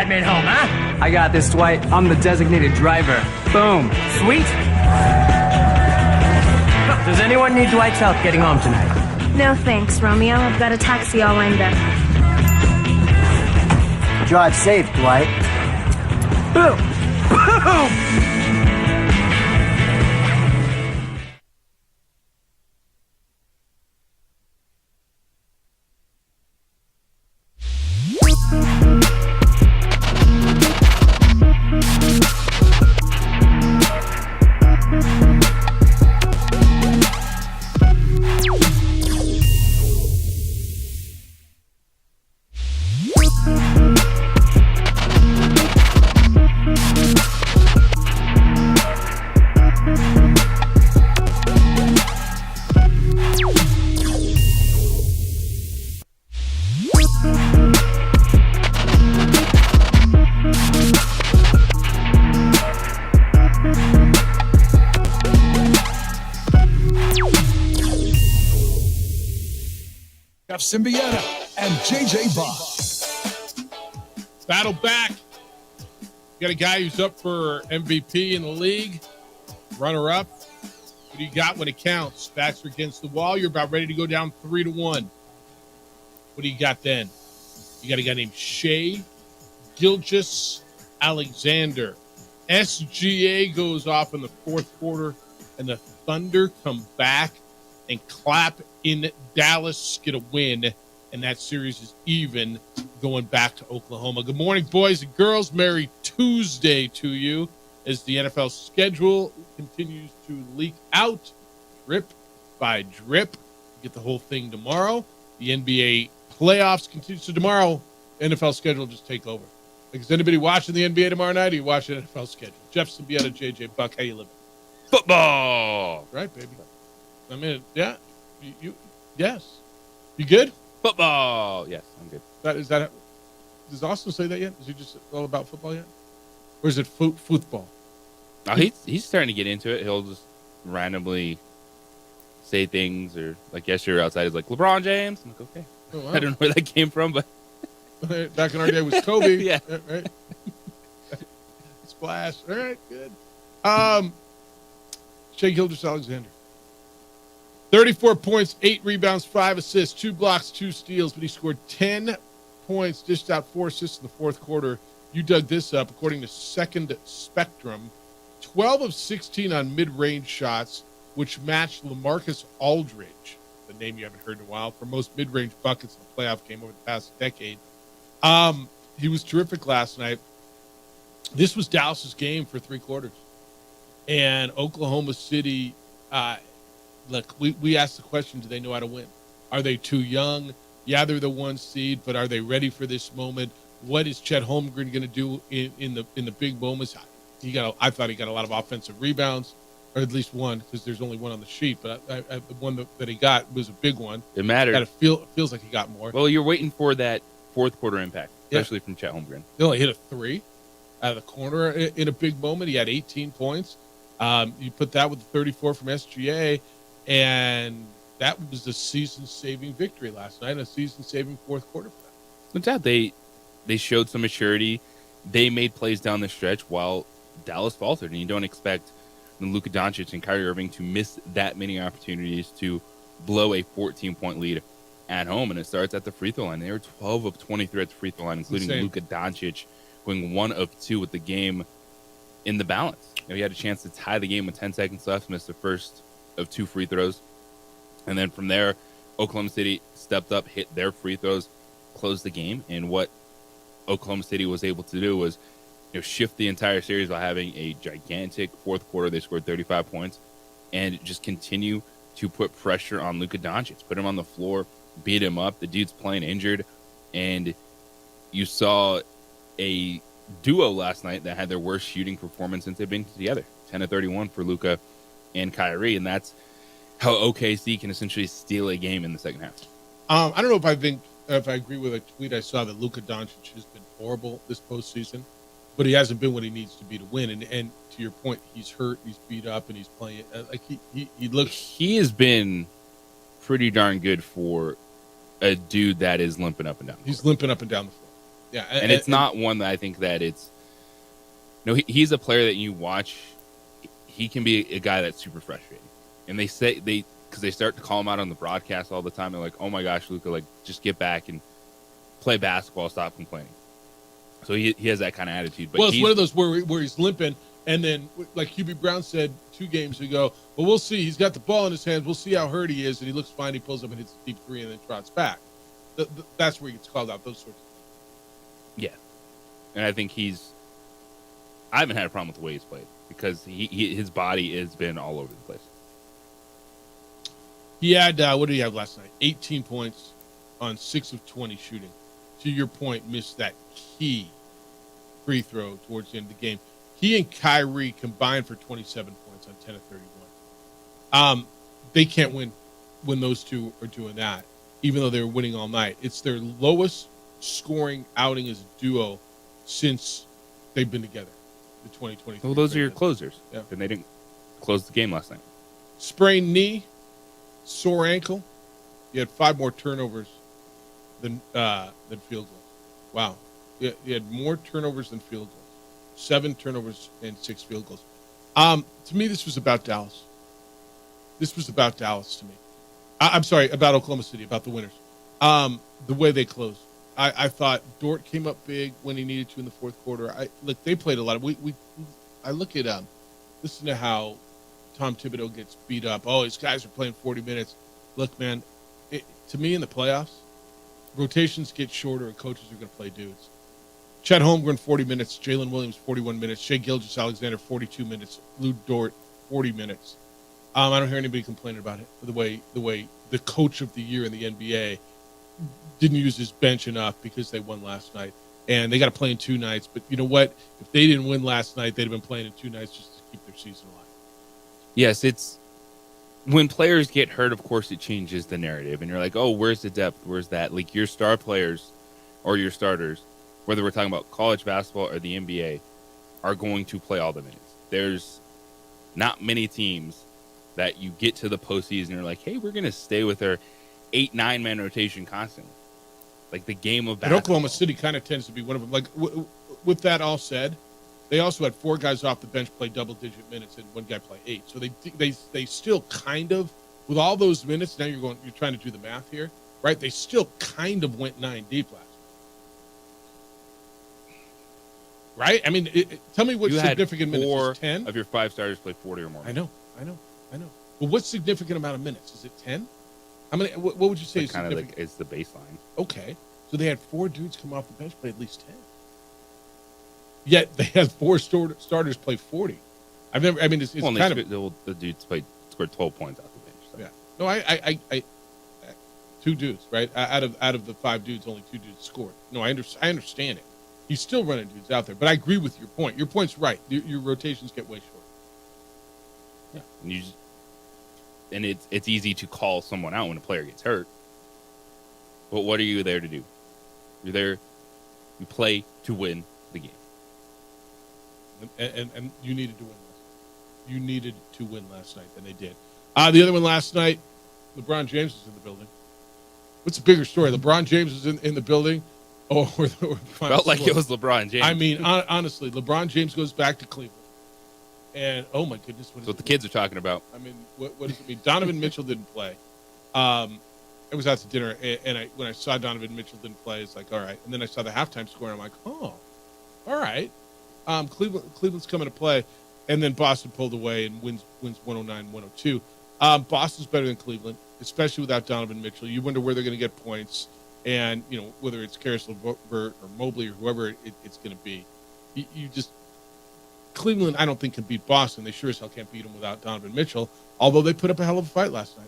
admin home, huh? I got this, Dwight. I'm the designated driver. Boom. Sweet. Does anyone need Dwight's help getting home tonight? No thanks, Romeo. I've got a taxi all lined up. Drive safe, Dwight. Boom. Boom. Symbieta and JJ Buck. Battle back. You got a guy who's up for MVP in the league, runner up. What do you got when it counts? Backs are against the wall. You're about ready to go down 3-1. What do you got then? You got a guy named Shea Gilgeous-Alexander. SGA goes off in the fourth quarter, and the Thunder come back and clap in Dallas, get a win, and that series is even going back to Oklahoma. Good morning, boys and girls. Merry Tuesday to you as the NFL schedule continues to leak out drip by drip. Get the whole thing tomorrow. The NBA playoffs continue. So tomorrow, NFL schedule just take over. Like, is anybody watching the NBA tomorrow night, or you watching the NFL schedule? Jeff Symbieta, JJ Buck, how you living? Football. Right, baby. I mean, yeah. Yes. You good? Football. Yes, I'm good. Does Austin say that yet? Is he just all about football yet? Or is it football? Oh, he's starting to get into it. He'll just randomly say things, or like yesterday outside, he's like, LeBron James. I'm like, okay. Oh, wow. I don't know where that came from, but back in our day was Kobe. Yeah. Right. Splash. All right, good. Shea Gilgeous-Alexander. 34 points, 8 rebounds, 5 assists, 2 blocks, 2 steals, but he scored 10 points, dished out 4 assists in the fourth quarter. You dug this up. According to Second Spectrum, 12 of 16 on mid-range shots, which matched LaMarcus Aldridge, the name you haven't heard in a while, for most mid-range buckets in the playoff game over the past decade. He was terrific last night. This was Dallas's game for 3 quarters. And Oklahoma City, look, we asked the question, do they know how to win? Are they too young? Yeah, they're the 1 seed, but are they ready for this moment? What is Chet Holmgren going to do in the big moments? I thought he got a lot of offensive rebounds, or at least one, because there's only one on the sheet. But the one that he got was a big one. it mattered. It feels like he got more. Well, you're waiting for that fourth quarter impact, especially from Chet Holmgren. He only hit a 3 out of the corner in a big moment. He had 18 points. You put that with the 34 from SGA, and that was a season-saving victory last night, a season-saving fourth quarter for them. No doubt they showed some maturity. They made plays down the stretch while Dallas faltered, and you don't expect Luka Doncic and Kyrie Irving to miss that many opportunities to blow a 14-point lead at home, and it starts at the free throw line. They were 12 of 23 at the free throw line, including Luka Doncic going 1 of 2 with the game in the balance. He had a chance to tie the game with 10 seconds left, missed the first of 2 free throws. And then from there, Oklahoma City stepped up, hit their free throws, closed the game. And what Oklahoma City was able to do was shift the entire series by having a gigantic fourth quarter. They scored 35 points and just continue to put pressure on Luka Doncic, put him on the floor, beat him up. The dude's playing injured. And you saw a duo last night that had their worst shooting performance since they've been together. 10 of 31 for Luka and Kyrie, and that's how OKC can essentially steal a game in the second half. I don't know if I agree with a tweet I saw that Luka Doncic has been horrible this postseason, but he hasn't been what he needs to be to win. And to your point, he's hurt, he's beat up, and he's playing like he looks. He has been pretty darn good for a dude that is limping up and down. He's limping up and down the floor. Yeah, and it's not one that I think that it's. No, he's a player that you watch. He can be a guy that's super frustrating, and they start to call him out on the broadcast all the time. They're like, "Oh my gosh, Luka, like just get back and play basketball, stop complaining." So he has that kind of attitude. But it's one of those where he's limping, and then like QB Brown said 2 games ago, well, we'll see. He's got the ball in his hands. We'll see how hurt he is, and he looks fine. He pulls up and hits a deep 3 and then trots back. That's where he gets called out. Those sorts of things. Yeah, and I think I haven't had a problem with the way he's played because his body has been all over the place. He had what did he have last night? 18 points on 6 of 20 shooting. To your point, missed that key free throw towards the end of the game. He and Kyrie combined for 27 points on 10 of 31. They can't win when those two are doing that, even though they were winning all night. It's their lowest scoring outing as a duo since they've been together. The 2023. Well, those are your closers. Yeah. And they didn't close the game last night. Sprained knee, sore ankle. You had 5 more turnovers than field goals. Wow. You had more turnovers than field goals. 7 turnovers and 6 field goals. To me, this was about Dallas. This was about Dallas to me. I'm sorry, about Oklahoma City, about the winners. The way they closed. I thought Dort came up big when he needed to in the fourth quarter. They played a lot. I look at listen to how Tom Thibodeau gets beat up. Oh, these guys are playing 40 minutes. Look, man, to me in the playoffs, rotations get shorter and coaches are going to play dudes. Chet Holmgren 40 minutes, Jalen Williams 41 minutes, Shai Gilgeous-Alexander 42 minutes, Lou Dort 40 minutes. I don't hear anybody complaining about it. The way the coach of the year in the NBA didn't use his bench enough because they won last night. And they got to play in 2 nights. But you know what? If they didn't win last night, they'd have been playing in 2 nights just to keep their season alive. Yes, it's when players get hurt, of course, it changes the narrative. And you're like, oh, where's the depth? Where's that? Like your star players or your starters, whether we're talking about college basketball or the NBA, are going to play all the minutes. There's not many teams that you get to the postseason and you're like, hey, we're going to stay with our 8-9 man rotation constantly. Like the game of basketball. And Oklahoma City kind of tends to be one of them. Like with that all said, they also had 4 guys off the bench play double-digit minutes and 1 guy play 8. So they still kind of, with all those minutes, now you're trying to do the math here, right? They still kind of went 9 deep last night. Right? I mean, tell me what significant minutes is 10 of your 5 starters play 40 or more. I know. But what's significant amount of minutes? Is it 10? How many? What would you say is kind significant? of like is the baseline. Okay, so they had 4 dudes come off the bench play at least 10. Yet they had 4 starters play 40. I've never. I mean, it's kind of the dudes scored 12 points off the bench. So. Yeah. No, I 2 dudes, right? Out of the 5 dudes, only 2 dudes scored. No, I understand it. He's still running dudes out there, but I agree with your point. Your point's right. Your rotations get way short. Yeah, and it's easy to call someone out when a player gets hurt. But what are you there to do? You're there. You play to win the game. And you needed to win last night. You needed to win last night, and they did. The other one last night, LeBron James was in the building. What's the bigger story? LeBron James was in the building, or felt like it was LeBron James. I mean, honestly, LeBron James goes back to Cleveland. And, oh, my goodness. What the kids are talking about. I mean, what does it mean? Donovan Mitchell didn't play. I was out to dinner, and when I saw Donovan Mitchell didn't play, it's like, all right. And then I saw the halftime score, and I'm like, oh, all right. Cleveland's coming to play. And then Boston pulled away and wins 109-102. Boston's better than Cleveland, especially without Donovan Mitchell. You wonder where they're going to get points. And, you know, whether it's Karis LeVert or Mobley or whoever it's going to be. You just – Cleveland, I don't think, can beat Boston. They sure as hell can't beat them without Donovan Mitchell, although they put up a hell of a fight last night.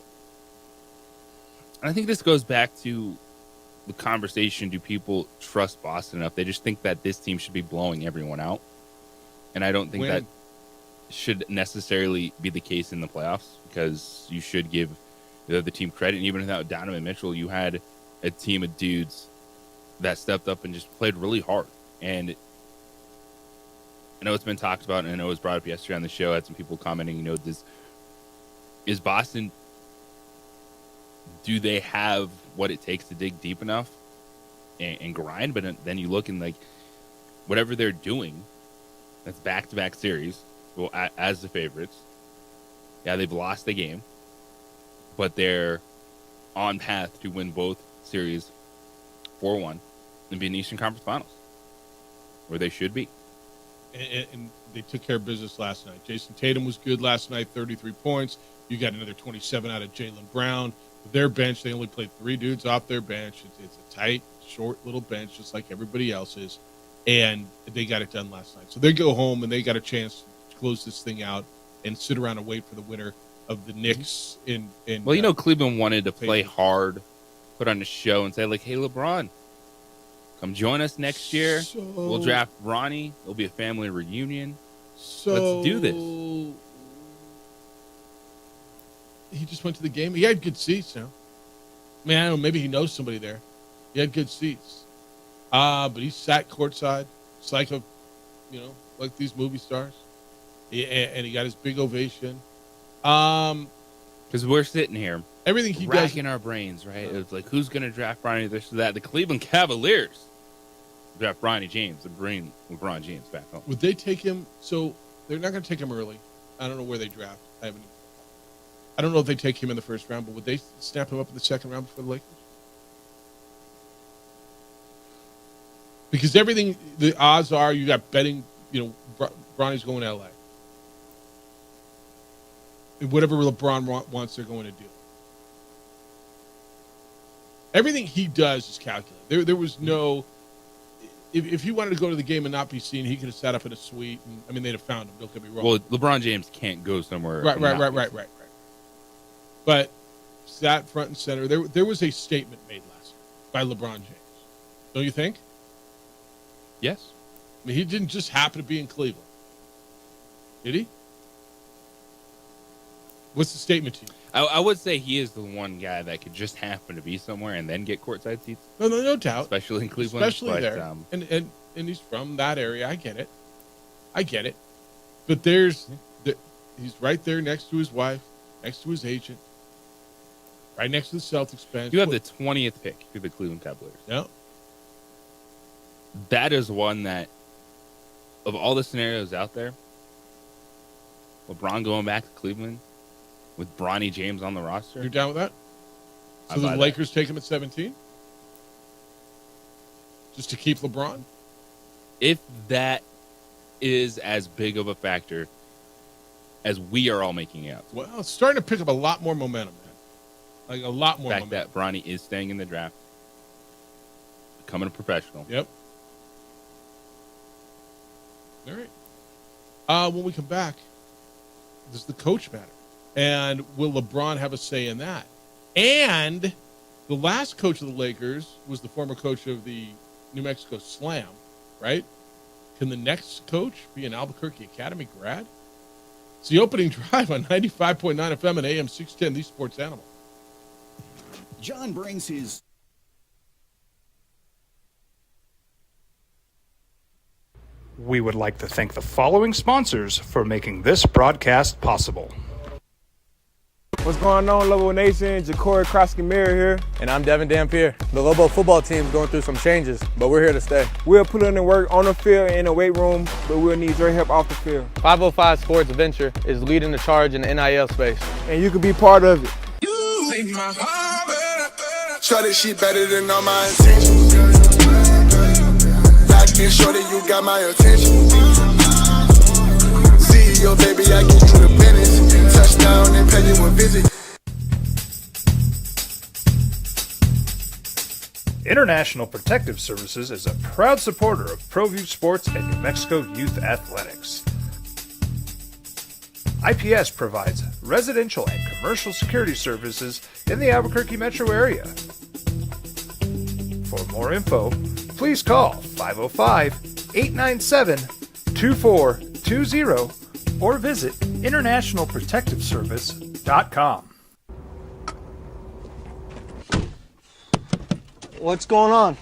I think this goes back to the conversation. Do people trust Boston enough? They just think that this team should be blowing everyone out. And I don't think that should necessarily be the case in the playoffs because you should give the other team credit. And even without Donovan Mitchell, you had a team of dudes that stepped up and just played really hard. And I know it's been talked about, and I know it was brought up yesterday on the show. I had some people commenting, is Boston, do they have what it takes to dig deep enough and grind. But then you look and like whatever they're doing, that's back-to-back series. Well, as the favorites, yeah, they've lost the game, but they're on path to win both series 4-1 and be in the Eastern Conference Finals, where they should be. And they took care of business last night. Jason Tatum was good last night, 33 points. You got another 27 out of Jaylen Brown. Their bench, they only played 3 dudes off their bench. It's a tight, short little bench, just like everybody else's. And they got it done last night. So they go home, and they got a chance to close this thing out and sit around and wait for the winner of the Knicks. Well, Cleveland wanted to play hard, put on a show, and say, like, hey, LeBron, come join us next year. We'll draft Bronny. It'll be a family reunion. Let's do this. He just went to the game. He had good seats now. I mean, I don't know. Maybe he knows somebody there. He had good seats. But he sat courtside. It's like like these movie stars. And he got his big ovation. Because we're sitting here. Everything he does. Racking our brains, right? It's like, who's going to draft Bronny, this or that? The Cleveland Cavaliers draft Bronny James and bring LeBron James back home. Would they take him? So they're not going to take him early. I don't know where they draft. I don't know if they take him in the first round, but would they snap him up in the second round before the Lakers? Because everything, the odds are you got betting, Bronny's going to L.A. And whatever LeBron wants, they're going to do. Everything he does is calculated. There was no... If he wanted to go to the game and not be seen, he could have sat up in a suite. And, they'd have found him. Don't get me wrong. Well, LeBron James can't go somewhere. Right. But sat front and center. There was a statement made last night by LeBron James. Don't you think? Yes. He didn't just happen to be in Cleveland. Did he? What's the statement to you? I would say he is the one guy that could just happen to be somewhere and then get courtside seats. No doubt. Especially in Cleveland. Especially there. And he's from that area. I get it. But he's right there next to his wife, next to his agent, right next to the Celtics bench. You have the 20th pick for the Cleveland Cavaliers. Yeah. That is one that, of all the scenarios out there, LeBron going back to Cleveland with Bronny James on the roster. You're down with that? So the Lakers take him at 17? Just to keep LeBron? If that is as big of a factor as we are all making out. Well, it's starting to pick up a lot more momentum, man. Like a lot more momentum. The fact that Bronny is staying in the draft, becoming a professional. Yep. All right. When we come back, does the coach matter? And will LeBron have a say in that? And the last coach of the Lakers was the former coach of the New Mexico Slam, right? Can the next coach be an Albuquerque Academy grad? It's the opening drive on 95.9 FM and AM 610, the Sports Animal. John brings his... We would like to thank the following sponsors for making this broadcast possible. What's going on, Lobo Nation? Ja'Cory Krosky-Miller here. And I'm Devin Dampier. The Lobo football team is going through some changes, but we're here to stay. We'll put in the work on the field and in the weight room, but we'll need your help off the field. 505 Sports Venture is leading the charge in the NIL space. And you can be part of it. You make my heart better. Shorty, she better than all my intentions. Like and shorty, you got my attention. CEO, baby, I get you the business. Touchdown and pay you a visit. International Protective Services is a proud supporter of ProView Sports and New Mexico Youth Athletics. IPS provides residential and commercial security services in the Albuquerque metro area. For more info, please call 505-897-2420 or visit internationalprotectiveservice.com. What's going on?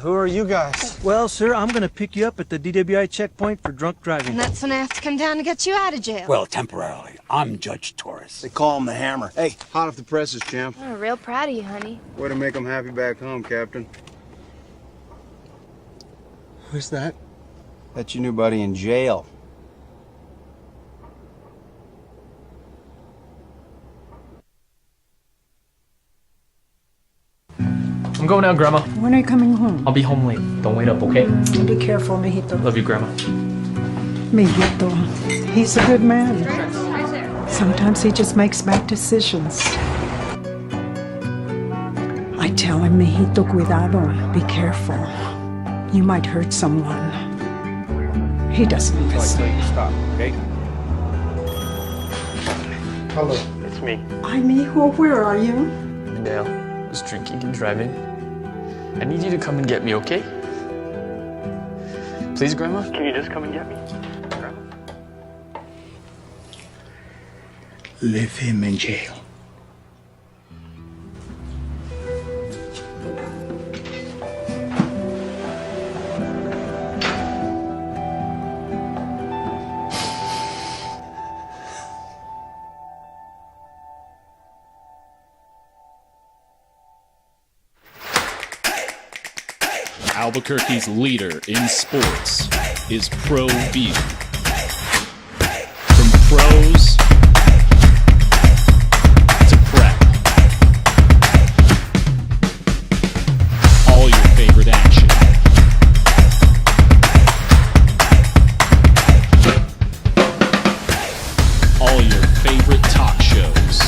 Who are you guys? Well, sir, I'm going to pick you up at the DWI checkpoint for drunk driving. And that's when I have to come down to get you out of jail. Well, temporarily. I'm Judge Torres. They call him the Hammer. Hey, hot off the presses, champ. I'm real proud of you, honey. Way to make him happy back home, Captain. Who's that? That's your new buddy in jail. I'm going out, Grandma. When are you coming home? I'll be home late. Don't wait up, okay? Be careful, mijito. Love you, Grandma. Mijito, he's a good man. Sometimes he just makes bad decisions. I tell him, mijito, cuidado, be careful. You might hurt someone. He doesn't listen. Stop, okay? Hello. It's me. Ay, mijo, where are you? Dale was drinking and driving. I need you to come and get me, okay? Please, Grandma? Can you just come and get me? Grandma? Leave him in jail. Albuquerque's leader in sports is Pro View. From pros to prep, all your favorite action. All your favorite talk shows.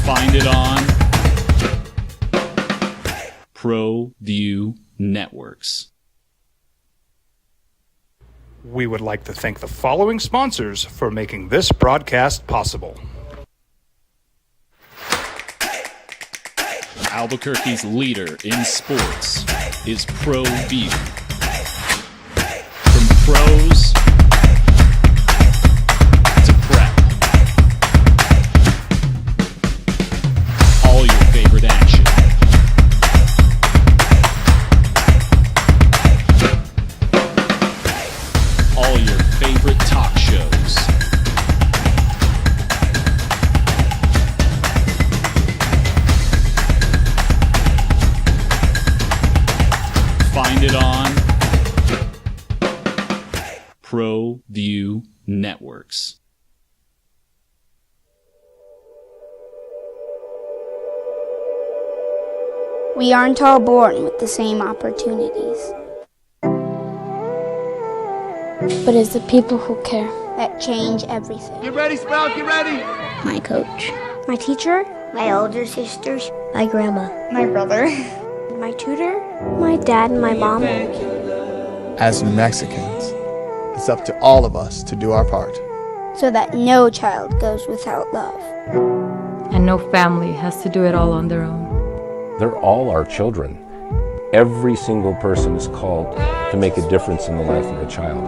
Find it on Pro View Networks. We would like to thank the following sponsors for making this broadcast possible. Albuquerque's leader in sports is Pro View. From pros to prep, all your favorite action. All your favorite talk shows. Find it on Pro View Networks. We aren't all born with the same opportunities. But it's the people who care that change everything. Get ready, Sprout, get ready! My coach. My teacher. My older sisters. My grandma. My brother. My tutor. My dad and my mom. As Mexicans, it's up to all of us to do our part. So that no child goes without love. And no family has to do it all on their own. They're all our children. Every single person is called to make a difference in the life of a child.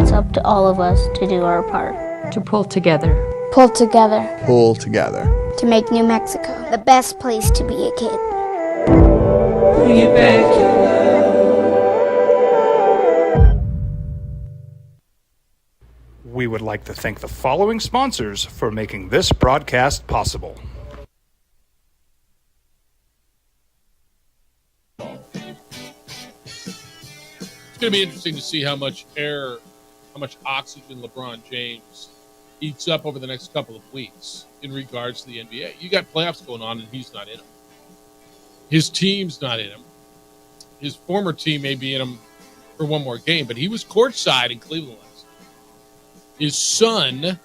It's up to all of us to do our part. To pull together. Pull together. Pull together. To make New Mexico the best place to be a kid. We would like to thank the following sponsors for making this broadcast possible. It's going to be interesting to see how much air, how much oxygen LeBron James eats up over the next couple of weeks in regards to the NBA. You got playoffs going on, and he's not in them. His team's not in him. His former team may be in him for one more game, but he was courtside in Cleveland last night. His son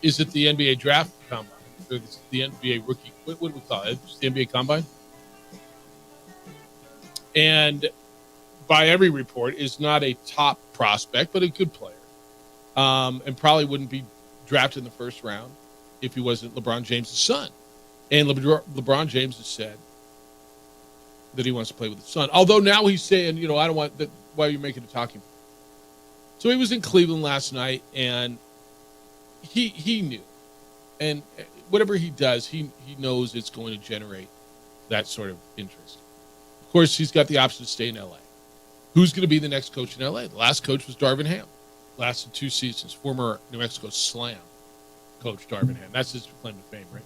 is at the NBA draft combine, or the NBA rookie. What do we call it? Just the NBA combine. And by every report, is not a top prospect, but a good player. And probably wouldn't be drafted in the first round if he wasn't LeBron James' son. And LeBron James has said that he wants to play with his son. Although now he's saying, I don't want that. Why are you making a talking point? So he was in Cleveland last night, and he knew. And whatever he does, he knows it's going to generate that sort of interest. Of course, he's got the option to stay in L.A. Who's going to be the next coach in L.A.? The last coach was Darvin Ham. Lasted 2 seasons. Former New Mexico Slam. coach Darvin Ham. That's his claim to fame, right?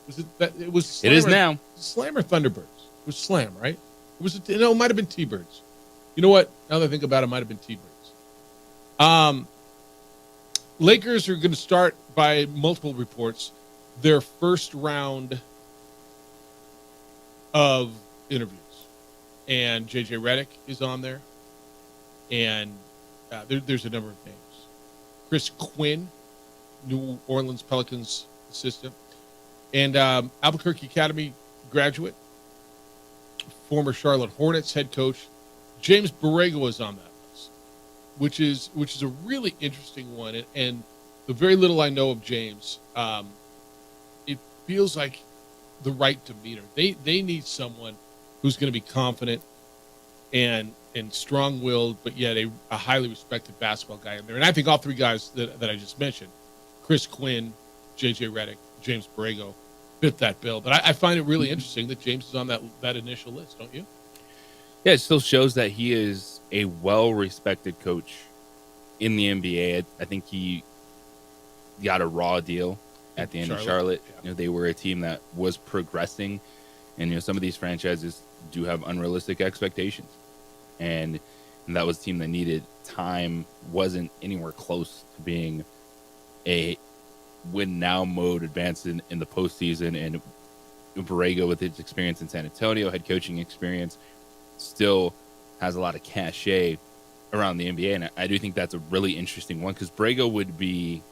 Was it that it was? Slam It is or, now. Slam or Thunderbirds? It was Slam, right? It was. No, it might have been T-Birds. You know what? Now that I think about it, it might have been T-Birds. Lakers are going to start, by multiple reports, their first round of interviews, and JJ Redick is on there, and there's a number of names. Chris Quinn, New Orleans Pelicans assistant, and Albuquerque Academy graduate, former Charlotte Hornets head coach, James Borrego is on that list, which is a really interesting one. And the very little I know of James, it feels like the right demeanor. They need someone who's going to be confident and strong-willed, but yet a highly respected basketball guy in there. And I think all three guys that I just mentioned, Chris Quinn, JJ Redick, James Borrego, fit that bill. But I find it really interesting that James is on that initial list, don't you? Yeah, it still shows that he is a well-respected coach in the NBA. I think he got a raw deal at the end of Charlotte. Yeah. You know, they were a team that was progressing, and some of these franchises do have unrealistic expectations, and that was a team that needed time, wasn't anywhere close to being a win now mode, advanced in the postseason. And Borrego, with his experience in San Antonio, head coaching experience, still has a lot of cachet around the NBA, and I do think that's a really interesting one, because Borrego would be,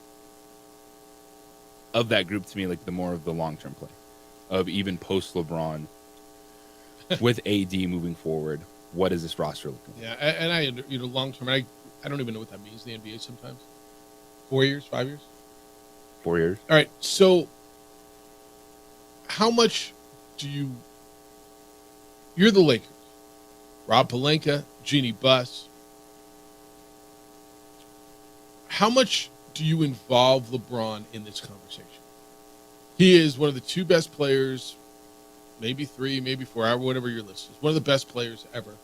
of that group to me, like the more of the long-term play of even post LeBron with AD moving forward. What is this roster looking like? Yeah, and I long-term, I don't even know what that means in the NBA sometimes. 4 years, 5 years? 4 years. All right, so how much do you're the Lakers, Rob Pelinka, Jeannie Buss. How much do you involve LeBron in this conversation? He is one of the two best players, maybe three, maybe four, whatever your list is. One of the best players ever.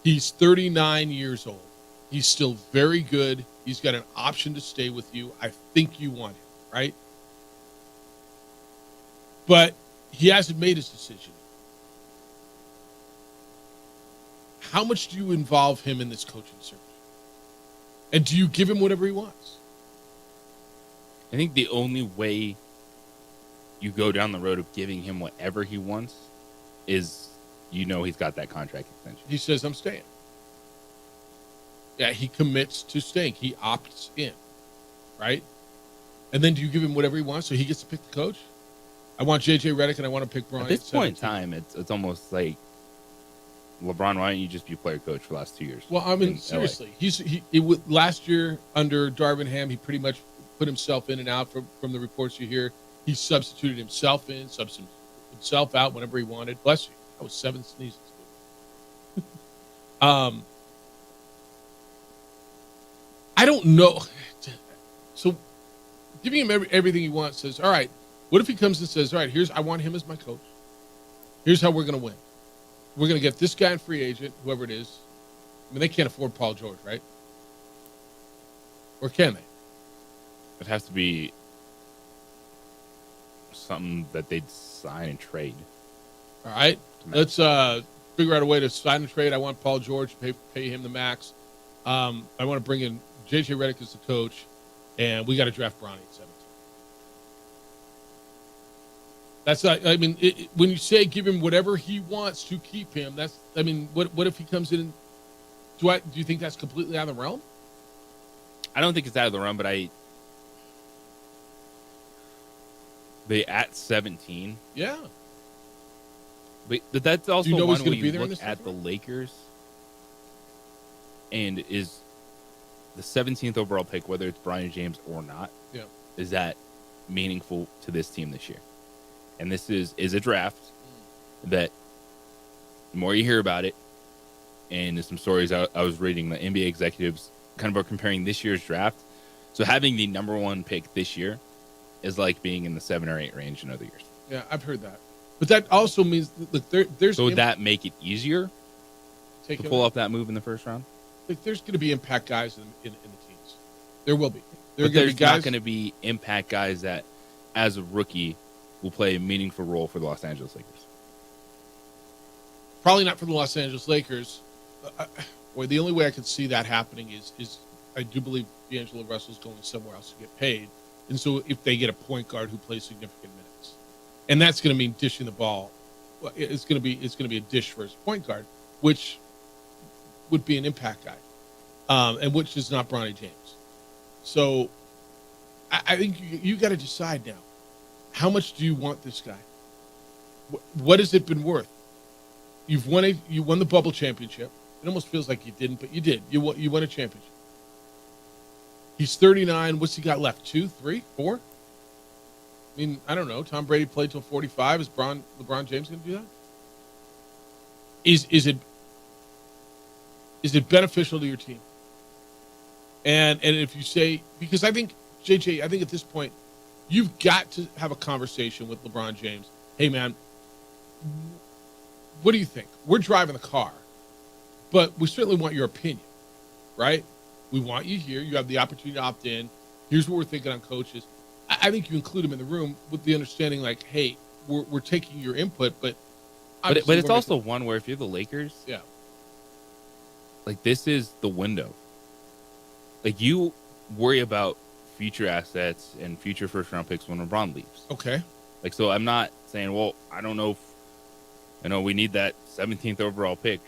He's 39 years old. He's still very good. He's got an option to stay with you. I think you want him, right? But he hasn't made his decision. How much do you involve him in this coaching search? And do you give him whatever he wants? I think the only way you go down the road of giving him whatever he wants is, he's got that contract extension. He says, I'm staying. Yeah, he commits to staying. He opts in, right? And then do you give him whatever he wants so he gets to pick the coach? I want JJ Redick and I want to pick Bryant. At this point in time, it's almost like, LeBron, why don't you just be player coach for the last 2 years? Well, I mean, seriously, last year under Darvin Ham, he pretty much put himself in and out from the reports you hear. He substituted himself in, substituted himself out whenever he wanted. Bless you. That was 7 sneezes. I don't know. So giving him everything he wants says, all right, what if he comes and says, all right, I want him as my coach. Here's how we're going to win. We're going to get this guy in free agent, whoever it is. I mean, they can't afford Paul George, right? Or can they? It has to be something that they'd sign and trade. All right. Let's figure out a way to sign and trade. I want Paul George to pay him the max. I want to bring in JJ Redick as the coach, and we got to draft Bronny at 17. That's when you say give him whatever he wants to keep him, what if he comes in and do you think that's completely out of the realm? I don't think it's out of the realm, but they at 17. Yeah. But that's also one where you look at the Lakers, and is the 17th overall pick, whether it's Brian James or not, is that meaningful to this team this year? And this is a draft that the more you hear about it, and there's some stories I was reading, the NBA executives kind of are comparing this year's draft. So having the number one pick this year is like being in the 7 or 8 range in other years. Yeah, I've heard that. But that also means, look, there's... So would that make it easier to pull off that move in the first round? Look, there's going to be impact guys in the teams. There will be. There's not going to be impact guys that, as a rookie, will play a meaningful role for the Los Angeles Lakers. Probably not for the Los Angeles Lakers. The only way I could see that happening is I do believe D'Angelo Russell's going somewhere else to get paid. And so if they get a point guard who plays significant minutes, and that's going to mean dishing the ball, it's going to be a dish for his point guard, which would be an impact guy, and which is not Bronny James. So I think you got to decide now, how much do you want this guy? What has it been worth? You won the bubble championship. It almost feels like you didn't, but you did. You won a championship. He's 39. What's he got left? 2, 3, 4? I mean, I don't know. Tom Brady played till 45. Is LeBron James going to do that? Is it beneficial to your team? And if you say, because I think, JJ, I think at this point, you've got to have a conversation with LeBron James. Hey, man, what do you think? We're driving the car, but we certainly want your opinion, right? We want you here. You have the opportunity to opt in. Here's what we're thinking on coaches. I think you include him in the room with the understanding, like, hey, we're taking your input, but it's also one where if you're the Lakers, yeah, like this is the window. Like you worry about future assets and future first round picks when LeBron leaves. Okay. Like, so I'm not saying, well, I don't know if, we need that 17th overall pick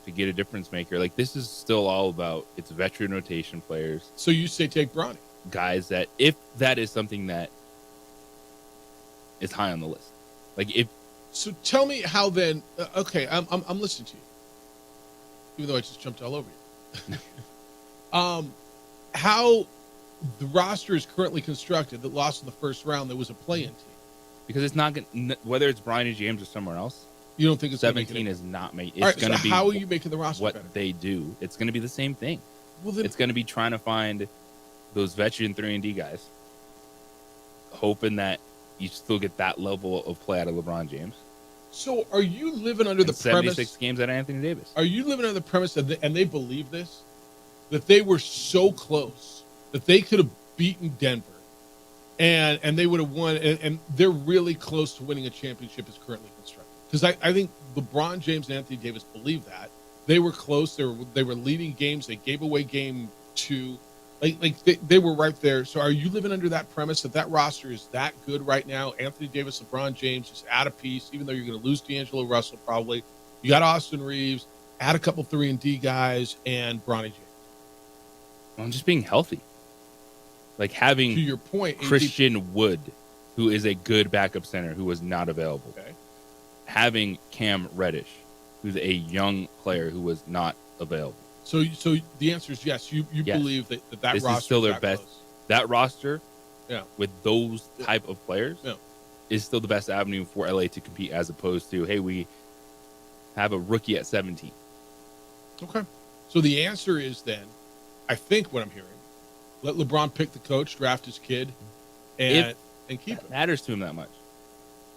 to get a difference maker. Like, this is still all about its veteran rotation players. So you say take Bronny. Guys that, if that is something that is high on the list. Like, if. So tell me how then, okay, I'm listening to you. Even though I just jumped all over you. How the roster is currently constructed that lost in the first round, there was a play-in team. Because it's not going to, whether it's Bronny James or somewhere else. You don't think it's 17 is not making. It's going to be. How are you making the roster what better? They do? It's going to be the same thing. Well, then, it's going to be trying to find those veteran 3-and-D guys, hoping that you still get that level of play out of LeBron James. So, are you living under the 76 premise? Games out of Anthony Davis. Are you living under the premise that and they believe this, that they were so close that they could have beaten Denver, and they would have won, and they're really close to winning a championship as currently constructed? Because I think LeBron James and Anthony Davis believe that. They were close. They were leading games. They gave away game 2. They were right there. So are you living under that premise that roster is that good right now? Anthony Davis, LeBron James just add a piece, even though you're going to lose D'Angelo Russell probably. You got Austin Reeves, add a couple 3-and-D guys, and Bronny James. I'm just being healthy. Like having, to your point, Christian Wood, who is a good backup center who was not available. Okay. Having Cam Reddish, who's a young player who was not available. So the answer is yes. You Yes. believe that This roster is still their that best. close. That roster, Yeah. with those type of players, Yeah. is still the best avenue for LA to compete, as opposed to, hey, we have a rookie at 17. Okay. So the answer is then, I think what I'm hearing, let LeBron pick the coach, draft his kid, and keep him. Matters to him that much.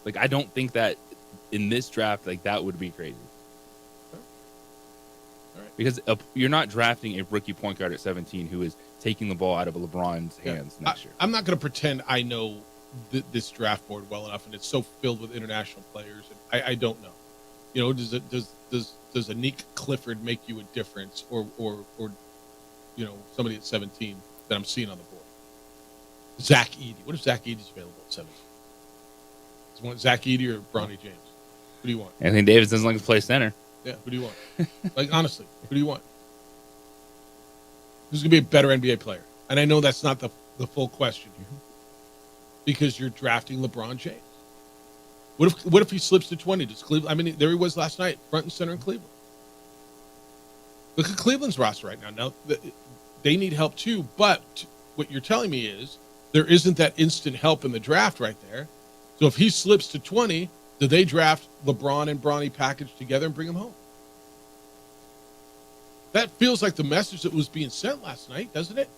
Like, I don't think that in this draft, like, that would be crazy. Okay. All right. Because you're not drafting a rookie point guard at 17 who is taking the ball out of LeBron's hands next year. I'm not going to pretend I know this draft board well enough, and it's so filled with international players. And I don't know. Does Anik Clifford make you a difference, or somebody at 17 that I'm seeing on the board? Zach Edey. What if Zach Edey's available at 17? Does you want Zach Edey or Bronny James? Who do you want? Anthony Davis doesn't like to play center. Yeah, who do you want? Like, honestly, who do you want? Who's going to be a better NBA player? And I know that's not the full question here, because you're drafting LeBron James. What if he slips to 20? Does Cleveland? I mean, there he was last night, front and center in Cleveland. Look at Cleveland's roster right now. Now, they need help too, but what you're telling me is there isn't that instant help in the draft right there. So if he slips to 20, do they draft LeBron and Bronny packaged together and bring him home? That feels like the message that was being sent last night, doesn't it?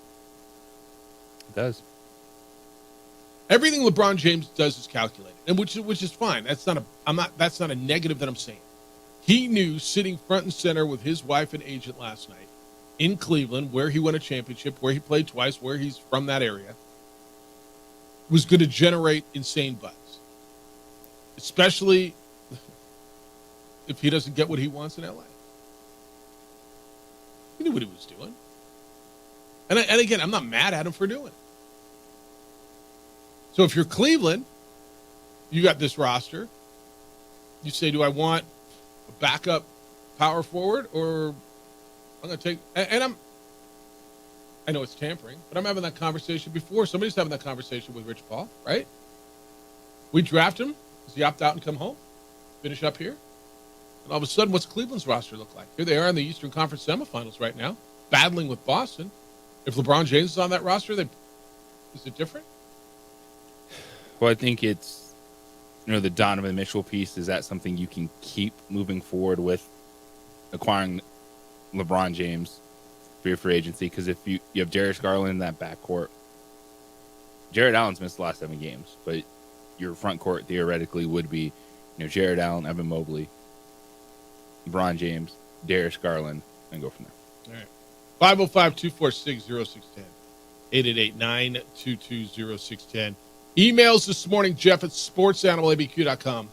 It does. Everything LeBron James does is calculated, and which is fine. That's not a negative that I'm saying. He knew, sitting front and center with his wife and agent last night, in Cleveland, where he won a championship, where he played twice, where he's from that area, was going to generate insane buzz. Especially if he doesn't get what he wants in LA. He knew what he was doing. And again, I'm not mad at him for doing it. So if you're Cleveland, you got this roster. You say, do I want a backup power forward, or I'm going to take, and I know it's tampering, but I'm having that conversation before. Somebody's having that conversation with Rich Paul, right? We draft him. Does he opt out and come home? Finish up here? And all of a sudden, what's Cleveland's roster look like? Here they are in the Eastern Conference semifinals right now, battling with Boston. If LeBron James is on that roster, is it different? Well, I think it's, the Donovan Mitchell piece. Is that something you can keep moving forward with acquiring LeBron James for your free agency? Because if you have Darius Garland in that backcourt, Jared Allen's missed the last 7 games, but your front court theoretically would be, Jared Allen, Evan Mobley, LeBron James, Darius Garland, and go from there. All right. 505-246-0610. 888-922-0610. Emails this morning, Jeff at sportsanimалabq.com.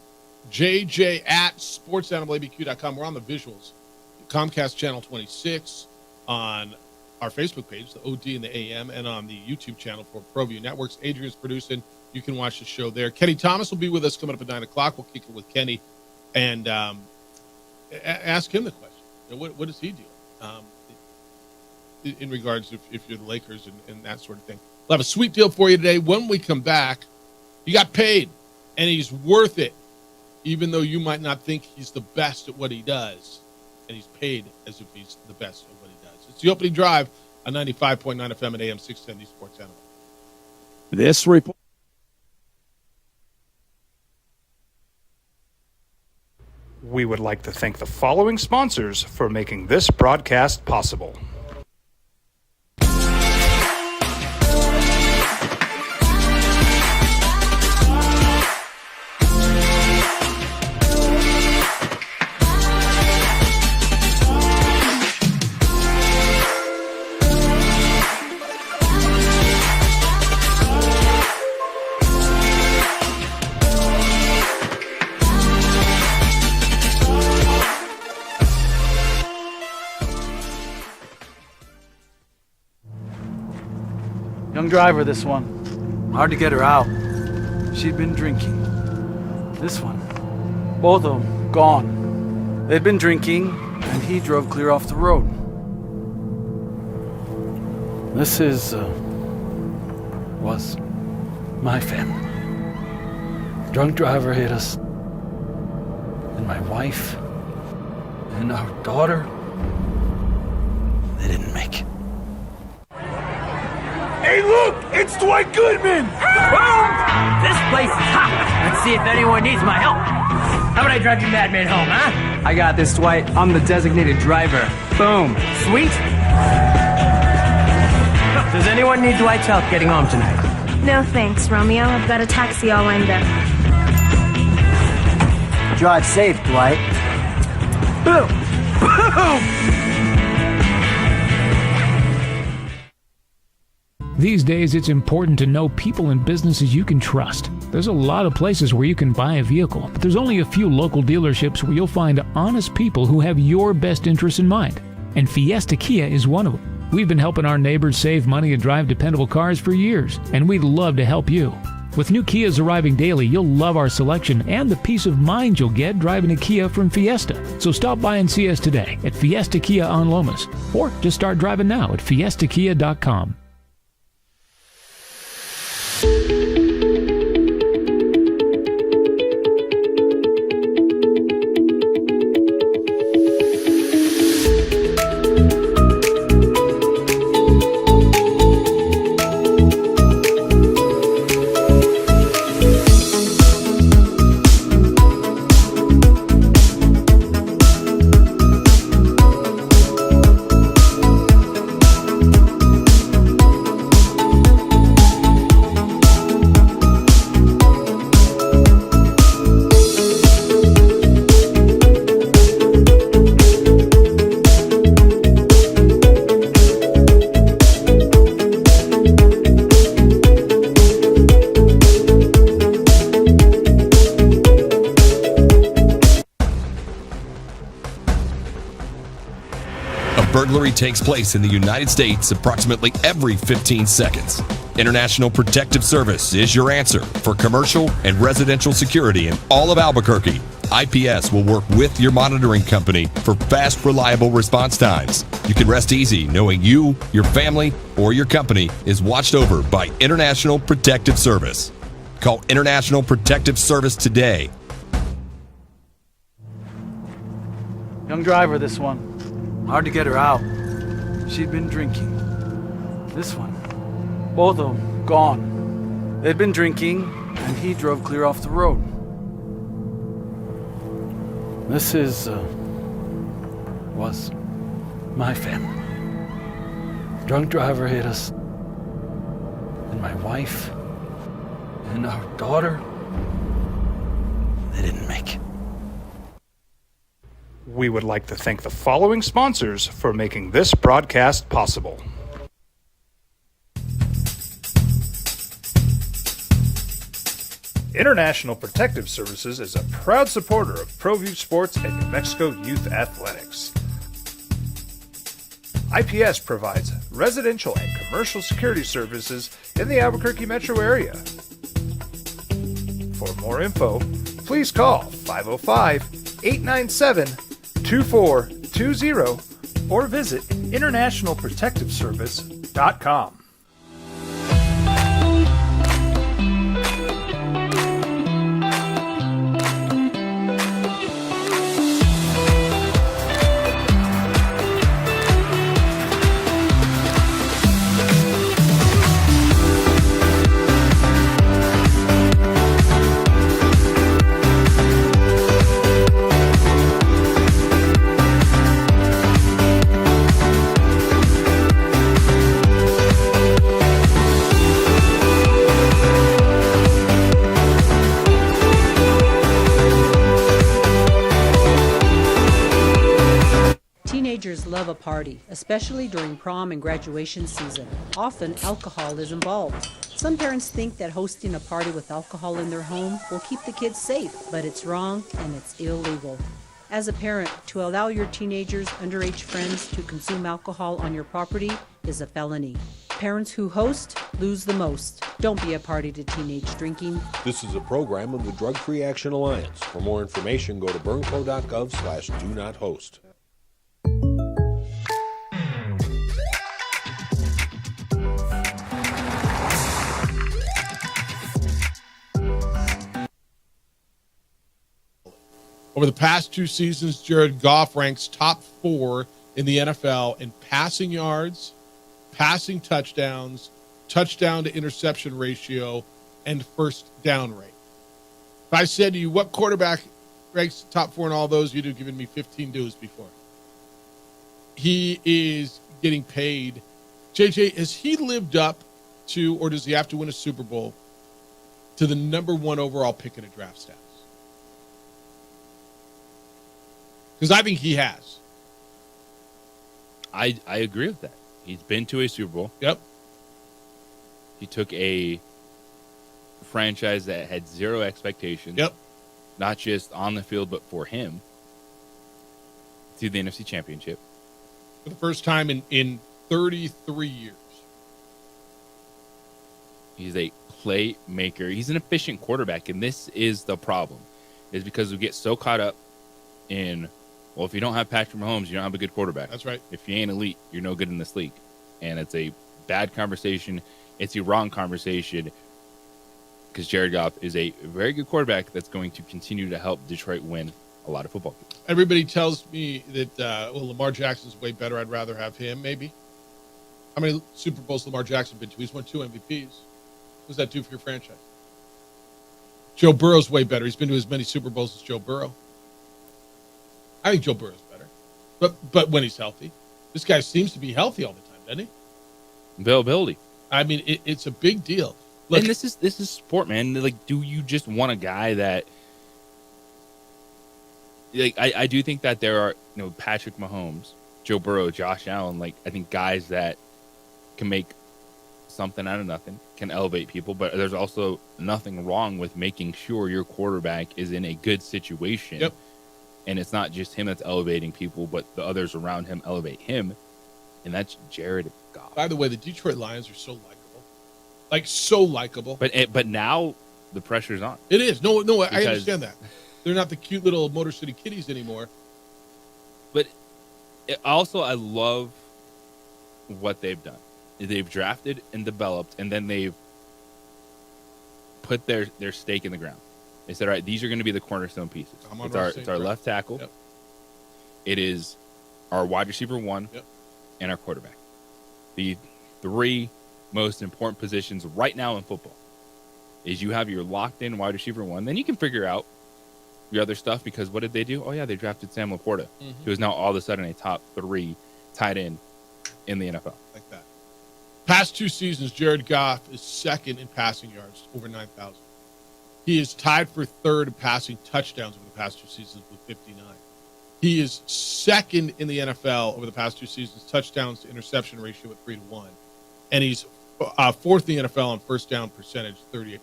JJ at sportsanimалabq.com. We're on the visuals. Comcast Channel 26 on our Facebook page, the OD and the AM, and on the YouTube channel for ProView Networks. Adrian's producing. You can watch the show there. Kenny Thomas will be with us coming up at 9 o'clock. We'll kick it with Kenny and ask him the question. What is he doing in regards if you're the Lakers and that sort of thing. We'll have a sweet deal for you today. When we come back, he got paid, and he's worth it, even though you might not think he's the best at what he does, and he's paid as if he's the best at what he does. It's the opening drive on 95.9 FM and AM 610 Sports Animal. This report. We would like to thank the following sponsors for making this broadcast possible. Young driver, this one. Hard to get her out. She'd been drinking. This one. Both of them gone. They'd been drinking, and he drove clear off the road. This was my family. Drunk driver hit us. And my wife and our daughter, they didn't make it. Hey, look! It's Dwight Goodman! Boom! This place is hot. Let's see if anyone needs my help. How about I drive you madman home, huh? I got this, Dwight. I'm the designated driver. Boom. Sweet? Does anyone need Dwight's help getting home tonight? No thanks, Romeo. I've got a taxi all lined up. Drive safe, Dwight. Boom! Boom! These days, it's important to know people and businesses you can trust. There's a lot of places where you can buy a vehicle, but there's only a few local dealerships where you'll find honest people who have your best interests in mind. And Fiesta Kia is one of them. We've been helping our neighbors save money and drive dependable cars for years, and we'd love to help you. With new Kias arriving daily, you'll love our selection and the peace of mind you'll get driving a Kia from Fiesta. So stop by and see us today at Fiesta Kia on Lomas, or just start driving now at fiestakia.com. burglary takes place in the United States approximately every 15 seconds. International Protective Service is your answer for commercial and residential security in all of Albuquerque. IPS will work with your monitoring company for fast, reliable response times. You can rest easy knowing you, your family, or your company is watched over by International Protective Service. Call International Protective Service today. Young driver, this one. Hard to get her out. She'd been drinking. This one. Both of them gone. They'd been drinking, and he drove clear off the road. This was my family. Drunk driver hit us. And my wife and our daughter, they didn't make it. We would like to thank the following sponsors for making this broadcast possible. International Protective Services is a proud supporter of ProView Sports and New Mexico Youth Athletics. IPS provides residential and commercial security services in the Albuquerque metro area. For more info, please call 505-897-2420 or visit internationalprotectiveservice.com. Teenagers love a party, especially during prom and graduation season. Often, alcohol is involved. Some parents think that hosting a party with alcohol in their home will keep the kids safe, but it's wrong and it's illegal. As a parent, to allow your teenagers' underage friends to consume alcohol on your property is a felony. Parents who host lose the most. Don't be a party to teenage drinking. This is a program of the Drug Free Action Alliance. For more information, go to burnco.gov/do-not-host. Over the past 2 seasons, Jared Goff ranks top 4 in the NFL in passing yards, passing touchdowns, touchdown to interception ratio, and first down rate. If I said to you, what quarterback ranks top 4 in all those, you'd have given me 15 dues before. He is getting paid. JJ, has he lived up to, or does he have to win a Super Bowl, to the number 1 overall pick in a draft status? Because I think he has. I agree with that. He's been to a Super Bowl. Yep. He took a franchise that had zero expectations. Yep. Not just on the field, but for him, to the NFC Championship. For the first time in 33 years. He's a playmaker. He's an efficient quarterback, and this is the problem. Is because we get so caught up in, well, if you don't have Patrick Mahomes, you don't have a good quarterback. That's right. If you ain't elite, you're no good in this league. And it's a bad conversation. It's a wrong conversation because Jared Goff is a very good quarterback that's going to continue to help Detroit win a lot of football games. Everybody tells me that, Lamar Jackson's way better. I'd rather have him, maybe. How many Super Bowls Lamar Jackson been to? He's won 2 MVPs. What does that do for your franchise? Joe Burrow's way better. He's been to as many Super Bowls as Joe Burrow. I think Joe Burrow's better, but when he's healthy. This guy seems to be healthy all the time, doesn't he? Availability. I mean, it's a big deal. Look, and this is sport, man. Like, do you just want a guy that, like, I do think that there are, Patrick Mahomes, Joe Burrow, Josh Allen, like, I think guys that can make something out of nothing, can elevate people, but there's also nothing wrong with making sure your quarterback is in a good situation. Yep. And it's not just him that's elevating people, but the others around him elevate him. and that's Jared Goff. By the way, the Detroit Lions are so likable. Like, so likable. But now the pressure's on. It is. No, I understand that. They're not the cute little Motor City Kitties anymore. But also, I love what they've done. They've drafted and developed, and then they've put their stake in the ground. They said, all right, these are going to be the cornerstone pieces. It's our left tackle. Yep. It is our wide receiver 1 and our quarterback. The 3 most important positions right now in football is you have your locked-in wide receiver 1. Then you can figure out your other stuff, because what did they do? Oh, yeah, they drafted Sam Laporta, who is now all of a sudden a top 3 tight end in the NFL. Like that. Past 2 seasons, Jared Goff is second in passing yards, over 9,000. He is tied for third in passing touchdowns over the past 2 seasons with 59. He is second in the NFL over the past 2 seasons, touchdowns to interception ratio at 3-1. And he's fourth in the NFL on first down percentage, 38%.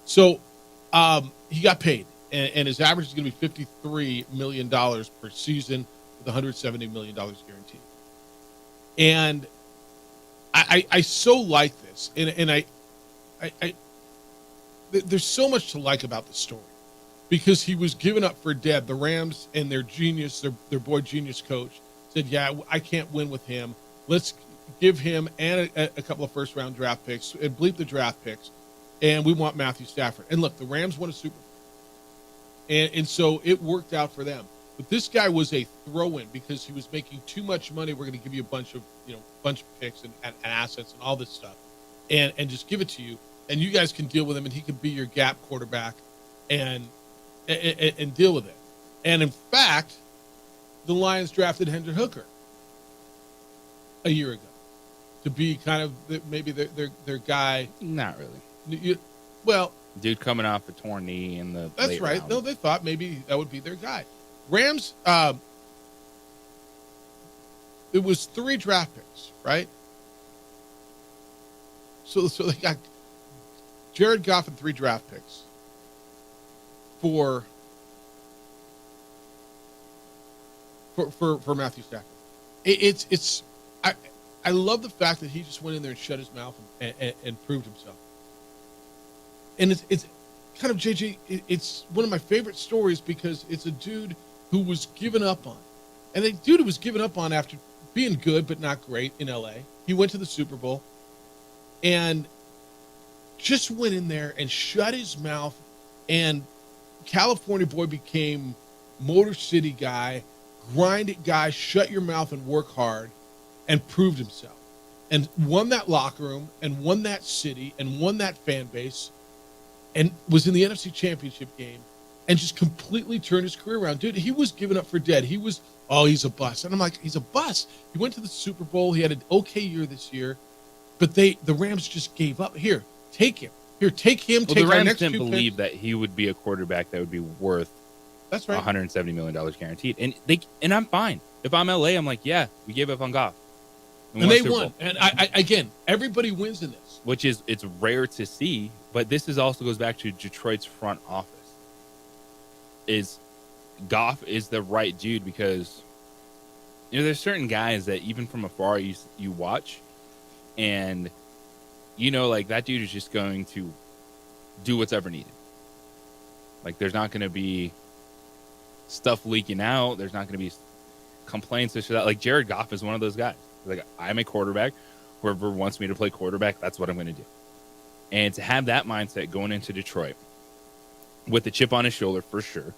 So he got paid, and his average is going to be $53 million per season with $170 million guaranteed. And I so like this, and I there's so much to like about the story, because he was given up for dead. The Rams and their genius, their boy genius coach said, yeah, I can't win with him. Let's give him and a couple of first-round draft picks, and bleep the draft picks, and we want Matthew Stafford. And look, the Rams won a Super Bowl, and so it worked out for them. But this guy was a throw-in because he was making too much money. We're going to give you a bunch of picks and assets and all this stuff, and just give it to you, and you guys can deal with him, and he can be your gap quarterback, and deal with it. And in fact, the Lions drafted Hendon Hooker a year ago to be kind of maybe their guy. Not really. Dude coming off a torn knee in the that's late right. round. No, they thought maybe that would be their guy. Rams, it was 3 draft picks, right? So they got Jared Goff and 3 draft picks for Matthew Stafford. I love the fact that he just went in there and shut his mouth and proved himself. And it's kind of, JJ, it's one of my favorite stories because it's a dude who was given up on. And the dude who was given up on after being good but not great in LA. He went to the Super Bowl and just went in there and shut his mouth, and California boy became Motor City guy, grind it guy, shut your mouth and work hard, and proved himself. And won that locker room, and won that city, and won that fan base, and was in the NFC Championship game, and just completely turned his career around. Dude, he was given up for dead. He was, he's a bust. And I'm like, he's a bust. He went to the Super Bowl. He had an okay year this year, but the Rams just gave up. Here, take him. Take him. Well, take the our Rams next didn't 2 believe picks. that he would be a quarterback that would be worth That's right. $170 million guaranteed. And I'm fine. If I'm LA, I'm like, yeah, we gave up on Goff. And they won. And I again, everybody wins in this. Which is, it's rare to see, but this also goes back to Detroit's front office. Is Goff is the right dude, because there's certain guys that even from afar you watch, and like that dude is just going to do what's ever needed. Like, there's not going to be stuff leaking out. There's not going to be complaints, this or that. Like, Jared Goff is one of those guys. Like, I'm a quarterback. Whoever wants me to play quarterback, that's what I'm going to do. And to have that mindset going into Detroit with the chip on his shoulder, for sure,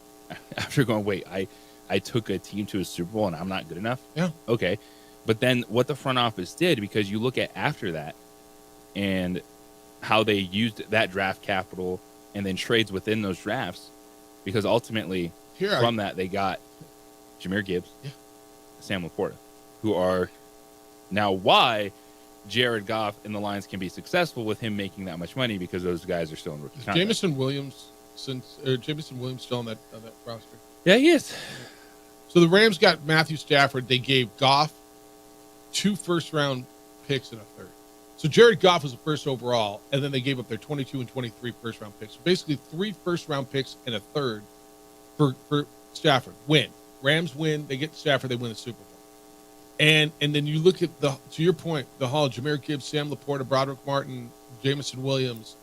after going, wait, I took a team to a Super Bowl and I'm not good enough? Yeah. Okay. But then what the front office did, because you look at after that and how they used that draft capital and then trades within those drafts, because ultimately from that they got Jahmyr Gibbs, Sam Laporta, who are now why Jared Goff and the Lions can be successful with him making that much money, because those guys are still in rookie contracts. Jameson Williams still on that roster? Yeah, he is. So the Rams got Matthew Stafford. They gave Goff 2 first-round picks and a third. So Jared Goff was the first overall, and then they gave up their 22 and 23 first-round picks. So basically 3 first-round picks and a third for Stafford. Win. Rams win. They get Stafford. They win the Super Bowl. And then you look at to your point, the Hall, Jahmyr Gibbs, Sam Laporta, Broderick Martin, Jameson Williams,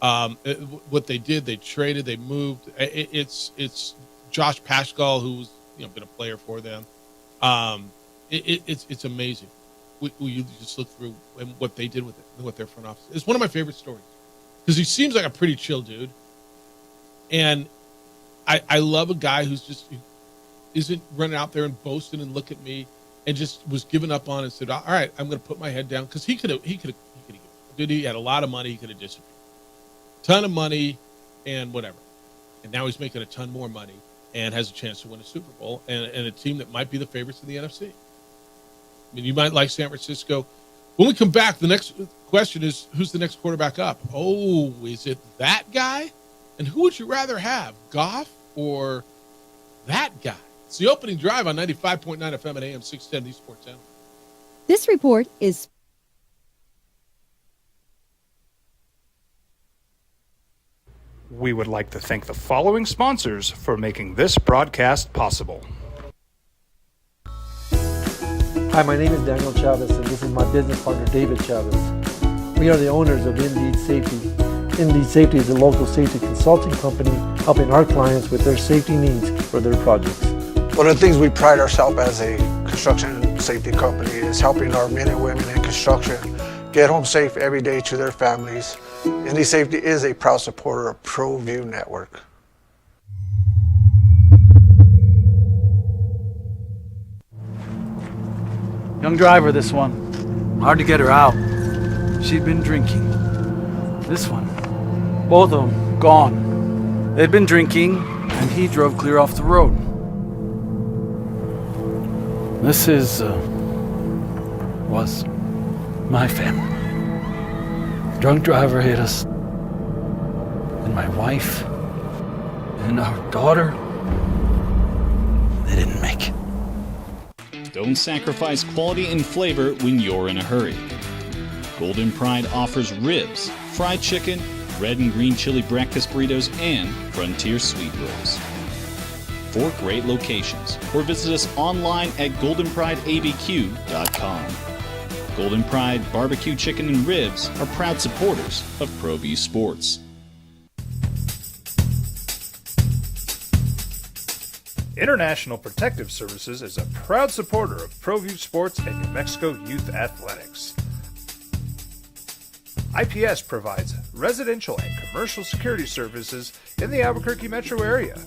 what they did, they traded, they moved. It's Josh Paschal, who's been a player for them. It's amazing. You just look through and what they did with it, what their front office. It's one of my favorite stories because he seems like a pretty chill dude, and I love a guy who isn't running out there and boasting and look at me, and just was giving up on it and said, all right, I'm going to put my head down, because he could have dude, he had a lot of money, he could have disappeared, ton of money and whatever, and now he's making a ton more money and has a chance to win a Super Bowl and a team that might be the favorites in the NFC. I mean, you might like San Francisco. When we come back, the next question is, who's the next quarterback up? Oh, is it that guy? And who would you rather have, Goff or that guy? It's the opening drive on 95.9 FM and AM 610, the Sports Channel. This report is... We would like to thank the following sponsors for making this broadcast possible. Hi, my name is Daniel Chavez, and this is my business partner, David Chavez. We are the owners of Indeed Safety. Indeed Safety is a local safety consulting company helping our clients with their safety needs for their projects. One of the things we pride ourselves as a construction safety company is helping our men and women in construction get home safe every day to their families. Indeed Safety is a proud supporter of ProView Network. Young driver, this one. Hard to get her out. She'd been drinking. This one. Both of them gone. They'd been drinking, and he drove clear off the road. This was my family. Drunk driver hit us. And my wife and our daughter, they didn't make it. Don't sacrifice quality and flavor when you're in a hurry. Golden Pride offers ribs, fried chicken, red and green chili breakfast burritos, and Frontier sweet rolls. 4 great locations, or visit us online at goldenprideabq.com. Golden Pride Barbecue Chicken and Ribs are proud supporters of ProView Sports. International Protective Services is a proud supporter of ProView Sports and New Mexico Youth Athletics. IPS provides residential and commercial security services in the Albuquerque metro area.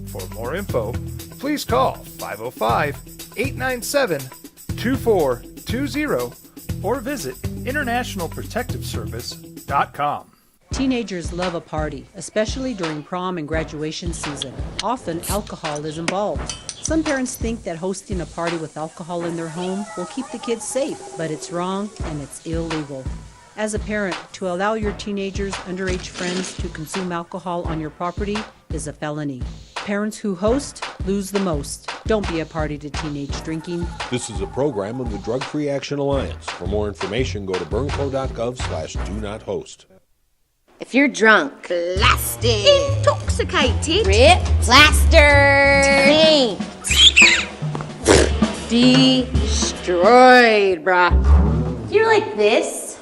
For more info, please call 505-897-2420 or visit internationalprotectiveservice.com. Teenagers love a party, especially during prom and graduation season. Often, alcohol is involved. Some parents think that hosting a party with alcohol in their home will keep the kids safe, but it's wrong and it's illegal. As a parent, to allow your teenagers' underage friends to consume alcohol on your property is a felony. Parents who host lose the most. Don't be a party to teenage drinking. This is a program of the Drug Free Action Alliance. For more information, go to burnco.gov/do-not-host. If you're drunk, blasted, intoxicated, ripped, plastered, destroyed, bruh. If you're like this,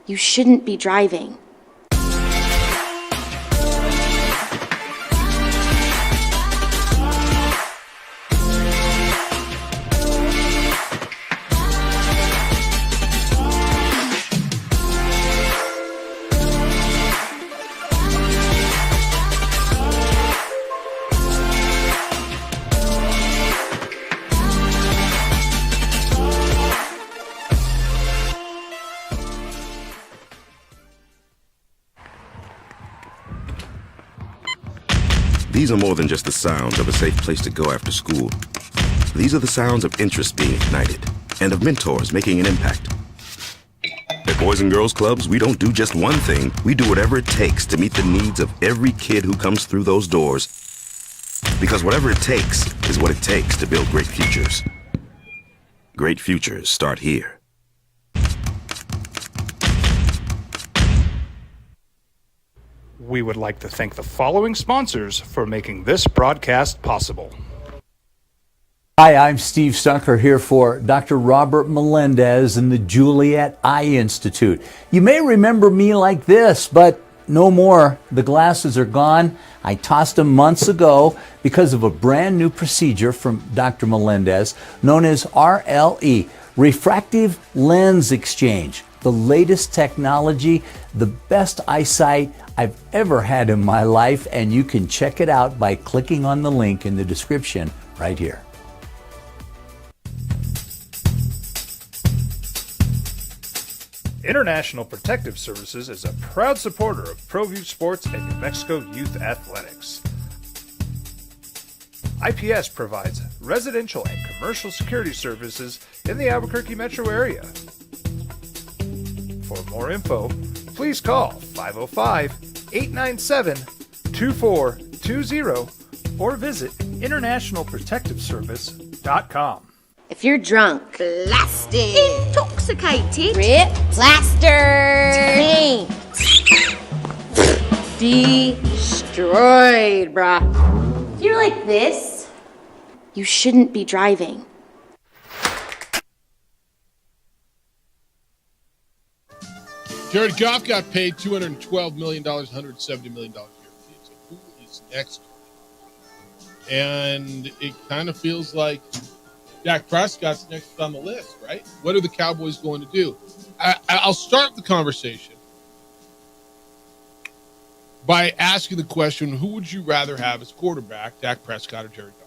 you shouldn't be driving. These are more than just the sounds of a safe place to go after school. These are the sounds of interest being ignited and of mentors making an impact. At Boys and Girls Clubs, we don't do just one thing. We do whatever it takes to meet the needs of every kid who comes through those doors. Because whatever it takes is what it takes to build great futures. Great futures start here. We would like to thank the following sponsors for making this broadcast possible. Hi, I'm Steve Stunker here for Dr. Robert Melendez and the Juliet Eye Institute. You may remember me like this, but no more. The glasses are gone. I tossed them months ago because of a brand new procedure from Dr. Melendez known as RLE, Refractive Lens Exchange. The latest technology, the best eyesight I've ever had in my life, and you can check it out by clicking on the link in the description right here. International Protective Services is a proud supporter of ProView Sports and New Mexico Youth Athletics. IPS provides residential and commercial security services in the Albuquerque metro area. For more info, please call 505-897-2420 or visit internationalprotectiveservice.com. If you're drunk, blasted, intoxicated, rip, plastered, taint, destroyed, bruh. If you're like this, you shouldn't be driving. Jared Goff got paid $212 million, $170 million guaranteed. So who is next? And it kind of feels like Dak Prescott's next on the list, right? What are the Cowboys going to do? I'll start the conversation by asking the question, who would you rather have as quarterback, Dak Prescott or Jared Goff?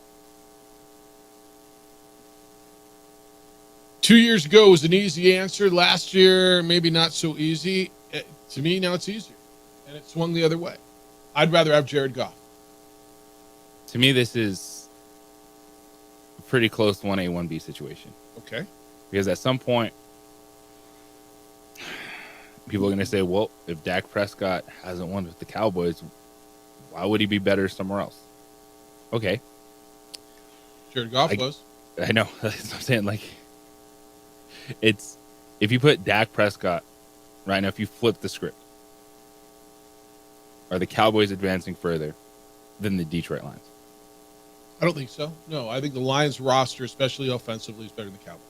2 years ago was an easy answer. Last year, maybe not so easy. To me, now it's easier. And it swung the other way. I'd rather have Jared Goff. To me, this is a pretty close 1A, 1B situation. Okay. Because at some point, people are going to say, well, if Dak Prescott hasn't won with the Cowboys, why would he be better somewhere else? Okay. Jared Goff was. I know. That's what I'm saying. Like, it's, if you put Dak Prescott right now, if you flip the script, are the Cowboys advancing further than the Detroit Lions? I don't think so. No, I think the Lions roster, especially offensively, is better than the Cowboys.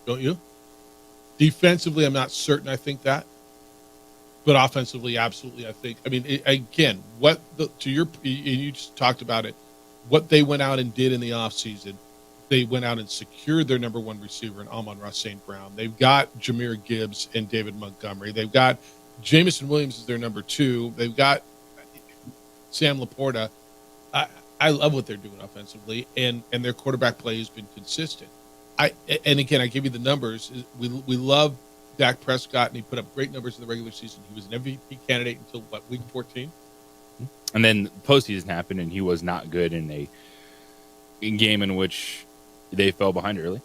Don't you? Defensively, I'm not certain I think that. But offensively, absolutely, I think. I mean, again, you just talked about it, what they went out and did in the offseason, they went out and secured their number one receiver in Amon-Ra St. Brown. They've got Jahmyr Gibbs and David Montgomery. They've got Jamison Williams as their number two. They've got Sam Laporta. I love what they're doing offensively, and their quarterback play has been consistent. And again, I give you the numbers. We love Dak Prescott, and he put up great numbers in the regular season. He was an MVP candidate until, week 14? And then postseason happened, and he was not good in a game in which they fell behind early.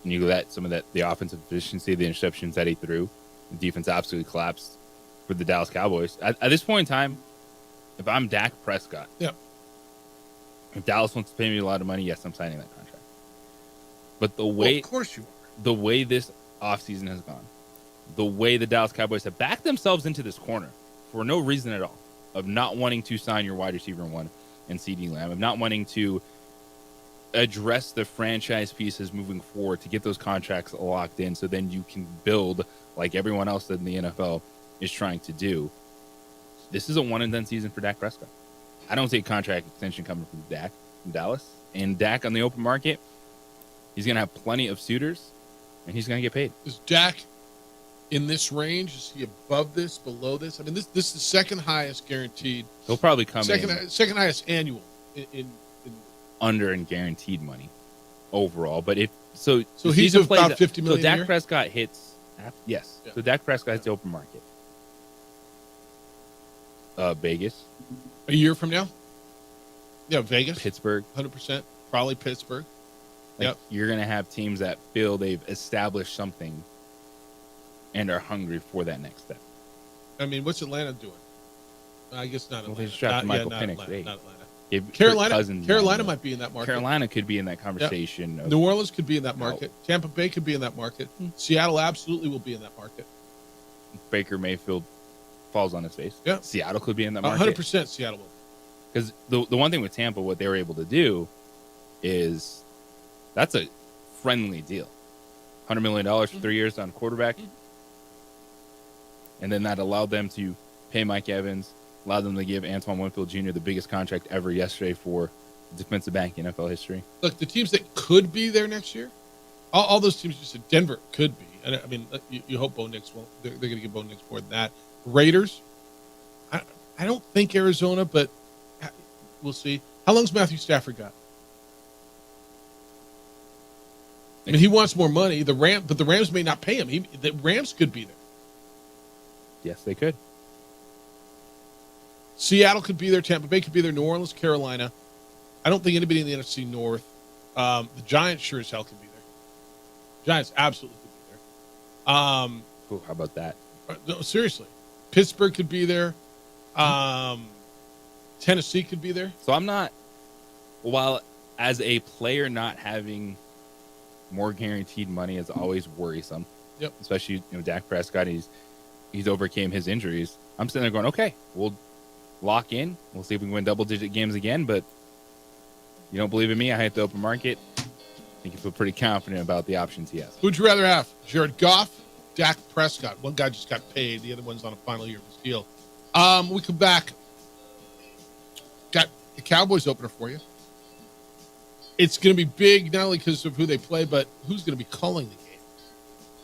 And you look at some of that, the offensive efficiency, the interceptions that he threw, the defense absolutely collapsed for the Dallas Cowboys. At this point in time, if I'm Dak Prescott, if Dallas wants to pay me a lot of money, yes, I'm signing that contract. But the way, of course you are. The way this offseason has gone, the way the Dallas Cowboys have backed themselves into this corner for no reason at all, of not wanting to sign your wide receiver one and CeeDee Lamb, of not wanting to address the franchise pieces moving forward to get those contracts locked in so then you can build like everyone else in the NFL is trying to do. This is a one-and-done season for Dak Prescott. I don't see a contract extension coming from Dak from Dallas. And Dak on the open market, he's going to have plenty of suitors, and he's going to get paid. Is Dak in this range? Is he above this, below this? I mean, this is the second highest guaranteed. He'll probably come second highest annual in under and guaranteed money overall. But if so he's about $50 million. So Dak Prescott hits. Yes. Yeah. So Dak Prescott hits the open market. Vegas. A year from now? Yeah, Vegas. Pittsburgh. 100%. Probably Pittsburgh. Yep. You're going to have teams that feel they've established something and are hungry for that next step. I mean, what's Atlanta doing? I guess not Atlanta. Well, they just drafted Michael Penix. Not Atlanta. Carolina might be in that market. Carolina could be in that conversation. Yep. New Orleans could be in that market. Tampa Bay could be in that market. Seattle absolutely will be in that market. Baker Mayfield falls on his face. Yeah. Seattle could be in that market. 100% Seattle will. 'Cause, 'Seattle will. Because the one thing with Tampa, what they were able to do is, they went out and established something and are hungry for that next step. I mean, what's Atlanta doing? I guess not Atlanta. Carolina could be in that conversation. That's a friendly deal. $100 million for 3 years on quarterback. And then that allowed them to pay Mike Evans, allowed them to give Antoine Winfield Jr. the biggest contract ever yesterday for defensive back in NFL history. Look, the teams that could be there next year, all those teams you said, Denver could be. And I mean, you hope Bo Nix won't. They're going to give Bo Nix more than that. Raiders, I don't think Arizona, but we'll see. How long's Matthew Stafford got? I mean, he wants more money. But the Rams may not pay him. The Rams could be there. Yes, they could. Seattle could be there. Tampa Bay could be there. New Orleans, Carolina. I don't think anybody in the NFC North. The Giants sure as hell could be there. Giants absolutely could be there. How about that? No, seriously. Pittsburgh could be there. Tennessee could be there. So I'm not, while as a player not having more guaranteed money is always worrisome. Yep. Especially, Dak Prescott, he's overcame his injuries. I'm sitting there going, okay, we'll lock in. We'll see if we can win double-digit games again, but you don't believe in me? I hit the open market. I think you feel pretty confident about the options he has. Who'd you rather have? Jared Goff, Dak Prescott. One guy just got paid. The other one's on a final year of his deal. We come back. Got the Cowboys opener for you. It's going to be big, not only because of who they play, but who's going to be calling the game.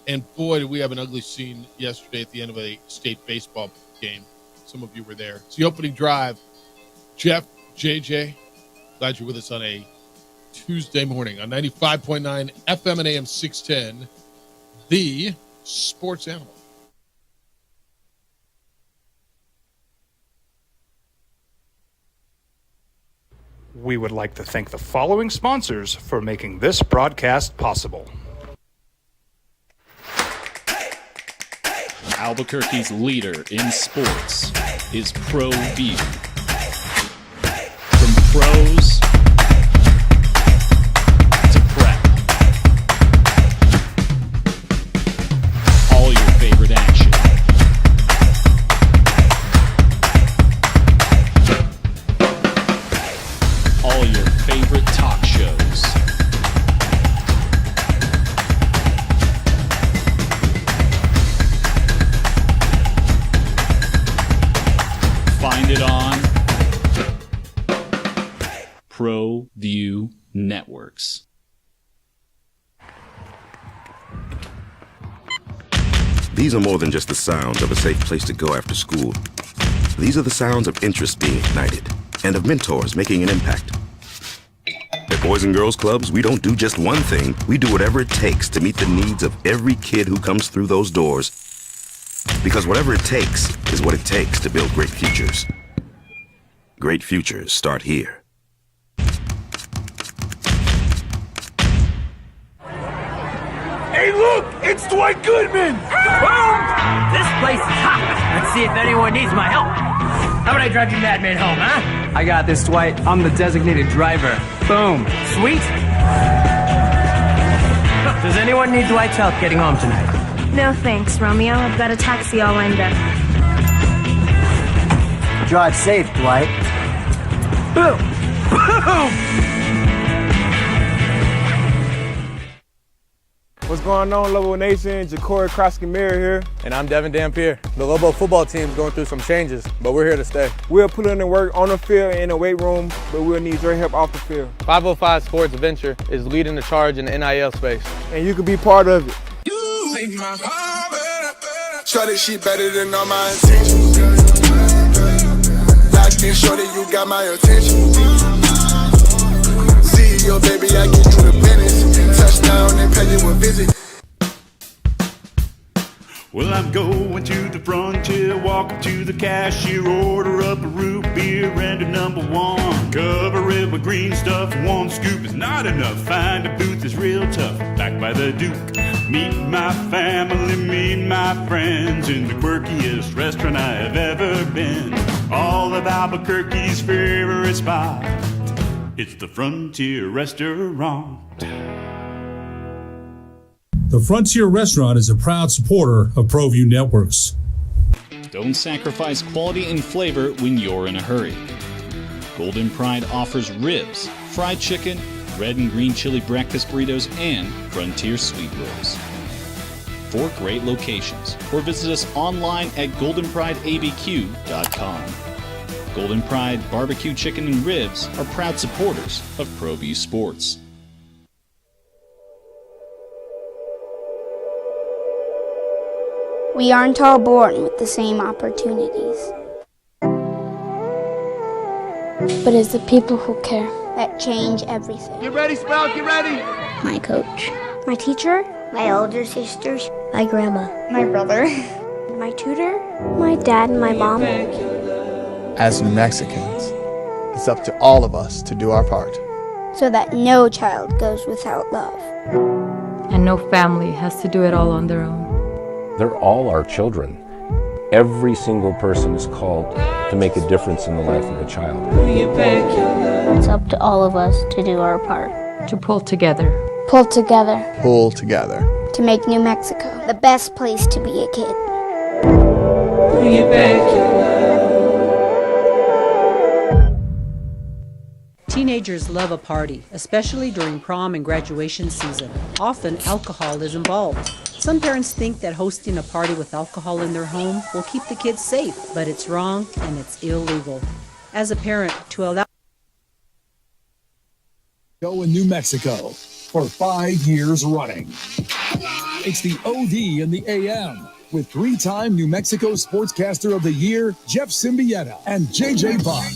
And boy, did we have an ugly scene yesterday at the end of a state baseball game. Some of you were there. It's the opening drive. Jeff, JJ, glad you're with us on a Tuesday morning on 95.9 FM and AM 610, the Sports Animal. We would like to thank the following sponsors for making this broadcast possible. Albuquerque's leader in sports is ProView. From pros to prep, all your favorite action. All your favorite talk shows. Find it on ProView Networks. These are more than just the sounds of a safe place to go after school. These are the sounds of interest being ignited and of mentors making an impact. At Boys and Girls Clubs, we don't do just one thing. We do whatever it takes to meet the needs of every kid who comes through those doors. Because whatever it takes is what it takes to build great futures. Great futures start here. Hey, look! It's Dwight Goodman! Boom! This place is hot. Let's see if anyone needs my help. How about I drive you madmen home, huh? I got this, Dwight. I'm the designated driver. Boom. Sweet? Does anyone need Dwight's help getting home tonight? No thanks, Romeo. I've got a taxi all lined up. Drive safe, Dwight. Boom! Boom! What's going on, Lobo Nation? Ja'Cory Krosky-Miller here. And I'm Devin Dampier. The Lobo football team's going through some changes, but we're here to stay. We'll put in the work on the field and in the weight room, but we'll need your help off the field. 505 Sports Venture is leading the charge in the NIL space. And you can be part of it. Try this shit better than all my intentions. Locked in, shorty, you got my attention. CEO, baby, I get you the business. Touchdown and pay you a visit. Well, I'm going to the frontier, walk up to the cashier, order up a root beer and a number one. Cover it with green stuff, one scoop is not enough. Find a booth is real tough, backed by the Duke. Meet my family, meet my friends in the quirkiest restaurant I have ever been. All of Albuquerque's favorite spot, it's the Frontier Restaurant. The Frontier Restaurant is a proud supporter of ProView Networks. Don't sacrifice quality and flavor when you're in a hurry. Golden Pride offers ribs, fried chicken, red and green chili breakfast burritos, and Frontier sweet rolls. 4 great locations, or visit us online at goldenprideabq.com. Golden Pride Barbecue Chicken and Ribs are proud supporters of ProView Sports. We aren't all born with the same opportunities. But it's the people who care that change everything. Get ready, Sprout, get ready! My coach. My teacher. My older sisters. My grandma. My brother. My tutor. My dad and my mom. As New Mexicans, it's up to all of us to do our part. So that no child goes without love. And no family has to do it all on their own. They're all our children. Every single person is called to make a difference in the life of a child. It's up to all of us to do our part. To pull together. Pull together. Pull together. To make New Mexico the best place to be a kid. Teenagers love a party, especially during prom and graduation season. Often, alcohol is involved. Some parents think that hosting a party with alcohol in their home will keep the kids safe, but it's wrong and it's illegal. As a parent, to allow Go in New Mexico for 5 years running. It's the OD in the AM with 3-time New Mexico Sportscaster of the Year, Jeff Symbieta and JJ Buck.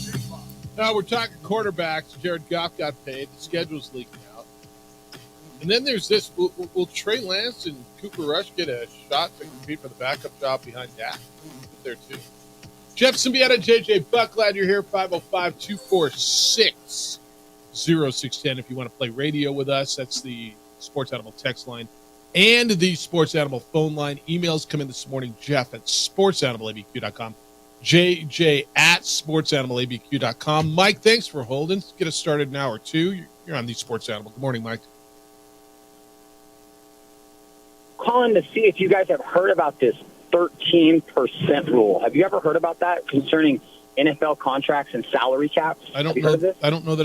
Now we're talking quarterbacks. Jared Goff got paid. The schedule's leaking out. And then there's this. Will Trey Lance and Cooper Rush get a shot to compete for the backup job behind Dak? There, too. Jeff Symbieta, JJ Buck, glad you're here. 505-246-0610 if you want to play radio with us. That's the Sports Animal text line and the Sports Animal phone line. Emails come in this morning, Jeff at sportsanimалabq.com. JJ at sportsanimалabq.com. Mike, thanks for holding. Let's get us started in hour 2. You're on the Sports Animal. Good morning, Mike. Calling to see if you guys have heard about this 13% rule. Have you ever heard about that concerning NFL contracts and salary caps? I don't know that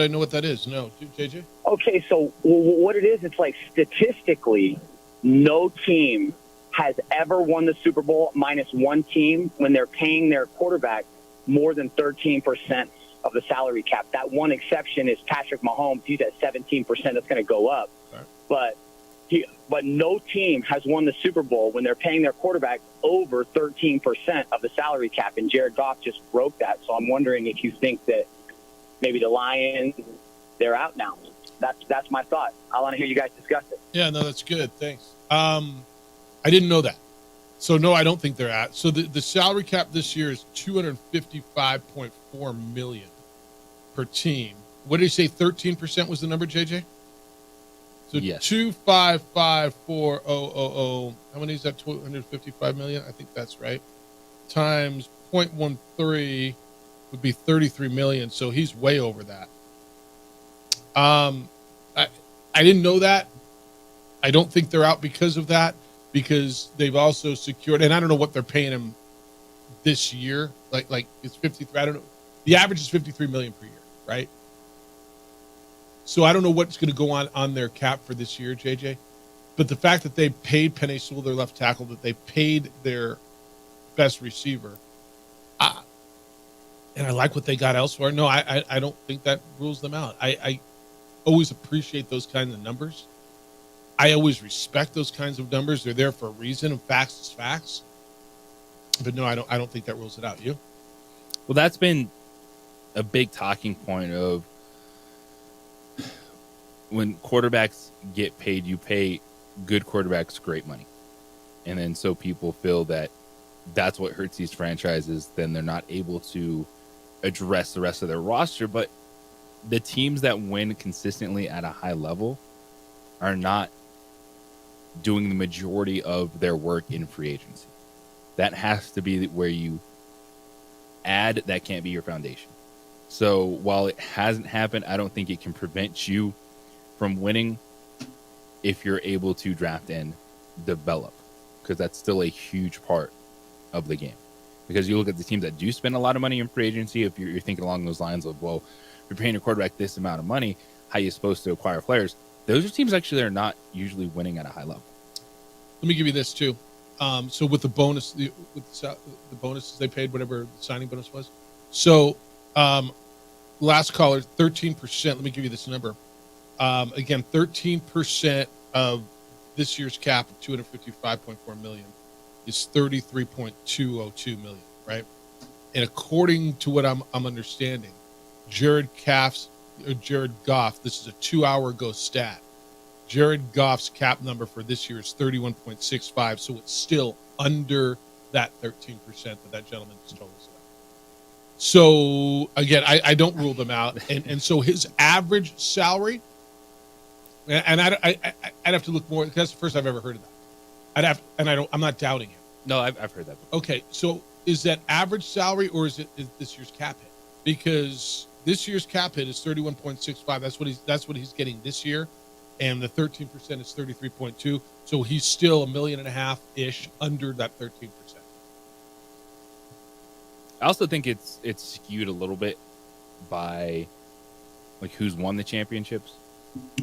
I know what that is. No, JJ? Okay, so what it is, it's like statistically, no team has ever won the Super Bowl minus one team when they're paying their quarterback more than 13% of the salary cap. That one exception is Patrick Mahomes. He's at 17%. That's going to go up. Right. But no team has won the Super Bowl when they're paying their quarterback over 13% of the salary cap, and Jared Goff just broke that. So I'm wondering if you think that maybe the Lions, they're out now. That's my thought. I want to hear you guys discuss it. Yeah, no, that's good. Thanks. I didn't know that. So, no, I don't think they're at. So the salary cap this year is $255.4 million per team. What did you say, 13% was the number, JJ? So yes. 2554000. How many is that? 255 million? I think that's right. Times 0.13 would be 33 million. So he's way over that. I didn't know that. I don't think they're out because of that, because they've also secured, and I don't know what they're paying him this year. Like it's 53. I don't know. The average is 53 million per year, right? So I don't know what's going to go on their cap for this year, JJ. But the fact that they paid Penei Sewell, their left tackle, that they paid their best receiver, and I like what they got elsewhere. No, I don't think that rules them out. I always appreciate those kinds of numbers. I always respect those kinds of numbers. They're there for a reason, and facts is facts. But no, I don't think that rules it out. You? Well, that's been a big talking point of when quarterbacks get paid, you pay good quarterbacks great money. And then so people feel that that's what hurts these franchises. Then they're not able to address the rest of their roster. But the teams that win consistently at a high level are not doing the majority of their work in free agency. That has to be where you add. That can't be your foundation. So while it hasn't happened, I don't think it can prevent you from winning if you're able to draft and develop, because that's still a huge part of the game. Because you look at the teams that do spend a lot of money in free agency, if you're thinking along those lines of, well, you're paying your quarterback this amount of money, how you're supposed to acquire players. Those are teams actually that are not usually winning at a high level. Let me give you this too. So with the bonus, the bonuses they paid, whatever the signing bonus was. So last caller, 13%. Let me give you this number. Again, 13% of this year's cap of $255.4 million is $33.202 million, right? And according to what I'm understanding, Jared Goff, this is a 2 hour ago stat. Jared Goff's cap number for this year is 31.65, so it's still under that 13% that gentleman just told us about. So again, I don't rule them out, and so his average salary, and I'd have to look more. That's the first I've ever heard of that. I'm not doubting it. No, I've heard that before. Okay, so is that average salary or is this year's cap hit? Because this year's cap hit is 31.65. That's what he's getting this year. And the 13% is 33.2. So he's still $1.5 million ish under that 13%. I also think it's skewed a little bit by like who's won the championships.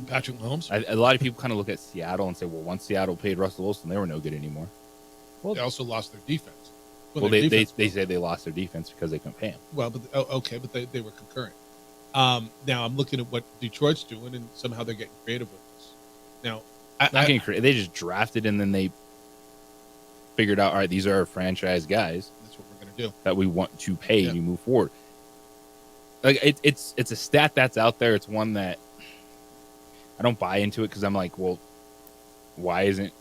Patrick Mahomes. A lot of people kind of look at Seattle and say, well, once Seattle paid Russell Wilson, they were no good anymore. Well, they also lost their defense. Well, they say they lost their defense because they couldn't pay him. Well, but okay, but they were concurrent. Now I'm looking at what Detroit's doing, and somehow they're getting creative with this. Now, getting creative. They just drafted, and then they figured out, all right, these are our franchise guys. That's what we're going to do. That we want to pay and you move forward. Like it's a stat that's out there. It's one that I don't buy into it because I'm like, well, why isn't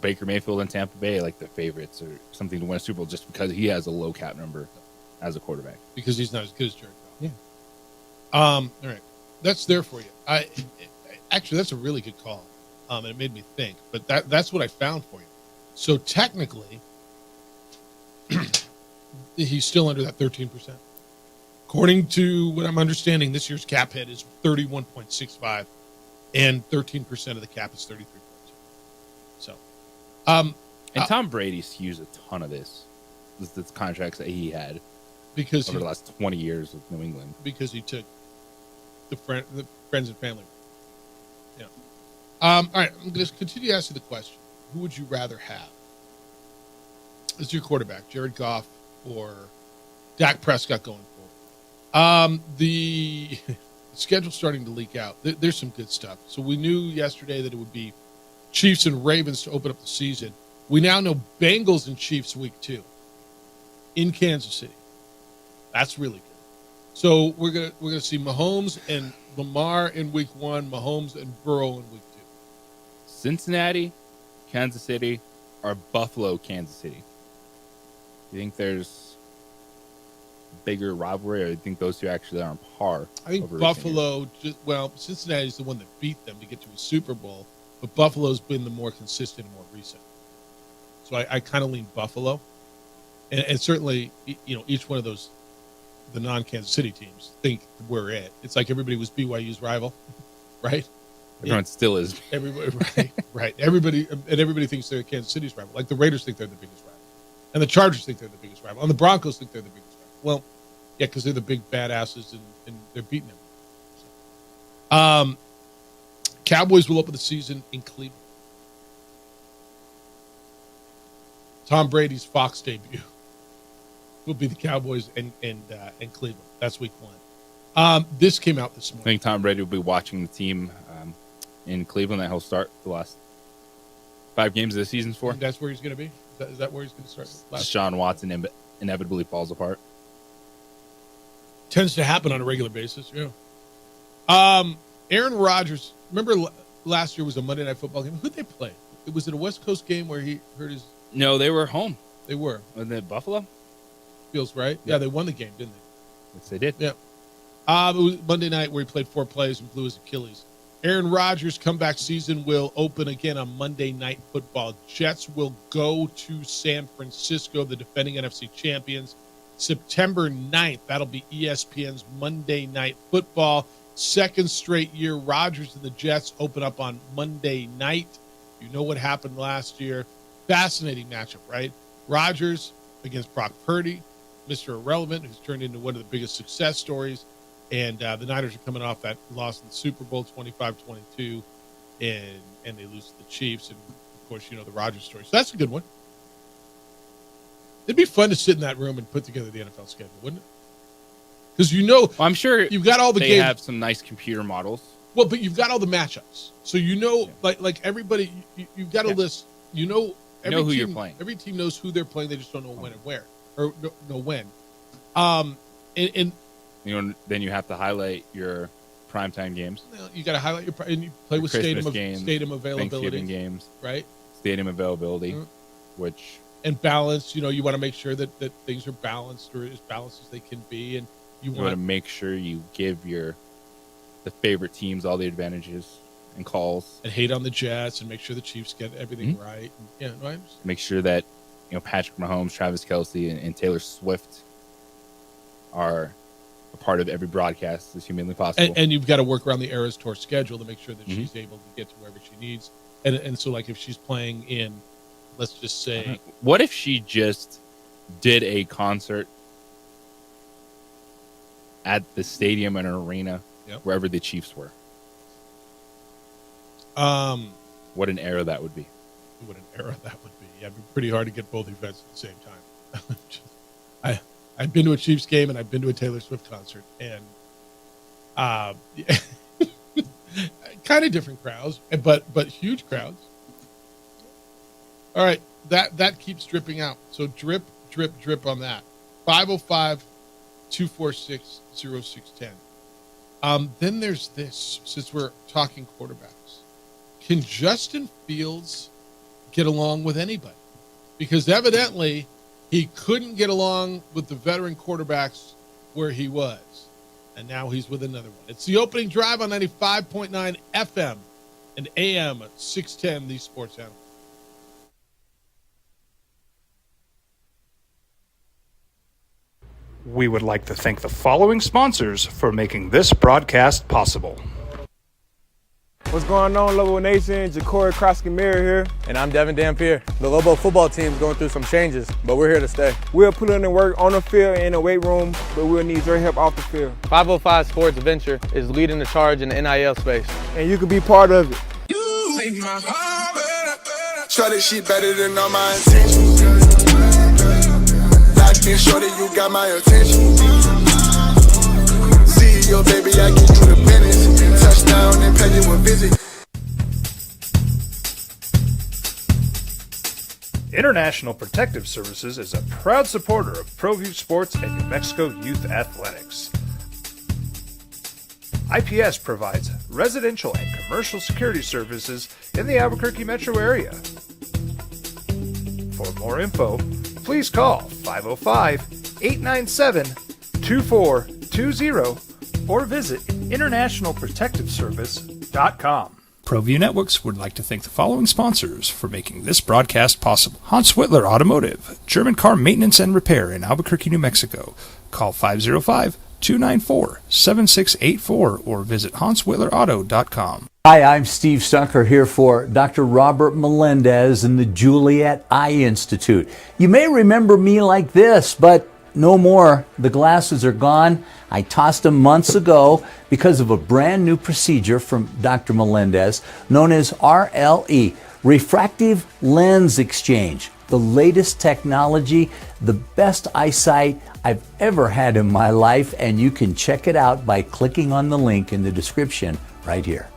Baker Mayfield and Tampa Bay like the favorites or something to win a Super Bowl just because he has a low cap number as a quarterback? Because he's not as good as Jared Goff. Yeah. All right. That's there for you. Actually, that's a really good call. And it made me think. But that's what I found for you. So technically, he's still under that 13%. According to what I'm understanding, this year's cap hit is 31.65, and 13% of the cap is 33.2. So, and Tom Brady skews a ton of this contracts that he had because over the last 20 years with New England. Because he took the friends and family. Yeah. All right, I'm going to continue to ask you the question: who would you rather have as your quarterback, Jared Goff or Dak Prescott going forward? The schedule's starting to leak out. There's some good stuff. So we knew yesterday that it would be Chiefs and Ravens to open up the season. We now know Bengals and Chiefs week 2 in Kansas City. That's really good. So we're gonna see Mahomes and Lamar in week 1, Mahomes and Burrow in week 2. Cincinnati, Kansas City, or Buffalo, Kansas City. You think there's bigger rivalry, or do you think those two actually are on par? I think Buffalo, Cincinnati's the one that beat them to get to a Super Bowl, but Buffalo's been the more consistent and more recent. So I kind of lean Buffalo. And certainly, each one of those, the non-Kansas City teams, think we're it. It's like everybody was BYU's rival, right? Everyone still is. Everybody, right. Everybody thinks they're Kansas City's rival. Like the Raiders think they're the biggest rival. And the Chargers think they're the biggest rival. And the Broncos think they're the biggest rival. Well, yeah, because they're the big badasses and they're beating them. So. Cowboys will open the season in Cleveland. Tom Brady's Fox debut will be the Cowboys and Cleveland. That's week 1. This came out this morning. I think Tom Brady will be watching the team in Cleveland that he'll start the last 5 games of the season for. And that's where he's going to be? Is that where he's going to start? Deshaun Watson inevitably falls apart. Tends to happen on a regular basis, yeah. Aaron Rodgers, remember last year was a Monday Night Football game? Who'd they play? Was it a West Coast game where he hurt his... No, they were home. They were. Wasn't it Buffalo? Feels right. Yeah, they won the game, didn't they? Yes, they did. Yeah. It was Monday night where he played 4 plays and blew his Achilles. Aaron Rodgers' comeback season will open again on Monday Night Football. Jets will go to San Francisco, the defending NFC champions, September 9th. That'll be ESPN's Monday Night Football. Second straight year, Rodgers and the Jets open up on Monday night. You know what happened last year. Fascinating matchup, right? Rodgers against Brock Purdy, Mr. Irrelevant, who's turned into one of the biggest success stories. And the Niners are coming off that loss in the Super Bowl, 25-22, and they lose to the Chiefs. And, of course, the Rodgers story. So that's a good one. It'd be fun to sit in that room and put together the NFL schedule, wouldn't it? Because well, I'm sure you've got all the they games. have some nice computer models. Well, but you've got all the matchups. So like everybody, you've got a list. Every who team, you're playing. Every team knows who they're playing. They just don't know when and where, or know when. And then you have to highlight your primetime games. You got to highlight and you play with stadium availability, Thanksgiving games, right? Stadium availability, which and balance. You want to make sure that things are balanced or as balanced as they can be, and you want to make sure you give the favorite teams all the advantages and calls, and hate on the Jets, and make sure the Chiefs get everything right. And, right. Make sure that Patrick Mahomes, Travis Kelce, and Taylor Swift are a part of every broadcast as humanly possible. And you've got to work around the Eras Tour schedule to make sure that she's able to get to wherever she needs. And so, like, if she's playing in, let's just say, what if she just did a concert at the stadium and arena wherever the Chiefs were? What an era that would be. What an era that would be. Yeah, it'd be pretty hard to get both events at the same time. I've been to a Chiefs game and I've been to a Taylor Swift concert, and kind of different crowds, but huge crowds. All right, that keeps dripping out. So drip on that. 505-246-0610. Then there's this, since we're talking quarterbacks. Can Justin Fields get along with anybody? Because evidently he couldn't get along with the veteran quarterbacks where he was. And now he's with another one. It's the opening drive on 95.9 FM and AM 610, the Sports Animal. We would like to thank the following sponsors for making this broadcast possible. What's going on, Lobo Nation? Ja'Cory Krosky-Mirror here. And I'm Devin Dampier. The Lobo football team's going through some changes, but we're here to stay. We'll put in the work on the field and in the weight room, but we'll need your help off the field. 505 Sports Venture is leading the charge in the NIL space. And you can be part of it. You make my heart better. Try this shit better than all my intentions. Locked in, shorty, you got my attention. See your baby, I give you the business. Touchdown and pay you a visit. International Protective Services is a proud supporter of ProView Sports and New Mexico Youth Athletics. IPS provides residential and commercial security services in the Albuquerque metro area. For more info, please call 505-897-2420 or visit internationalprotectiveservice.com. ProView Networks would like to thank the following sponsors for making this broadcast possible. Hans Whitler Automotive, German car maintenance and repair in Albuquerque, New Mexico. Call 505-294-7684 or visit hanswhitlerauto.com. Hi, I'm Steve Stunker here for Dr. Robert Melendez and the Juliet Eye Institute. You may remember me like this, but no more. The glasses are gone. I tossed them months ago because of a brand new procedure from Dr. Melendez known as RLE, Refractive Lens Exchange. The latest technology, the best eyesight I've ever had in my life, and you can check it out by clicking on the link in the description right here.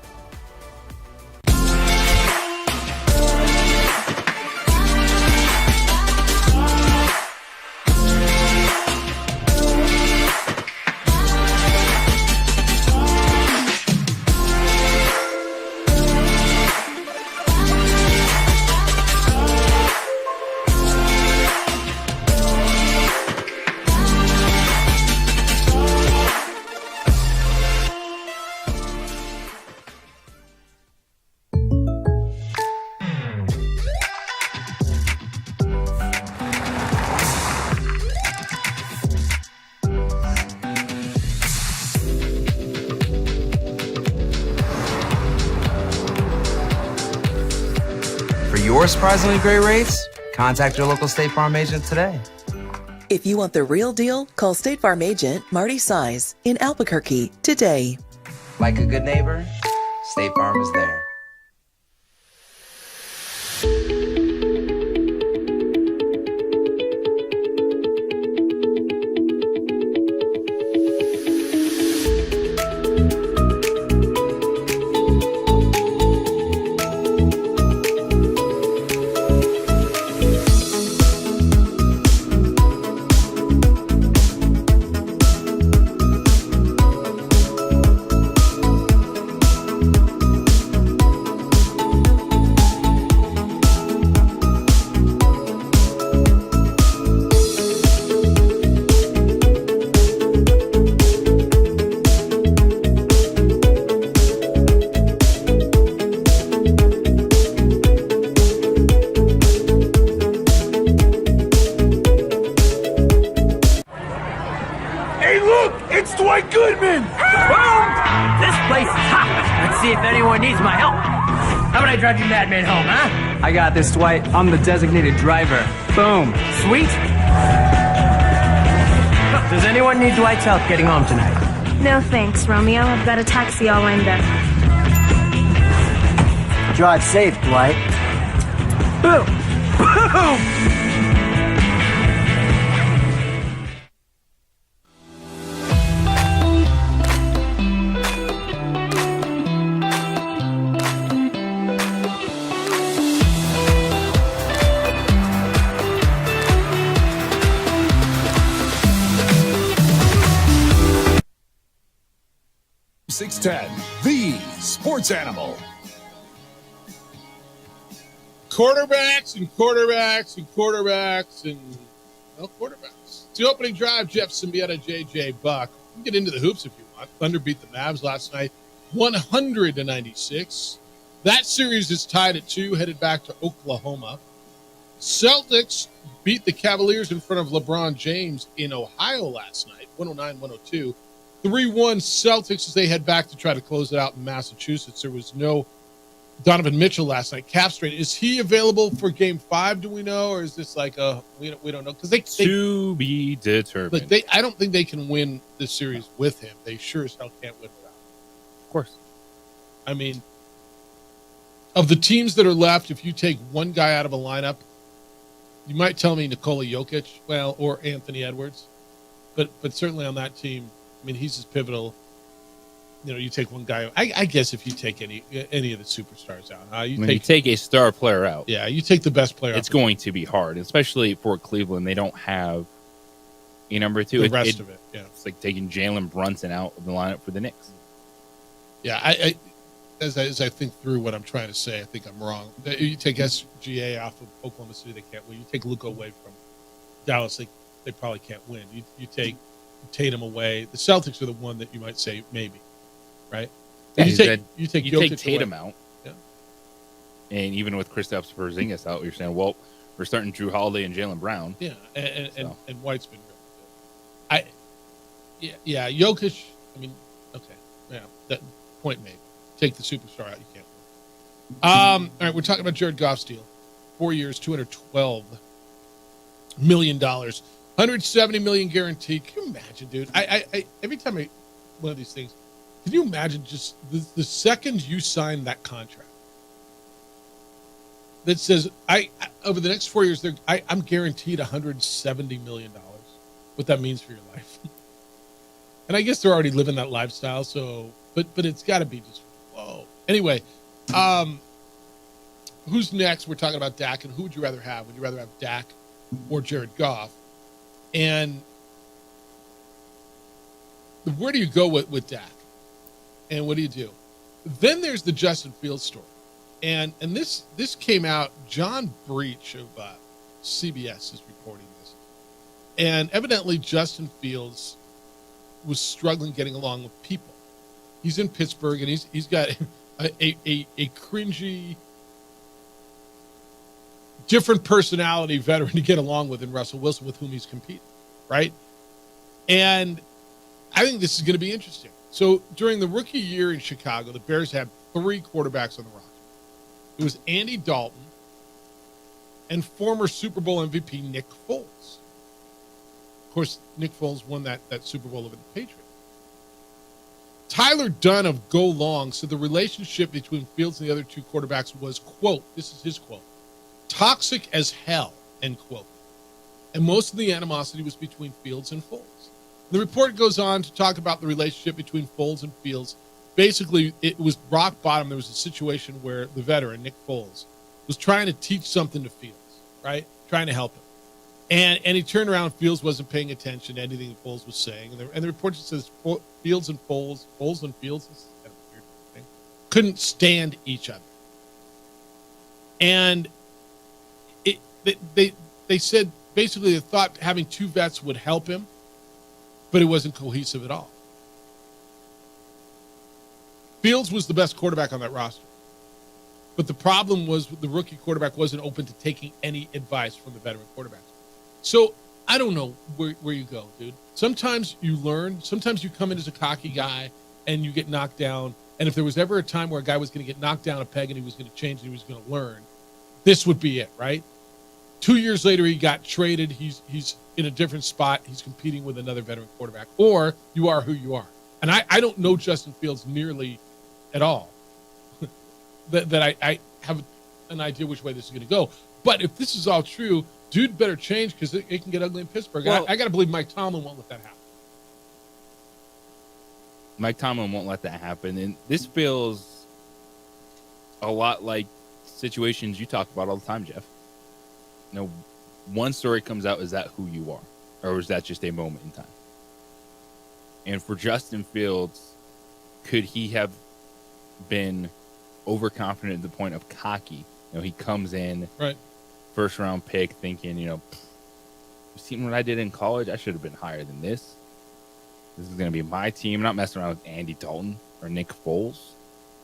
For your surprisingly great rates, contact your local State Farm agent today. If you want the real deal, call State Farm agent Marty Size in Albuquerque today. Like a good neighbor, State Farm is there. Hey, look! It's Dwight Goodman! Boom! This place is hot. Let's see if anyone needs my help. How about I drive you madman home, huh? I got this, Dwight. I'm the designated driver. Boom. Sweet? Does anyone need Dwight's help getting home tonight? No thanks, Romeo. I've got a taxi all lined up. Drive safe, Dwight. Boom! Boom! The Sports Animal. Quarterbacks. It's the opening drive. Jeff Symbieta, JJ Buck. You can get into the hoops if you want. Thunder beat the Mavs last night, 100-96. That series is tied at 2, headed back to Oklahoma. Celtics beat the Cavaliers in front of LeBron James in Ohio last night, 109-102. 3-1 Celtics as they head back to try to close it out in Massachusetts. There was no Donovan Mitchell last night. Calf strain. Is he available for Game 5? Do we know, or is this like we don't know? Because they to be determined. Like I don't think they can win this series with him. They sure as hell can't win without him. Of course. I mean, of the teams that are left, if you take one guy out of a lineup, you might tell me Nikola Jokic, or Anthony Edwards, but certainly on that team. I mean, he's as pivotal. You take one guy. I guess if you take any of the superstars out, you take a star player out. Yeah, you take the best player out. It's going to be hard, especially for Cleveland. They don't have a number two. The rest of it, yeah. It's like taking Jalen Brunson out of the lineup for the Knicks. Yeah, as I think through what I'm trying to say, I think I'm wrong. You take SGA off of Oklahoma City, they can't win. You take Luka away from Dallas, they probably can't win. You take Tatum away. The Celtics are the one that you might say maybe, right? Yeah, you take Tatum away. out, yeah. And even with Kristaps Porzingis out, you're saying, well, we're starting Drew Holiday and Jaylen Brown. Yeah, and White's been really good. Yeah, Jokic. I mean, okay, yeah, that point made. Take the superstar out, you can't win. All right, we're talking about Jared Goff's deal. 4 years, $212 million. $170 million guaranteed. Can you imagine, dude? I every time one of these things, can you imagine just the second you sign that contract that says over the next 4 years, I'm guaranteed $170 million. What that means for your life, and I guess they're already living that lifestyle. So, but it's got to be just whoa. Anyway, who's next? We're talking about Dak, and who would you rather have? Would you rather have Dak or Jared Goff? And where do you go with Dak? And what do you do? Then there's the Justin Fields story. And this came out, John Breach of CBS is reporting this. And evidently Justin Fields was struggling getting along with people. He's in Pittsburgh, and he's got a cringy, different personality veteran to get along with in Russell Wilson, with whom he's competing, right? And I think this is going to be interesting. So during the rookie year in Chicago, the Bears had 3 quarterbacks on the roster. It was Andy Dalton and former Super Bowl MVP Nick Foles. Of course, Nick Foles won that Super Bowl over the Patriots. Tyler Dunn of Go Long said the relationship between Fields and the other two quarterbacks was, quote, this is his quote, toxic as hell, end quote. And most of the animosity was between Fields and Foles. The report goes on to talk about the relationship between Foles and Fields. Basically, it was rock bottom. There was a situation where the veteran, Nick Foles, was trying to teach something to Fields, right? Trying to help him. And he turned around, Fields wasn't paying attention to anything that Foles was saying. And the report just says Fields and Foles and Fields, this is kind of a weird thing, couldn't stand each other. And they said basically they thought having two vets would help him, but it wasn't cohesive at all. Fields was the best quarterback on that roster. But the problem was the rookie quarterback wasn't open to taking any advice from the veteran quarterback. So I don't know where you go, dude. Sometimes you learn. Sometimes you come in as a cocky guy and you get knocked down. And if there was ever a time where a guy was going to get knocked down a peg and he was going to change and he was going to learn, this would be it, right? 2 years later, he got traded. He's in a different spot. He's competing with another veteran quarterback. Or you are who you are. And I don't know Justin Fields nearly at all. that I have an idea which way this is going to go. But if this is all true, dude better change because it can get ugly in Pittsburgh. Well, I got to believe Mike Tomlin won't let that happen. Mike Tomlin won't let that happen. And this feels a lot like situations you talk about all the time, Jeff. You know, one story comes out, is that who you are? Or is that just a moment in time? And for Justin Fields, could he have been overconfident at the point of cocky? You know, he comes in, right, first round pick, thinking, you know, you've seen what I did in college. I should have been higher than this. This is going to be my team. I'm not messing around with Andy Dalton or Nick Foles.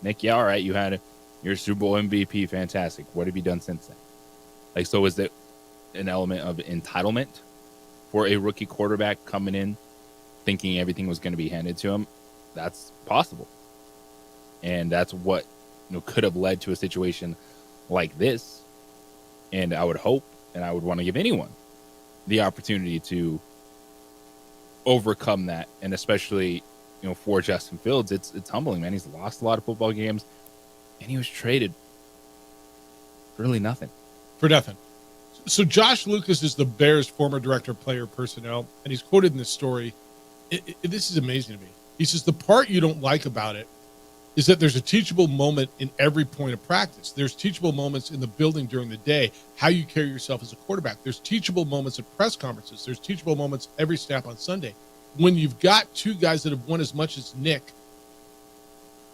Nick, yeah, all right, you had your Super Bowl MVP, fantastic. What have you done since then? Like, so is it an element of entitlement for a rookie quarterback coming in, thinking everything was going to be handed to him? That's possible, and that's what, you know, could have led to a situation like this. And I would hope, and I would want to give anyone the opportunity to overcome that. And especially, you know, for Justin Fields, it's humbling, man. He's lost a lot of football games, and he was traded for really nothing. For nothing. So Josh Lucas is the Bears' former director of player personnel, and he's quoted in this story. This is amazing to me. He says, the part you don't like about it is that there's a teachable moment in every point of practice. There's teachable moments in the building during the day, how you carry yourself as a quarterback. There's teachable moments at press conferences. There's teachable moments every snap on Sunday. When you've got two guys that have won as much as Nick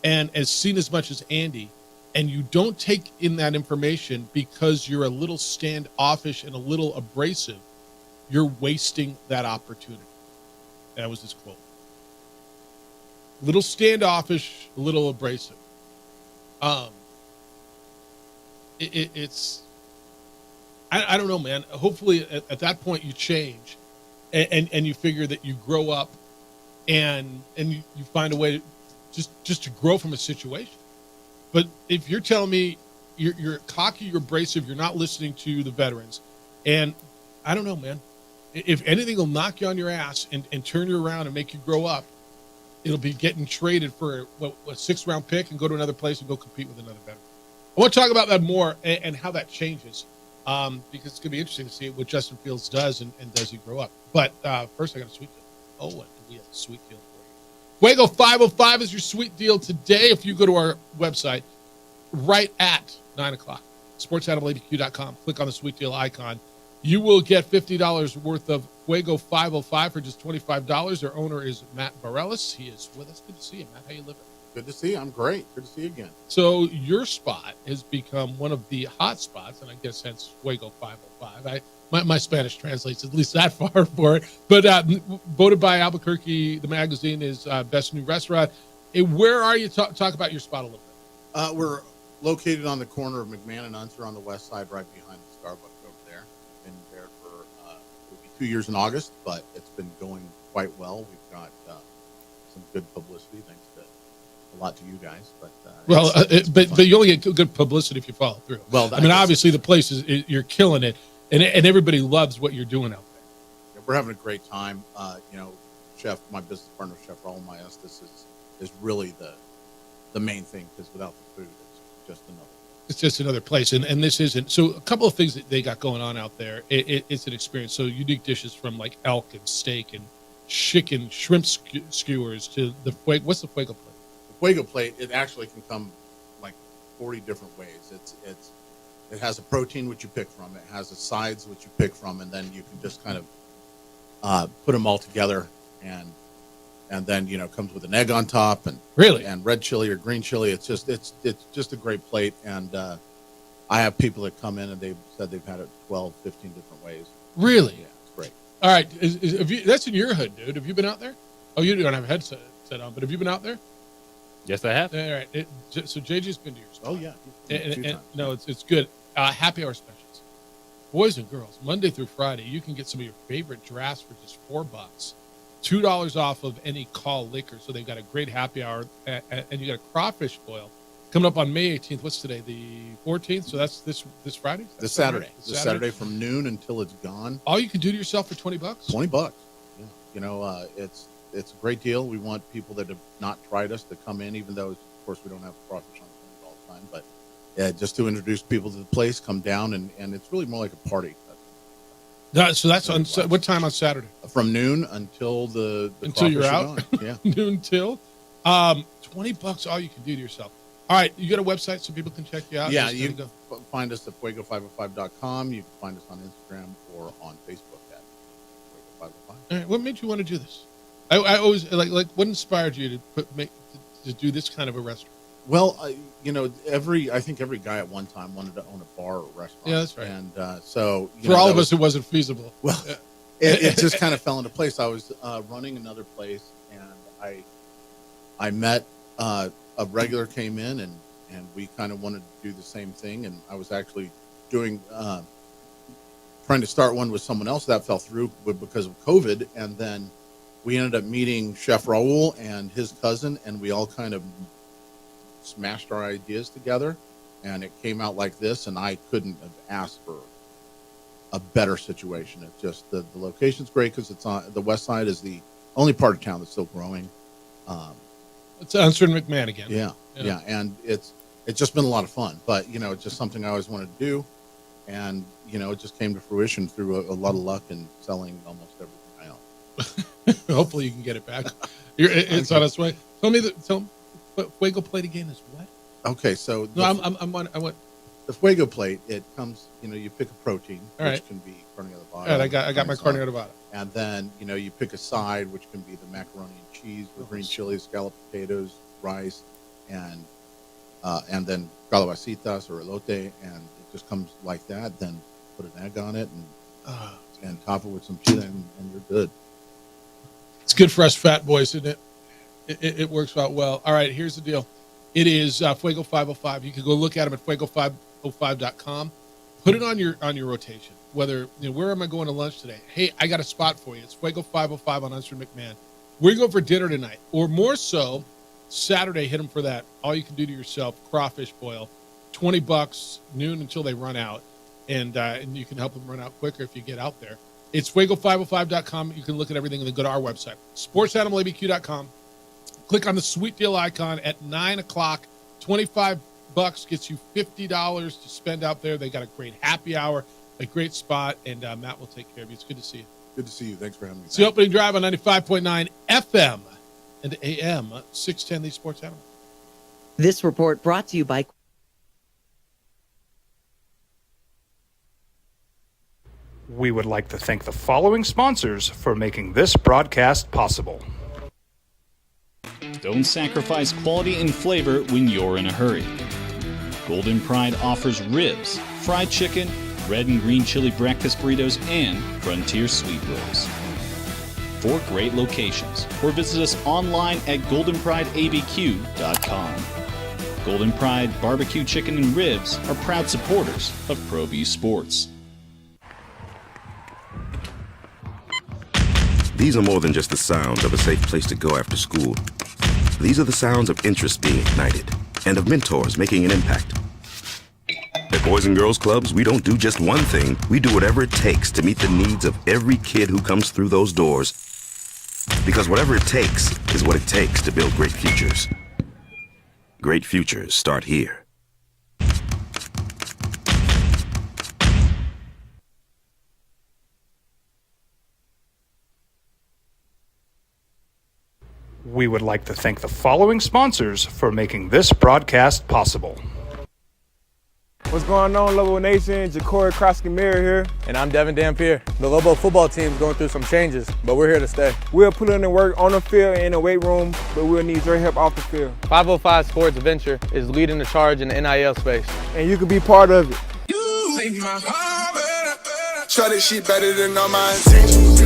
and as seen as much as Andy, and you don't take in that information because you're a little standoffish and a little abrasive, you're wasting that opportunity. That was his quote. Little standoffish, a little abrasive. It's I don't know, man. Hopefully at that point you change and you figure that you grow up and you find a way to just to grow from a situation. But if you're telling me you're cocky, you're abrasive, you're not listening to the veterans, and I don't know, man. If anything will knock you on your ass and turn you around and make you grow up, it'll be getting traded for a sixth-round pick and go to another place and go compete with another veteran. I want to talk about that more and how that changes because it's going to be interesting to see what Justin Fields does and does he grow up. But first, I got a sweet deal. Oh, what do we have a sweet deal for you? Fuego 505 is your sweet deal today. If you go to our website right at 9 o'clock, sportsanimalabq.com, click on the sweet deal icon. You will get $50 worth of Fuego 505 for just $25. Our owner is Matt Bareilles. He is with us. Good to see you, Matt. How you living? Good to see you. I'm great. Good to see you again. So your spot has become one of the hot spots, and I guess hence Fuego 505. My Spanish translates at least that far for it. But voted by Albuquerque, the magazine, is best new restaurant. Where are you? Talk about your spot a little bit. We're located on the corner of McMahon and Unser on the west side, right behind the Starbucks over there. Been there for it'll be 2 years in August, but it's been going quite well. We've got some good publicity, thanks to a lot to you guys. But but you only get good publicity if you follow through. Well, I mean, obviously the place is you're killing it, and everybody loves what you're doing out there. we're having a great time. My business partner, Chef Raul Maestas, is really the main thing, because without the food, it's just another place. And this isn't. So a couple of things that they got going on out there. It's an experience. So unique dishes from like elk and steak and chicken, shrimp skewers to what's the Fuego plate? The Fuego plate, it actually can come like 40 different ways. It has a protein which you pick from. It has the sides which you pick from, and then you can just kind of put them all together, and then comes with an egg on top, and red chili or green chili. It's just a great plate, and I have people that come in and they've said they've had it 12, 15 different ways. Really? Yeah, it's great. All right, that's in your hood, dude. Have you been out there? Oh, you don't have a headset on, but have you been out there? Yes, I have. All right. So JJ's been to your spot. Oh yeah. No, it's good. Happy hour specials, boys and girls, Monday through Friday. You can get some of your favorite drafts for just $4. $2 off of any call liquor. So they've got a great happy hour, and you got a crawfish boil coming up on May 18th. What's today? The 14th. So that's this Friday. This Saturday. This Saturday from noon until it's gone. All you can do to yourself for $20. $20. Yeah. It's a great deal. We want people that have not tried us to come in, even though, of course, we don't have crawfish on the menu all the time. But just to introduce people to the place, come down, and it's really more like a party. So that's on what time on Saturday? From noon until until you're out. Yeah, noon till $20. All you can do to yourself. All right, you got a website so people can check you out. Yeah, you can find us at fuego505.com. You can find us on Instagram or on Facebook at fuego505. All right, what made you want to do this? I always like what inspired you to do this kind of a restaurant? Well, I think every guy at one time wanted to own a bar or restaurant. Yeah, that's right. And so for all of us, it wasn't feasible. Well, it just kind of fell into place. I was running another place, and I met a regular came in, and we kind of wanted to do the same thing. And I was actually trying to start one with someone else. That fell through because of COVID, and then we ended up meeting Chef Raul and his cousin, and we all kind of smashed our ideas together, and it came out like this, and I couldn't have asked for a better situation. It's just the location's great because it's on the west side, is the only part of town that's still growing. It's Unser and McMahon again. Yeah, and it's just been a lot of fun, but it's just something I always wanted to do, and it just came to fruition through a lot of luck and selling almost everything I own. Hopefully you can get it back. It's on its way. Tell me Fuego plate again is what? Okay, so I want the Fuego plate. It comes, you pick a protein, which can be carne asada. All right, I got my carne asada. And then you pick a side, which can be the macaroni and cheese with green chilies, scalloped potatoes, rice, and then calabacitas or elote, and it just comes like that. Then put an egg on it and top it with some chile, and you're good. It's good for us fat boys, isn't it? It works out well. All right, here's the deal. It is Fuego 505. You can go look at them at fuego505.com. Put it on your rotation. Whether where am I going to lunch today? Hey, I got a spot for you. It's Fuego 505 on Unser and McMahon. We're going for dinner tonight, or more so, Saturday. Hit them for that. All you can do to yourself: crawfish boil, $20, noon until they run out, and you can help them run out quicker if you get out there. It's fuego505.com. You can look at everything and then go to our website, sportsanimalabq.com. Click on the sweet deal icon at 9 o'clock. $25 gets you $50 to spend out there. They got a great happy hour, a great spot, and Matt will take care of you. It's good to see you. Good to see you. Thanks for having me. It's the opening drive on 95.9 FM and AM, 610 The Sports Animal. This report brought to you by... We would like to thank the following sponsors for making this broadcast possible. Don't sacrifice quality and flavor when you're in a hurry. Golden Pride offers ribs, fried chicken, red and green chili breakfast burritos, and frontier sweet rolls. 4 great locations, or visit us online at goldenprideabq.com. Golden Pride Barbecue Chicken and Ribs are proud supporters of ProView Sports. These are more than just the sounds of a safe place to go after school. These are the sounds of interest being ignited and of mentors making an impact. At Boys and Girls Clubs, we don't do just one thing. We do whatever it takes to meet the needs of every kid who comes through those doors. Because whatever it takes is what it takes to build great futures. Great futures start here. We would like to thank the following sponsors for making this broadcast possible. What's going on, Lobo Nation? Ja'Cory Krosky-Miller here. And I'm Devin Dampier. The Lobo football team's going through some changes, but we're here to stay. We'll put in the work on the field and in the weight room, but we'll need your help off the field. 505 Sports Venture is leading the charge in the NIL space. And you can be part of it. You make my heart better. Try this shit better than all my intentions.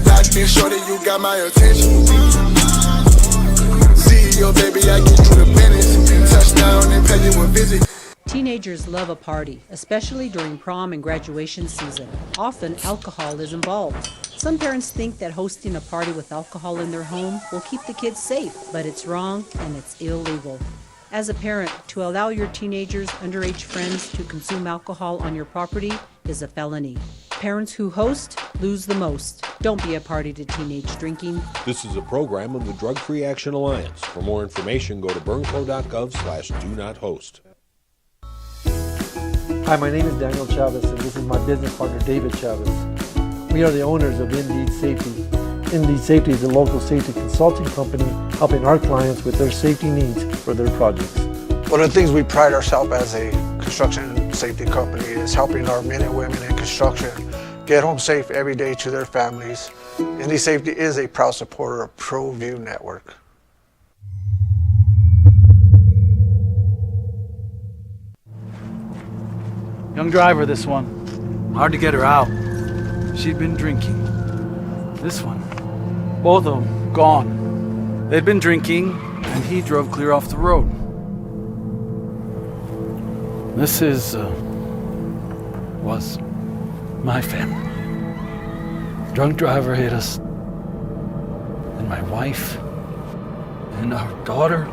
Like this, sure that you got my attention. CEO, baby, I get you the business. Touchdown and pay you a visit. Teenagers love a party, especially during prom and graduation season. Often, alcohol is involved. Some parents think that hosting a party with alcohol in their home will keep the kids safe, but it's wrong and it's illegal. As a parent, to allow your teenagers' underage friends to consume alcohol on your property is a felony. Parents who host lose the most. Don't be a party to teenage drinking. This is a program of the Drug Free Action Alliance. For more information, go to burnco.gov/do-not-host. Hi, my name is Daniel Chavez, and this is my business partner, David Chavez. We are the owners of Indeed Safety. Indeed Safety is a local safety consulting company helping our clients with their safety needs for their projects. One of the things we pride ourselves as a construction safety company is helping our men and women in construction get home safe every day to their families. Indeed Safety is a proud supporter of ProView Network. Young driver, this one. Hard to get her out. She'd been drinking. This one. Both of them gone. They'd been drinking, and he drove clear off the road. This was my family. Drunk driver hit us. And my wife and our daughter,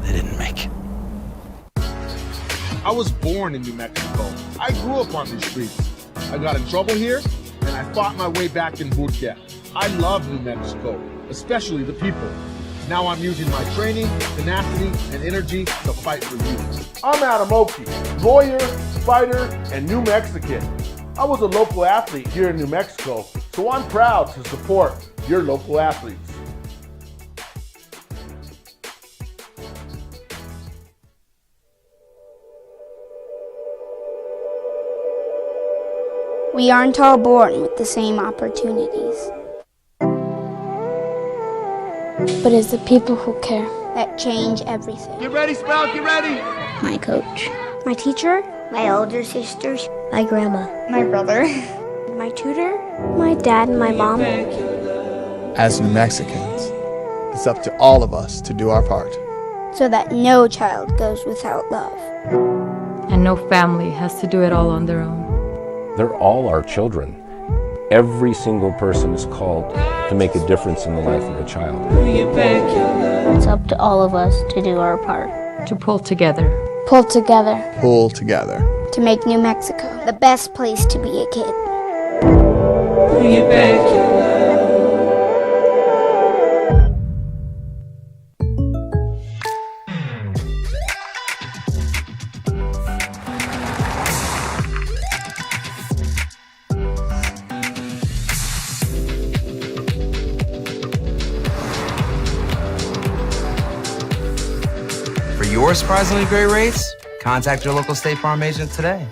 they didn't make it. I was born in New Mexico. I grew up on these streets. I got in trouble here, and I fought my way back in boot camp. I love New Mexico, especially the people. Now I'm using my training, tenacity, and energy to fight for you. I'm Adam Oki, lawyer, fighter, and New Mexican. I was a local athlete here in New Mexico, so I'm proud to support your local athletes. We aren't all born with the same opportunities. But it's the people who care that change everything. Get ready, Sprout, get ready! My coach, my teacher, my older sisters, my grandma, my brother, my tutor, my dad, and my mom. As New Mexicans, it's up to all of us to do our part. So that no child goes without love. And no family has to do it all on their own. They're all our children. Every single person is called to make a difference in the life of a child. It's up to all of us to do our part. To pull together. Pull together. Pull together. To make New Mexico the best place to be a kid. Your surprisingly great rates? Contact your local State Farm agent today.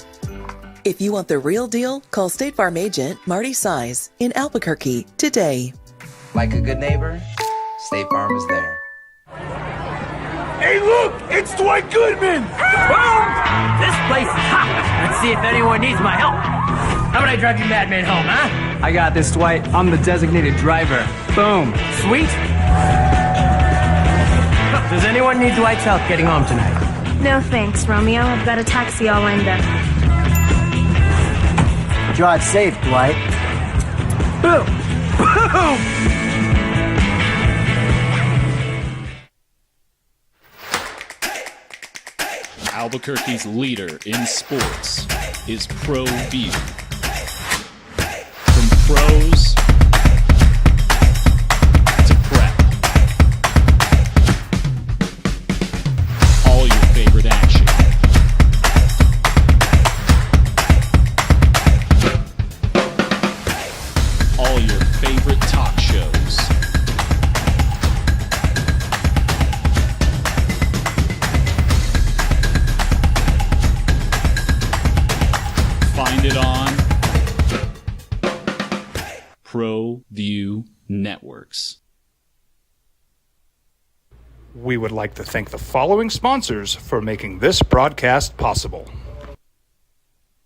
If you want the real deal, call State Farm agent Marty Size in Albuquerque today. Like a good neighbor, State Farm is there. Hey, look! It's Dwight Goodman! Boom! This place is hot. Let's see if anyone needs my help. How about I drive you madman home, huh? I got this, Dwight. I'm the designated driver. Boom. Sweet? Does anyone need Dwight's help getting home tonight? No thanks, Romeo. I've got a taxi all lined up. Drive safe, Dwight. Boom! Boom! Albuquerque's leader in sports is ProView. From pros to prep, all your favorite action. All your favorite talk shows. Find it on ProView Networks. We would like to thank the following sponsors for making this broadcast possible.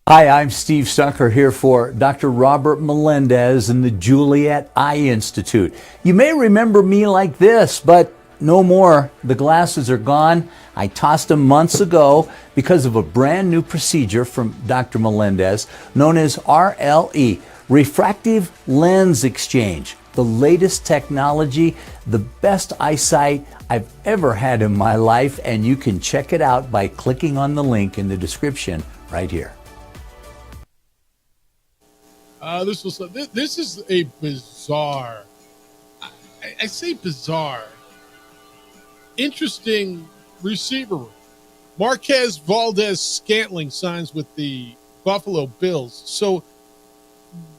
Hi, I'm Steve Stucker here for Dr. Robert Melendez and the Juliet Eye Institute. You may remember me like this, but no more. The glasses are gone. I tossed them months ago because of a brand new procedure from Dr. Melendez known as RLE, Refractive Lens Exchange. The latest technology, the best eyesight I've ever had in my life, and you can check it out by clicking on the link in the description right here. This is a bizarre, I say bizarre, interesting receiver room. Marquez Valdez-Scantling signs with the Buffalo Bills. So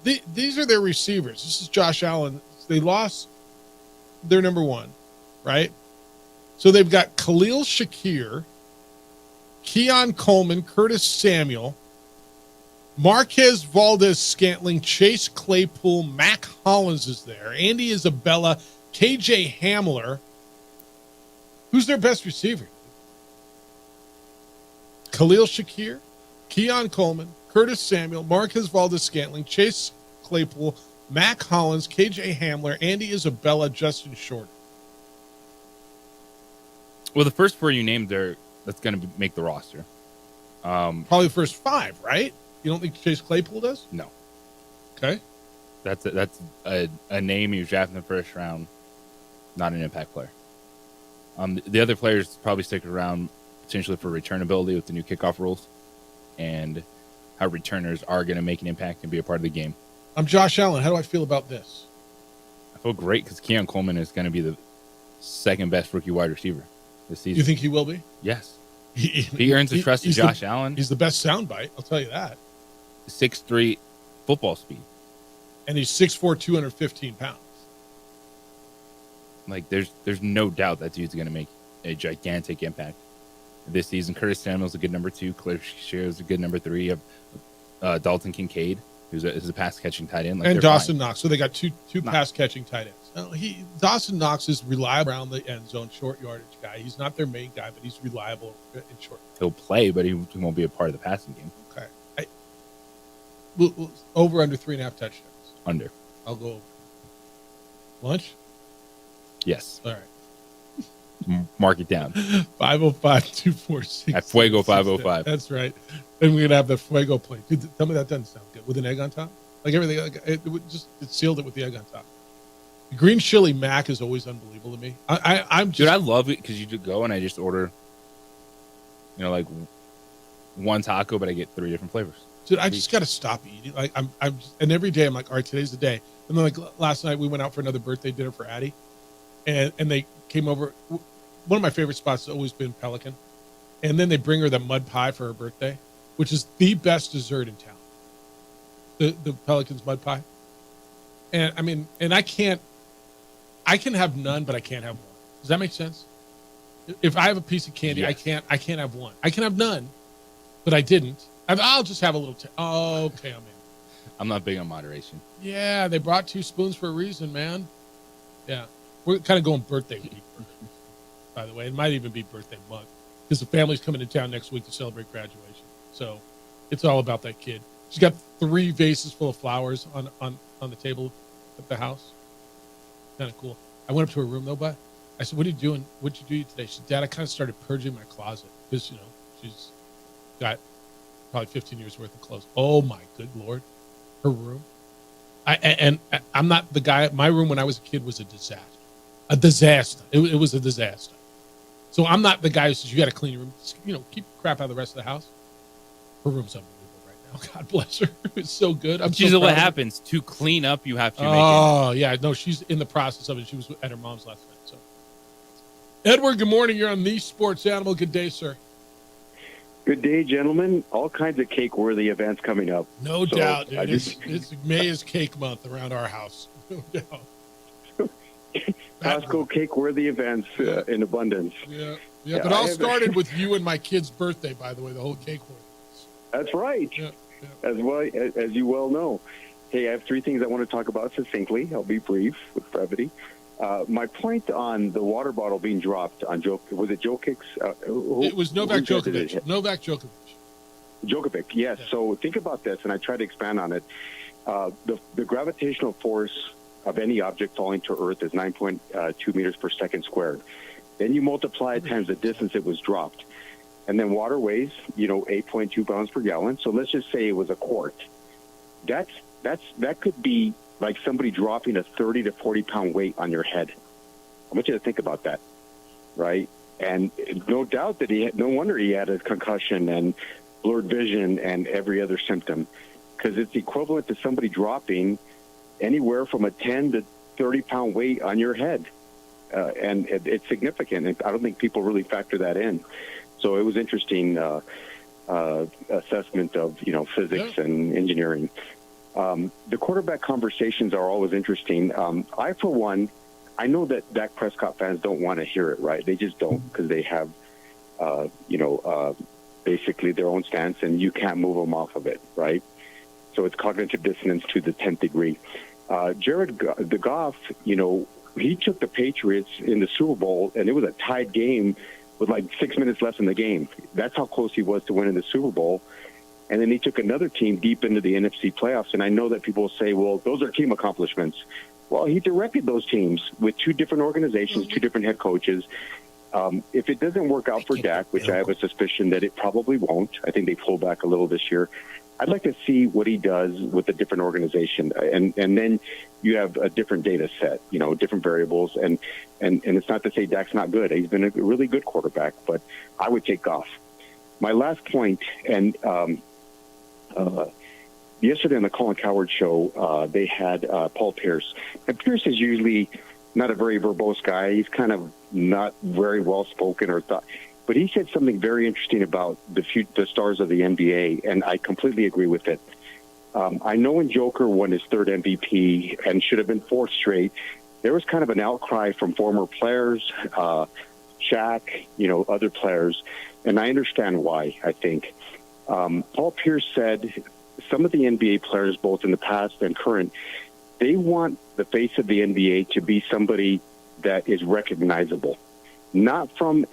these are their receivers. This is Josh Allen. They lost their number one, right? So they've got Khalil Shakir, Keon Coleman, Curtis Samuel, Marquez Valdez-Scantling, Chase Claypool, Mac Hollins is there, Andy Isabella, KJ Hamler. Who's their best receiver? Khalil Shakir, Keon Coleman, Curtis Samuel, Marquez Valdez-Scantling, Chase Claypool, Mac Hollins, KJ Hamler, Andy Isabella, Justin Short. Well, the first four you named there, that's going to make the roster. Probably the first five, right? You don't think Chase Claypool does? No. Okay. That's a name you draft in the first round, not an impact player. The other players probably stick around potentially for returnability with the new kickoff rules and how returners are going to make an impact and be a part of the game. I'm Josh Allen. How do I feel about this? I feel great because Keon Coleman is going to be the second best rookie wide receiver this season. You think he will be? Yes. He earns the trust of Josh Allen. He's the best soundbite, I'll tell you that. 6'3" football speed. And he's 6'4", 215 pounds. Like, there's no doubt that dude's going to make a gigantic impact this season. Curtis Samuel's a good number 2. Claire Shear's a good number 3. You have Dalton Kincaid, who's a pass-catching tight end. And Dawson Knox. So they got two pass-catching tight ends. Dawson Knox is reliable around the end zone, short yardage guy. He's not their main guy, but he's reliable in short. He'll play, but he won't be a part of the passing game. Okay. Over under 3.5 touchdowns. Under. I'll go over. Lunch? Yes. All right. Mark it down. 505-246. At Fuego 505. That's right. And we're gonna have the Fuego plate. Dude, tell me that doesn't sound good with an egg on top. Like everything, it sealed it with the egg on top. The green chili mac is always unbelievable to me. Dude, I love it because you just go and I just order, like one taco, but I get 3 different flavors. Dude, I just got to stop eating. Like and every day I'm like, all right, today's the day. And then like last night we went out for another birthday dinner for Addie, and they came over. One of my favorite spots has always been Pelican, and then they bring her the mud pie for her birthday, which is the best dessert in town. The Pelican's mud pie, and I mean, and I can have none, but I can't have one. Does that make sense? If I have a piece of candy, yes. I can't have one. I can have none, but I didn't. I'll just have a little. Okay, I'm in. I'm not big on moderation. Yeah, they brought 2 spoons for a reason, man. Yeah, we're kind of going birthday week, by the way. It might even be birthday month because the family's coming to town next week to celebrate graduation. So it's all about that kid. She's got 3 vases full of flowers on the table at the house. Kind of cool. I went up to her room though, but I said, "What are you doing? What'd you do today?" She said, "Dad, I kind of started purging my closet because she's got probably 15 years worth of clothes." Oh my good Lord. Her room. I'm not the guy. My room when I was a kid was a disaster. It was a disaster. So I'm not the guy who says you got to clean your room. You know, keep crap out of the rest of the house. Her room's unbelievable right now. God bless her. It's so good. I'm She's so what proud of her. happens to clean up. You have to make it. Oh, yeah. No, she's in the process of it. She was at her mom's last night. So, Edward, good morning. You're on The Sports Animal. Good day, sir. Good day, gentlemen. All kinds of cake-worthy events coming up. No So, doubt, dude. I It's May is cake month around our house. No doubt. Costco cake-worthy events in abundance. Yeah, Yeah, but it I all have- started with you and my kid's birthday, by the way, the whole cake work. That's right. As well as you well know. Hey, I have three things I want to talk about succinctly. I'll be brief with brevity. My point on the water bottle being dropped on was it Jokic's? It was Novak Djokovic. Novak Djokovic. Djokovic, yes. So think about this, and I try to expand on it. The gravitational force of any object falling to Earth is 9.2 meters per second squared. Then you multiply it times the distance it was dropped. And then water weighs, 8.2 pounds per gallon. So let's just say it was a quart. That could be like somebody dropping a 30 to 40 pound weight on your head. I want you to think about that, right? And no doubt that no wonder he had a concussion and blurred vision and every other symptom, because it's equivalent to somebody dropping anywhere from a 10 to 30 pound weight on your head. And it's significant. And I don't think people really factor that in. So it was interesting assessment of, physics and engineering. The quarterback conversations are always interesting. I, for one, I know that Dak Prescott fans don't want to hear it, right? They just don't, because they have, basically their own stance, and you can't move them off of it, right? So it's cognitive dissonance to the 10th degree. Jared Goff, he took the Patriots in the Super Bowl, and it was a tied game with like 6 minutes left in the game. That's how close he was to winning the Super Bowl. And then he took another team deep into the NFC playoffs. And I know that people say, well, those are team accomplishments. Well, he directed those teams with two different organizations, two different head coaches. If it doesn't work out for Dak, which I have a suspicion that it probably won't, I think they pull back a little this year. I'd like to see what he does with a different organization. And then you have a different data set, different variables. And it's not to say Dak's not good. He's been a really good quarterback, but I would take Goff. My last point, and yesterday on the Colin Cowherd show, they had Paul Pierce. And Pierce is usually not a very verbose guy. He's kind of not very well-spoken or thought. But he said something very interesting about the stars of the NBA, and I completely agree with it. I know when Joker won his third MVP and should have been fourth straight, there was kind of an outcry from former players, Shaq, other players, and I understand why, I think. Paul Pierce said some of the NBA players, both in the past and current, they want the face of the NBA to be somebody that is recognizable, not from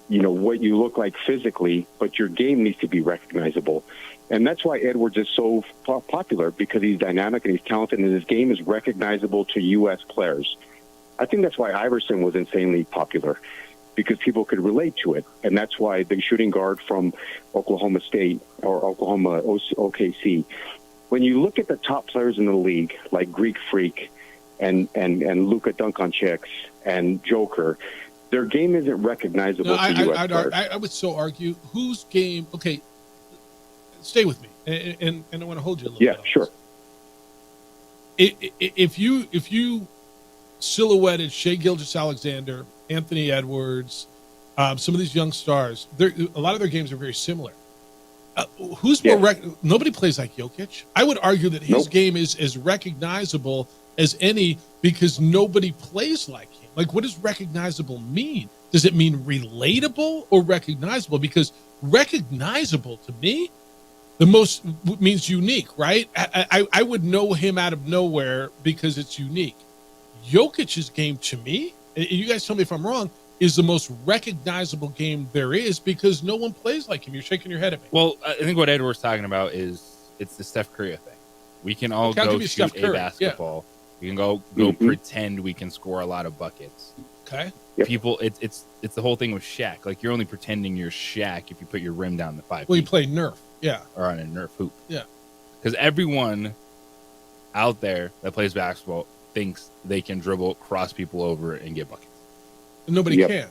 what you look like physically, but your game needs to be recognizable. And that's why Edwards is so popular, because he's dynamic and he's talented, and his game is recognizable to U.S. players. I think that's why Iverson was insanely popular, because people could relate to it. And that's why the shooting guard from Oklahoma State or Oklahoma OKC, when you look at the top players in the league, like Greek Freak and Luka Doncic and Joker, their game isn't recognizable to U.S. players. I would so argue whose game. Okay, stay with me, and I want to hold you a little bit. Yeah, sure. If you silhouetted Shai Gilgeous-Alexander, Anthony Edwards, some of these young stars, a lot of their games are very similar. Who's more? Nobody plays like Jokic. I would argue that his game is as recognizable as any, because nobody plays like him. Like, what does recognizable mean? Does it mean relatable or recognizable? Because recognizable to me, the most means unique, right? I would know him out of nowhere because it's unique. Jokic's game to me, and you guys tell me if I'm wrong, is the most recognizable game there is, because no one plays like him. You're shaking your head at me. Well, I think what Edward's talking about is it's the Steph Curry thing. We can all go shoot a basketball. We can go pretend we can score a lot of buckets. Okay. People, it's the whole thing with Shaq. Like, you're only pretending you're Shaq if you put your rim down the 5 feet. Well, you play Nerf, or on a Nerf hoop, yeah. Because everyone out there that plays basketball thinks they can dribble, cross people over, and get buckets. Nobody can.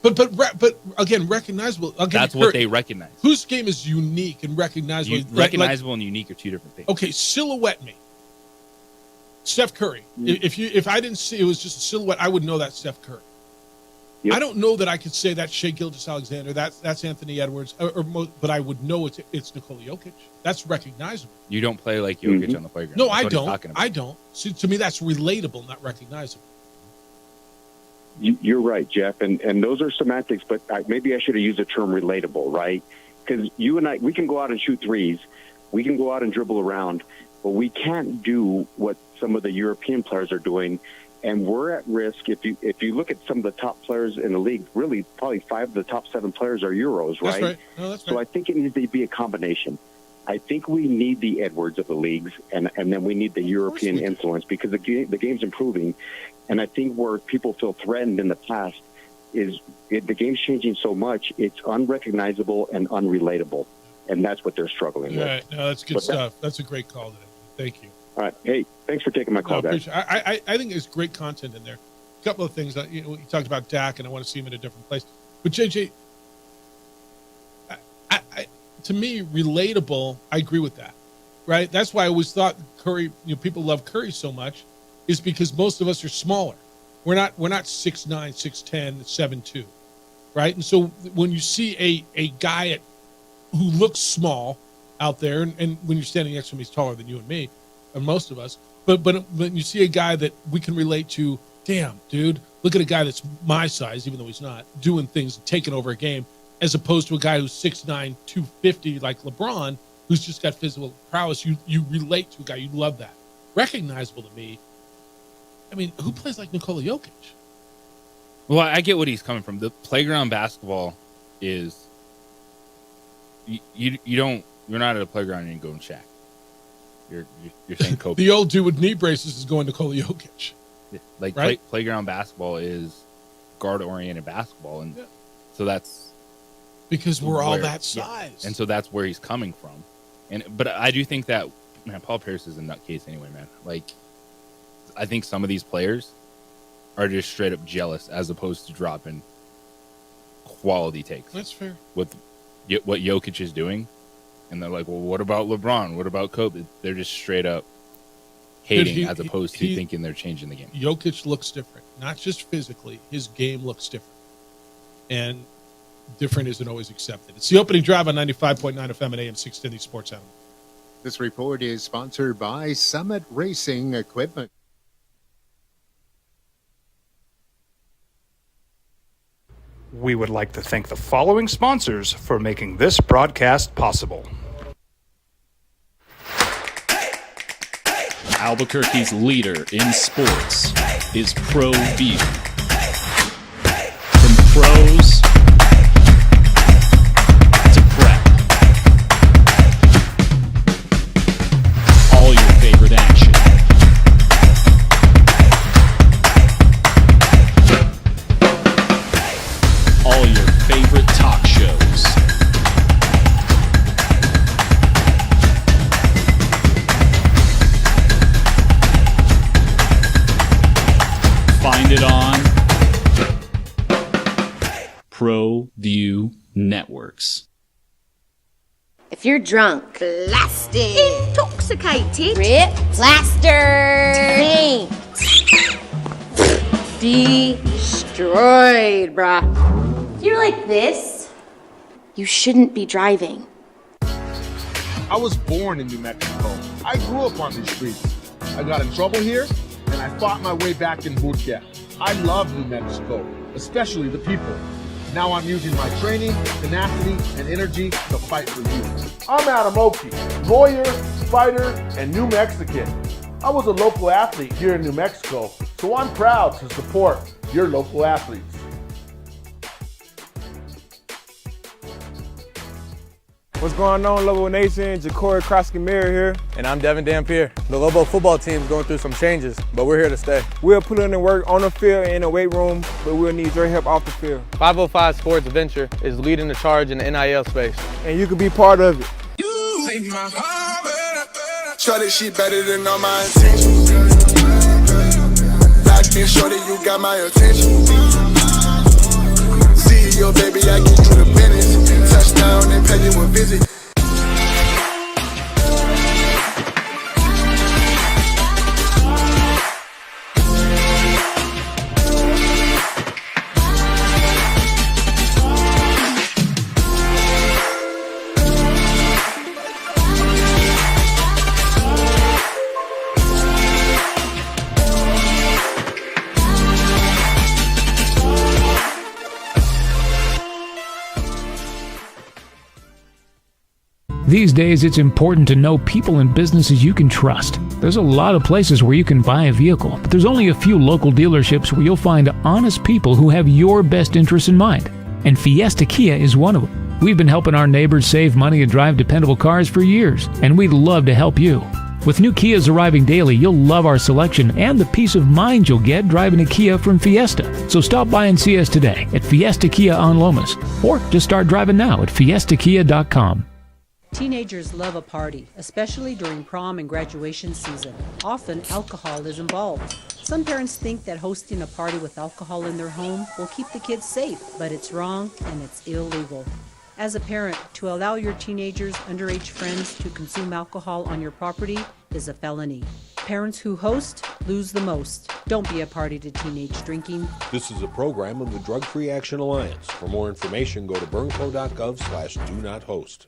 But again, recognizable. That's what they recognize. Whose game is unique and recognizable? Recognizable and unique are two different things. Okay, silhouette me. Steph Curry. If I didn't see it was just a silhouette, I would know that's Steph Curry. Yep. I don't know that I could say that's Shai Gilgeous-Alexander, that's Anthony Edwards, but I would know it's Nikola Jokic. That's recognizable. You don't play like Jokic on the playground. No, I don't. I don't. See, to me, that's relatable, not recognizable. You're right, Jeff, and those are semantics, but maybe I should have used the term relatable, right? Because you and I, we can go out and shoot threes, we can go out and dribble around, but we can't do what some of the European players are doing, and we're at risk. If you look at some of the top players in the league, really probably 5 of the top 7 players are Euros, right? That's right. No, that's right. So I think it needs to be a combination. I think we need the Edwards of the leagues, and then we need the European influence because the game's improving. And I think where people feel threatened in the past is the game's changing so much, it's unrecognizable and unrelatable. And that's what they're struggling with. Right. No, that's good stuff. That's a great call today. Thank you. All right. Hey, thanks for taking my call, guys. I think there's great content in there. A couple of things. You talked about Dak, and I want to see him in a different place. But, JJ, to me, relatable, I agree with that, right? That's why I always thought Curry, people love Curry so much, is because most of us are smaller. We're not 6'9", 6'10", 7'2", right? And so when you see a guy who looks small out there, and when you're standing next to him, he's taller than you and me, and most of us, but when you see a guy that we can relate to, damn, dude, look at a guy that's my size, even though he's not, doing things, taking over a game, as opposed to a guy who's 6'9", 250 like LeBron, who's just got physical prowess. You relate to a guy, you love that. Recognizable to me. I mean, who plays like Nikola Jokic? Well, I get what he's coming from. The playground basketball is you're not at a playground and you go and Shaq. You're saying Kobe. The old dude with knee braces is going Nikola Jokic. Yeah, like right? Playground basketball is guard oriented basketball, and so that's because we're all that size. Yeah. And so that's where he's coming from. But I do think that, man, Paul Pierce is a nutcase anyway, man. Like, I think some of these players are just straight up jealous as opposed to dropping quality takes. That's fair. With what Jokic is doing. And they're like, well, what about LeBron? What about Kobe? They're just straight up hating as opposed to thinking they're changing the game. Jokic looks different, not just physically. His game looks different. And different isn't always accepted. It's the opening drive on 95.9 FM and AM 610 Sports Animal. This report is sponsored by Summit Racing Equipment. We would like to thank the following sponsors for making this broadcast possible. Albuquerque's leader in sports is Pro View. From pros to prep. All your favorite action. All your favorite talk shows. Find it on Pro View Networks. If you're drunk, blasted, intoxicated, rip, plastered, paint, destroyed, bruh. If you're like this, you shouldn't be driving. I was born in New Mexico. I grew up on these streets. I got in trouble here, and I fought my way back in boot camp. I love New Mexico, especially the people. Now I'm using my training, tenacity, and energy to fight for you. I'm Adam Oki, lawyer, fighter, and New Mexican. I was a local athlete here in New Mexico, so I'm proud to support your local athletes. What's going on, Lobo Nation? Ja'Cory Krosky-Miller here. And I'm Devin Dampier. The Lobo football team is going through some changes, but we're here to stay. We'll put in the work on the field and in the weight room, but we'll need your help off the field. 505 Sports Venture is leading the charge in the NIL space. And you can be part of it. Shorty, she better than all my intentions. Locked in, shorty, you got my attention. See your baby, I get you the business. Touchdown and pay you a visit. These days, it's important to know people and businesses you can trust. There's a lot of places where you can buy a vehicle, but there's only a few local dealerships where you'll find honest people who have your best interests in mind. And Fiesta Kia is one of them. We've been helping our neighbors save money and drive dependable cars for years, and we'd love to help you. With new Kias arriving daily, you'll love our selection and the peace of mind you'll get driving a Kia from Fiesta. So stop by and see us today at Fiesta Kia on Lomas, or just start driving now at fiestakia.com. Teenagers love a party, especially during prom and graduation season. Often, alcohol is involved. Some parents think that hosting a party with alcohol in their home will keep the kids safe, but it's wrong and it's illegal. As a parent, to allow your teenagers' underage friends to consume alcohol on your property is a felony. Parents who host lose the most. Don't be a party to teenage drinking. This is a program of the Drug Free Action Alliance. For more information, go to burnco.gov/do-not-host.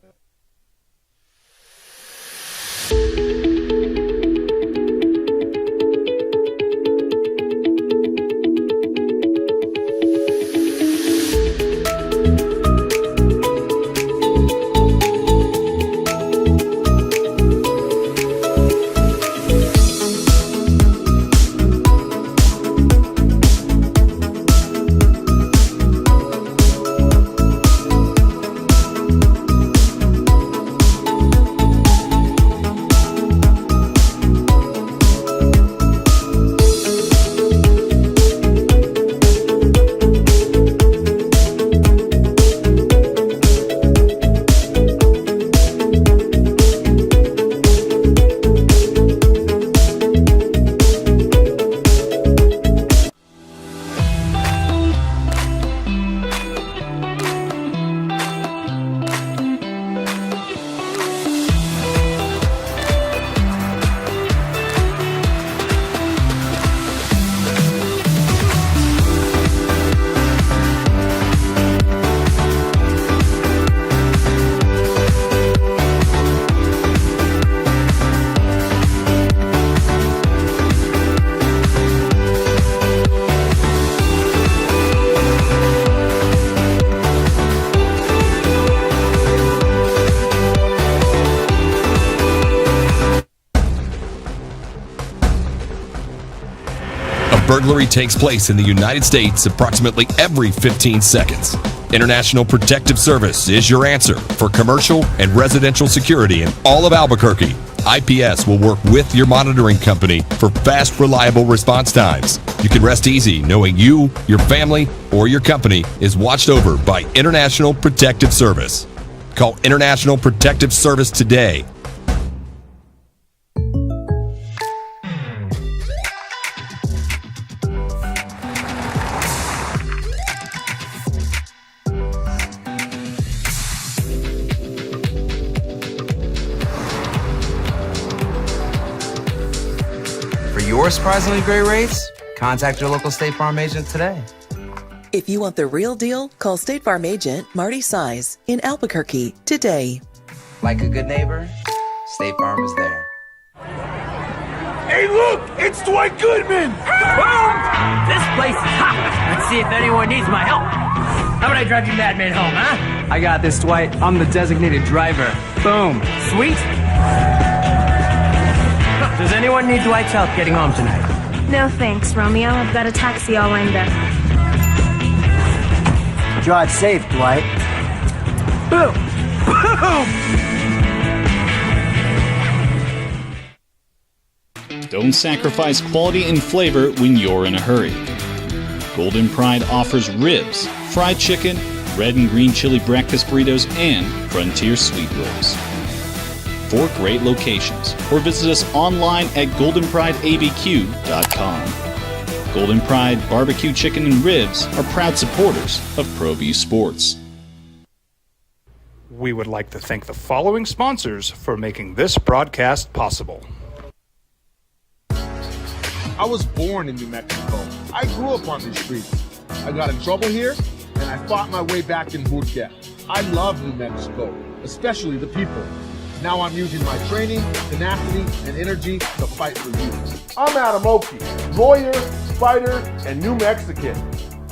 Burglary takes place in the United States approximately every 15 seconds. International Protective Service is your answer for commercial and residential security in all of Albuquerque. IPS will work with your monitoring company for fast, reliable response times. You can rest easy knowing you, your family, or your company is watched over by International Protective Service. Call International Protective Service today. For surprisingly great rates, contact your local State Farm agent today. If you want the real deal, call State Farm agent Marty Size in Albuquerque today. Like a good neighbor, State Farm is there. Hey, look! It's Dwight Goodman! Boom! This place is hot. Let's see if anyone needs my help. How about I drive you madman home, huh? I got this, Dwight. I'm the designated driver. Boom. Sweet. Does anyone need Dwight's help getting home tonight? No thanks, Romeo. I've got a taxi all lined up. Drive safe, Dwight. Boom! Boom! Don't sacrifice quality and flavor when you're in a hurry. Golden Pride offers ribs, fried chicken, red and green chili breakfast burritos, and Frontier sweet rolls. 4 great locations, or visit us online at goldenprideabq.com. Golden Pride Barbecue Chicken and Ribs are proud supporters of ProView Sports. We would like to thank the following sponsors for making this broadcast possible. I was born in New Mexico. I grew up on these streets. I got in trouble here, and I fought my way back in boot camp. I love New Mexico, especially the people. Now I'm using my training, tenacity, and energy to fight for you. I'm Adam Oki, lawyer, fighter, and New Mexican.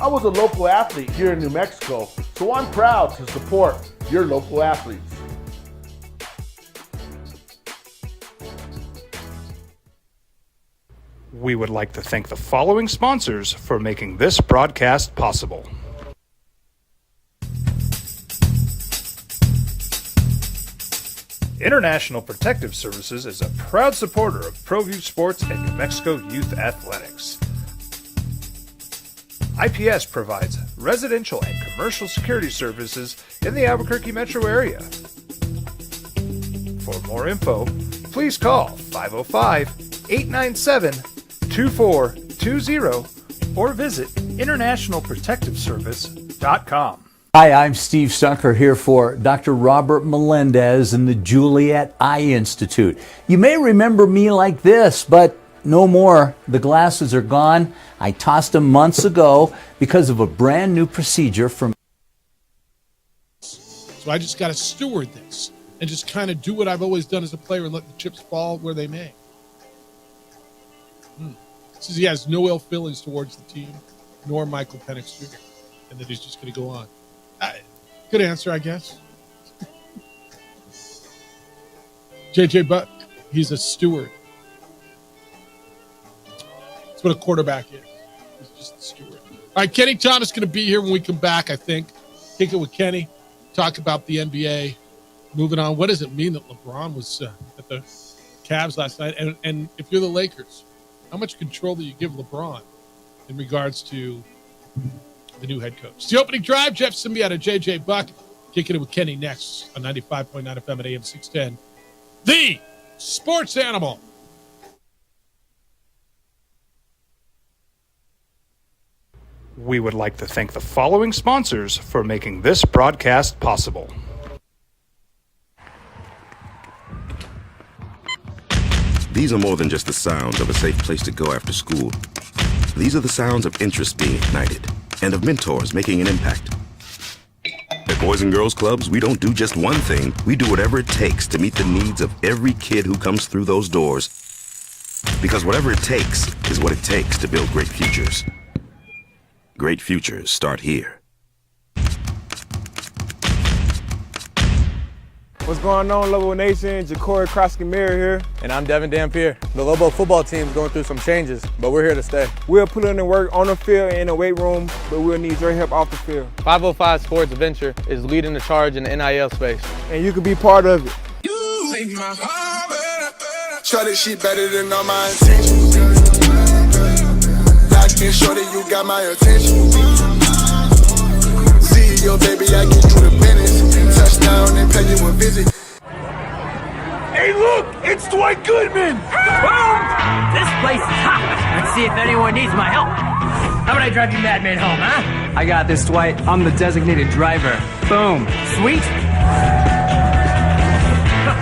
I was a local athlete here in New Mexico, so I'm proud to support your local athletes. We would like to thank the following sponsors for making this broadcast possible. International Protective Services is a proud supporter of ProView Sports and New Mexico Youth Athletics. IPS provides residential and commercial security services in the Albuquerque metro area. For more info, please call 505-897-2420 or visit internationalprotectiveservice.com. Hi, I'm Steve Sunker here for Dr. Robert Melendez and the Juliet Eye Institute. You may remember me like this, but no more. The glasses are gone. I tossed them months ago because of a brand new procedure from... So I just got to steward this and just kind of do what I've always done as a player and let the chips fall where they may. Says he has no ill feelings towards the team, nor Michael Penix Jr., and that he's just going to go on. Good answer, I guess. J.J. Buck, he's a steward. That's what a quarterback is. He's just a steward. All right, Kenny Thomas is going to be here when we come back, I think. Kick it with Kenny. Talk about the NBA. Moving on. What does it mean that LeBron was at the Cavs last night? And if you're the Lakers, how much control do you give LeBron in regards to the new head coach? It's the opening drive. Jeff Symbiota, J.J. Buck. Kicking it with Kenny next on 95.9 FM at AM 610. The Sports Animal. We would like to thank the following sponsors for making this broadcast possible. These are more than just the sounds of a safe place to go after school. These are the sounds of interest being ignited and of mentors making an impact. At Boys and Girls Clubs, we don't do just one thing. We do whatever it takes to meet the needs of every kid who comes through those doors. Because whatever it takes is what it takes to build great futures. Great futures start here. What's going on, Lobo Nation? Ja'Cory Krosky-Miller here. And I'm Devin Dampier. The Lobo football team's going through some changes, but we're here to stay. We'll put in the work on the field and in the weight room, but we'll need your help off the field. 505 Sports Venture is leading the charge in the NIL space. And you can be part of it. You make my heart better. Shorty, she better than all my intentions. Locked in, shorty, you got my attention. CEO, baby, I get you the business. Touchdown and pay you a visit. Hey, look! It's Dwight Goodman! Boom! This place is hot. Let's see if anyone needs my help. How about I drive you madman home, huh? I got this, Dwight. I'm the designated driver. Boom. Sweet.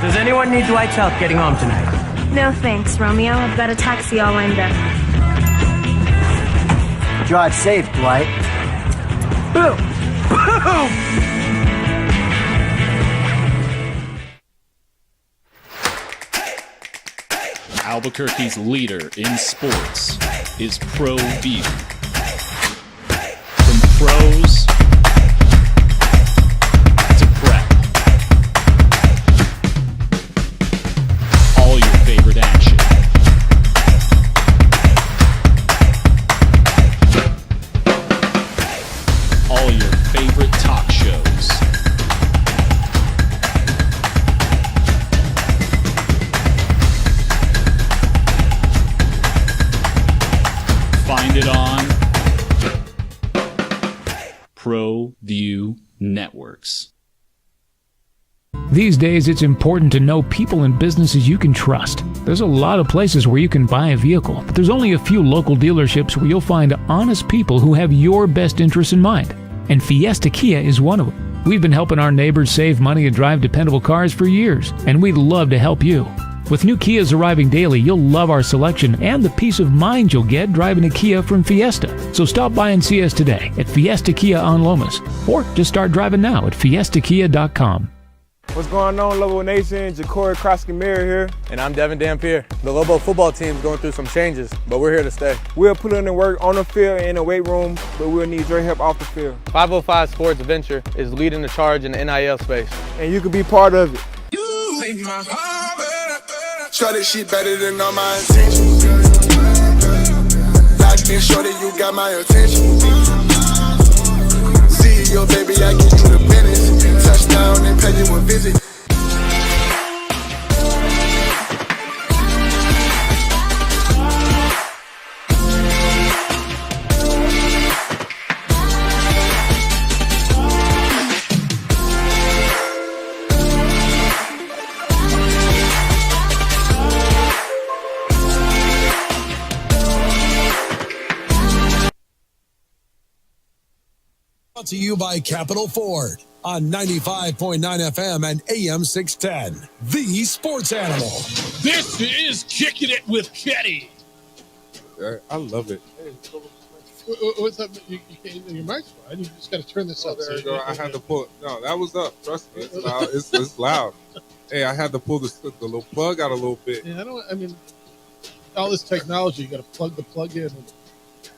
Does anyone need Dwight's help getting home tonight? No thanks, Romeo. I've got a taxi all lined up. Drive safe, Dwight. Boom! Boom! Albuquerque's leader in sports is ProView. From pros to prep, all your favorite action. All your favorite talk shows. Find it on ProView Networks. These days, it's important to know people and businesses you can trust. There's a lot of places where you can buy a vehicle, but there's only a few local dealerships where you'll find honest people who have your best interests in mind. And Fiesta Kia is one of them. We've been helping our neighbors save money and drive dependable cars for years, and we'd love to help you. With new Kias arriving daily, you'll love our selection and the peace of mind you'll get driving a Kia from Fiesta. So stop by and see us today at Fiesta Kia on Lomas, or just start driving now at fiestakia.com. What's going on, Lobo Nation? Ja'Cory Krosky-Miller here. And I'm Devin Dampier. The Lobo football team's going through some changes, but we're here to stay. We'll put in the work on the field and in the weight room, but we'll need your help off the field. 505 Sports Venture is leading the charge in the NIL space. And you can be part of it. You make my heart better. Shorty, she better than all my intentions. Like me, shorty, you got my attention. CEO, baby, I give you the business. Touchdown and pay you a visit. Brought to you by Capital Ford on 95.9 FM and AM 610. The Sports Animal. This is Kicking It with Kenny. I love it. What's up? You can't, your mic's fine. You just got to turn this up. There you go. I had to pull it. No, that was up. Trust me. It's loud. It's loud. Hey, I had to pull the little plug out a little bit. Yeah, all this technology, you got to plug the plug in.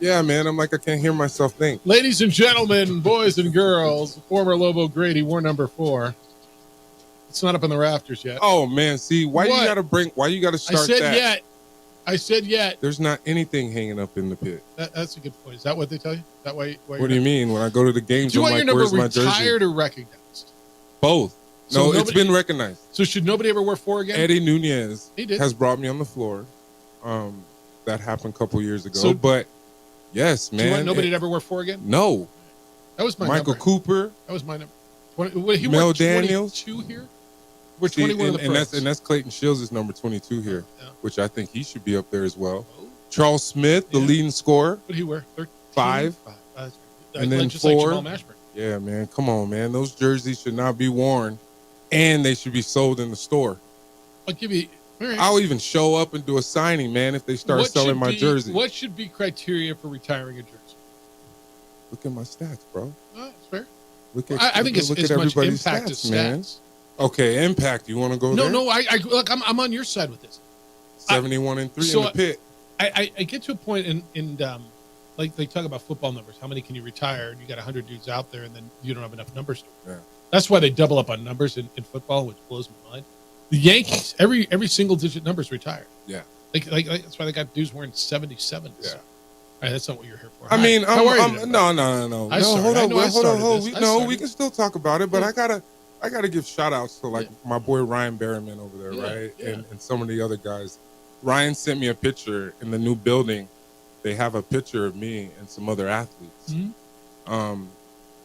Yeah, man. I'm like, I can't hear myself think. Ladies and gentlemen, boys and girls, former Lobo Grady, war number 4. It's not up in the rafters yet. Oh, man. See, why you got to start that? I said yet. There's not anything hanging up in the pit. That's a good point. Is that what they tell you? That why what do you mean? When I go to the games, do you I'm want like, your where's number my jersey? Retired or recognized? Both. So it's been recognized. So should nobody ever wear 4 again? Eddie Nunez has brought me on the floor. That happened a couple years ago. But yes, man. Do you want nobody to ever wear 4 again? No. That was my Michael number. Cooper. That was my number. He Mel wore Daniels. 22 here. We're 21 and that's Clayton Shields is number 22 here, which I think he should be up there as well. Oh. Charles Smith, the leading scorer. What did he wear? 13? 5. And then just 4. Like Jamal Mashburn. Yeah, man. Come on, man. Those jerseys should not be worn, and they should be sold in the store. I'll give you. Right. I'll even show up and do a signing, man, if they start selling my jersey. What should be criteria for retiring a jersey? Look at my stats, bro. That's fair. I think it's as much impact as man. Stats. Okay, impact. You want to go there? No. Look, I'm on your side with this. 71-3 in the pit. I get to a point in like they talk about football numbers. How many can you retire? And you got 100 dudes out there, and then you don't have enough numbers. Yeah. That's why they double up on numbers in football, which blows my mind. The Yankees, every single digit number is retired. Yeah. Like that's why they got dudes wearing 77. Yeah. All right, that's not what you're here for. I mean, no. Hold on. We can still talk about it, but I gotta give shout outs to my boy Ryan Berryman over there, right? Yeah. And some of the other guys. Ryan sent me a picture in the new building. They have a picture of me and some other athletes. Mm-hmm.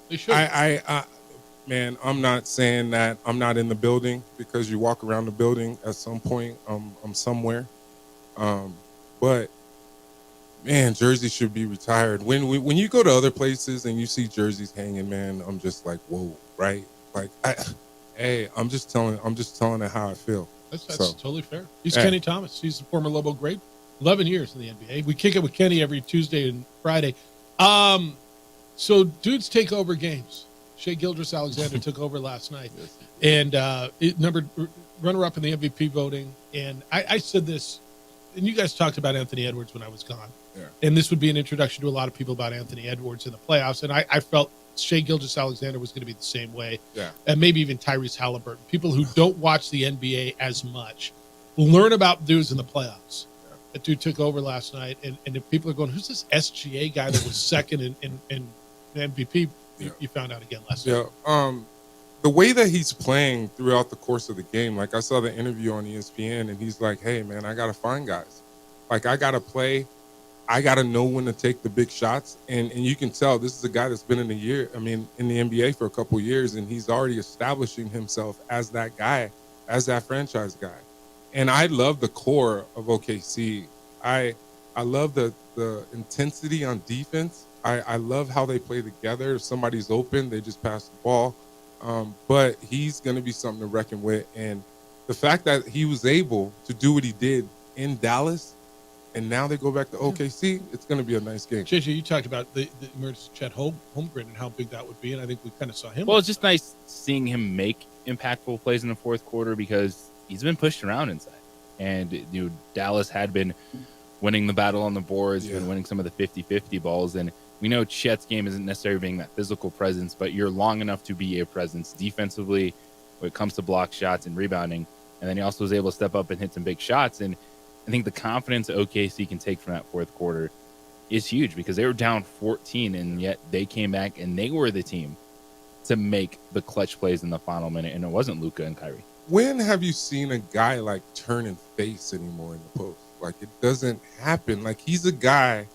They should. Man, I'm not saying that I'm not in the building, because you walk around the building at some point. I'm somewhere. But man, jerseys should be retired. When you go to other places and you see jerseys hanging, man, I'm just like, whoa, right? Like, I'm just telling it how I feel. That's totally fair. He's Kenny Thomas. He's the former Lobo great. 11 years in the NBA. We kick it with Kenny every Tuesday and Friday. So dudes take over games. Shai Gilgeous-Alexander took over last night, and runner-up in the MVP voting. And I said this, and you guys talked about Anthony Edwards when I was gone. Yeah. And this would be an introduction to a lot of people about Anthony Edwards in the playoffs. And I felt Shai Gilgeous-Alexander was going to be the same way. Yeah. And maybe even Tyrese Halliburton. People who don't watch the NBA as much learn about dudes in the playoffs. Yeah. That dude took over last night. And if people are going, who's this SGA guy that was second in MVP? Yeah. You found out again last night. Yeah. The way that he's playing throughout the course of the game, like I saw the interview on ESPN, and he's like, hey, man, I got to find guys. Like, I got to play I got to know when to take the big shots. And you can tell this is a guy that's been in the NBA for a couple of years, and he's already establishing himself as that guy, as that franchise guy. And I love the core of OKC. I love the intensity on defense. I love how they play together. If somebody's open, they just pass the ball. But he's going to be something to reckon with. And the fact that he was able to do what he did in Dallas, and now they go back to OKC, it's going to be a nice game. JJ, you talked about the emergence of Chet Holmgren and how big that would be, and I think we kind of saw him. Well, it's just nice seeing him make impactful plays in the fourth quarter because he's been pushed around inside. And Dallas had been winning the battle on the boards, been winning some of the 50-50 balls, and we know Chet's game isn't necessarily being that physical presence, but you're long enough to be a presence defensively when it comes to block shots and rebounding. And then he also was able to step up and hit some big shots. And I think the confidence OKC can take from that fourth quarter is huge because they were down 14, and yet they came back and they were the team to make the clutch plays in the final minute, and it wasn't Luka and Kyrie. When have you seen a guy like turn and face anymore in the post? Like, it doesn't happen. Like, he's a guy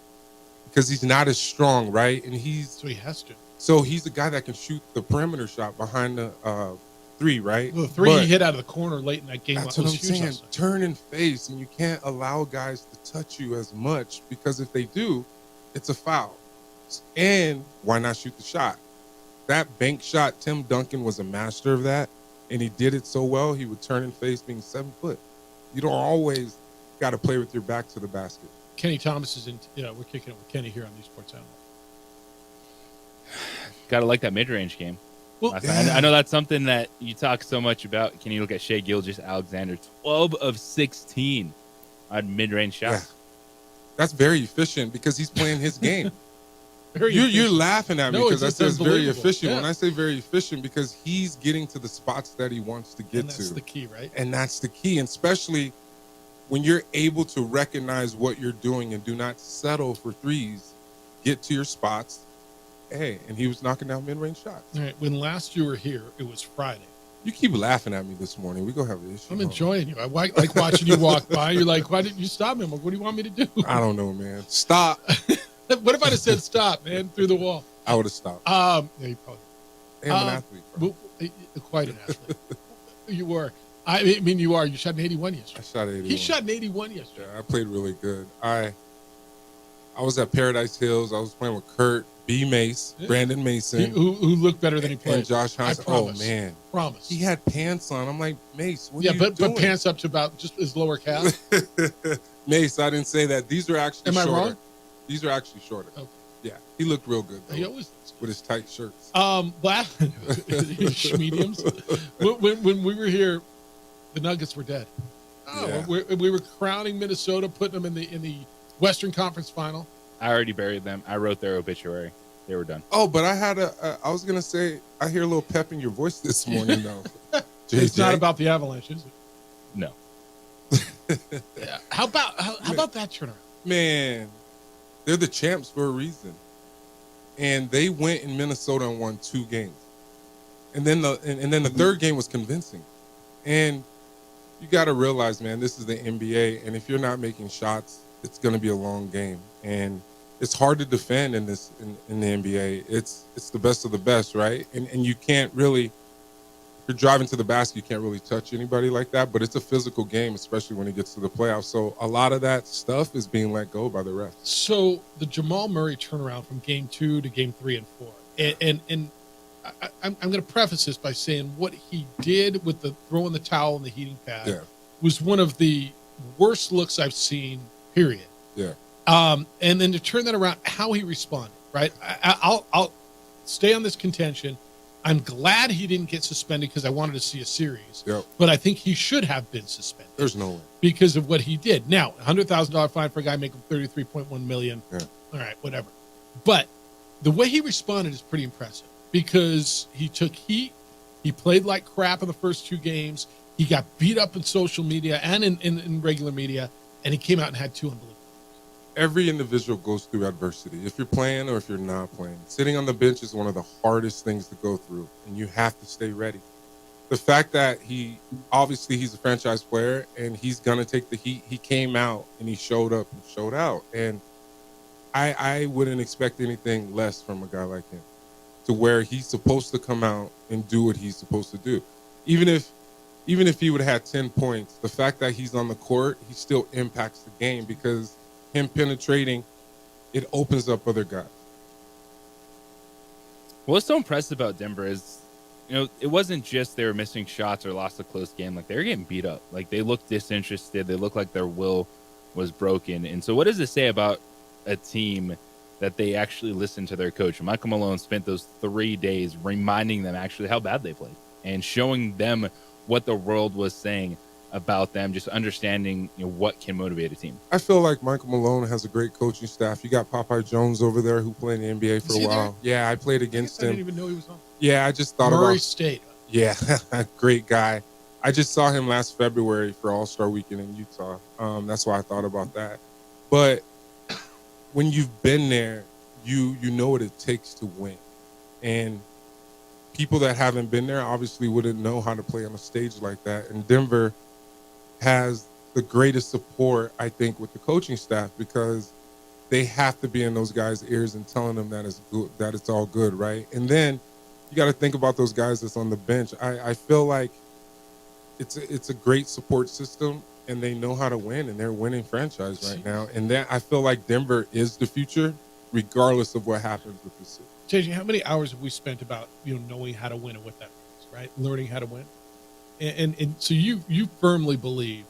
because he's not as strong, right? And so he has to. So he's a guy that can shoot the perimeter shot behind the three, right? Well, the three he hit out of the corner late in that game. That's what I'm saying. Turn and face, and you can't allow guys to touch you as much because if they do, it's a foul. And why not shoot the shot? That bank shot, Tim Duncan was a master of that, and he did it so well, he would turn and face being 7 foot. You don't always got to play with your back to the basket. Kenny Thomas is in. We're kicking it with Kenny here on these Sports Animal. Got to like that mid-range game. Well, I know that's something that you talk so much about. Can you look at Shai Gilgeous-Alexander? 12 of 16 on mid-range shots. Yeah. That's very efficient because he's playing his game. You're laughing at me because I said it's very efficient. Yeah. When I say very efficient, because he's getting to the spots that he wants to get and that's to. the key, right? And that's the key, and especially when you're able to recognize what you're doing and do not settle for threes, get to your spots. Hey, and he was knocking down mid-range shots. All right. When last you were here, it was Friday. You keep laughing at me this morning. We're going to have an issue. I'm enjoying you. I like watching you walk by. You're like, why didn't you stop me? I'm like, what do you want me to do? I don't know, man. Stop. What if I just said stop, man, through the wall? I would have stopped. Yeah, you probably. I'm an athlete, bro. Quite an athlete. You were. I mean, you are. You shot an 81 yesterday. I shot an 81. He shot an 81 yesterday. Yeah, I played really good. I was at Paradise Hills. I was playing with Kurt, B. Mace, Brandon Mason. Who looked better than he played. And Josh Hines. Oh, man. Promise. He had pants on. I'm like, Mace, what are you doing? But pants up to about just his lower calf. Mace, I didn't say that. These are actually shorter. Am I wrong? These are actually shorter. Okay. Yeah, he looked real good, though. He always with his tight shirts. Mediums. When we were here, the Nuggets were dead. Yeah. We were crowning Minnesota, putting them in the Western Conference Final. I already buried them. I wrote their obituary. They were done. Oh, but I had I was gonna say, I hear a little pep in your voice this morning, though. It's not about the Avalanche, is it? No. Yeah. How about that turnaround? Man, they're the champs for a reason, and they went in Minnesota and won 2 games, and then the third game was convincing, and you got to realize, man, this is the NBA, and if you're not making shots, it's going to be a long game, and it's hard to defend in the NBA. It's the best of the best, right? And you can't really, if you're driving to the basket, you can't really touch anybody like that, but it's a physical game, especially when it gets to the playoffs. So a lot of that stuff is being let go by the refs. So the Jamal Murray turnaround from game 2 to game 3 and 4, and I'm going to preface this by saying what he did with the throwing the towel in the heating pad was one of the worst looks I've seen, period. Yeah. And then to turn that around, how he responded, right? I'll stay on this contention. I'm glad he didn't get suspended because I wanted to see a series. Yep. But I think he should have been suspended. There's no way. Because of what he did. Now, $100,000 fine for a guy making $33.1 million. Yeah. All right, whatever. But the way he responded is pretty impressive because he took heat. He played like crap in the first 2 games. He got beat up in social media and in regular media, and he came out and had 2 unbelievable. Every individual goes through adversity. If you're playing or if you're not playing, sitting on the bench is one of the hardest things to go through, and you have to stay ready. The fact that he's a franchise player and he's going to take the heat, he came out and he showed up and showed out. And I wouldn't expect anything less from a guy like him, to where he's supposed to come out and do what he's supposed to do. Even if he would have had 10 points, the fact that he's on the court, he still impacts the game, because him penetrating, it opens up other guys. What's so impressive about Denver is, it wasn't just they were missing shots or lost a close game. Like, they were getting beat up. Like, they looked disinterested. They looked like their will was broken. And so what does this say about a team that they actually listened to their coach? Michael Malone spent those 3 days reminding them actually how bad they played and showing them what the world was saying about them, just understanding what can motivate a team. I feel like Michael Malone has a great coaching staff. You got Popeye Jones over there who played in the NBA for a while. There? Yeah, I played against him. I didn't even know he was on. Yeah, I just thought Murray about State. Yeah, great guy. I just saw him last February for All-Star Weekend in Utah. That's why I thought about that. But when you've been there, you know what it takes to win. And people that haven't been there obviously wouldn't know how to play on a stage like that. And Denver has the greatest support, I think, with the coaching staff, because they have to be in those guys' ears and telling them that it's good, that it's all good, right? And then you got to think about those guys that's on the bench. I feel like it's a great support system, and they know how to win, and they're a winning franchise right now. And then I feel like Denver is the future, regardless of what happens with the city. JJ, how many hours have we spent about knowing how to win and what that means, right? Learning how to win, and so you firmly believe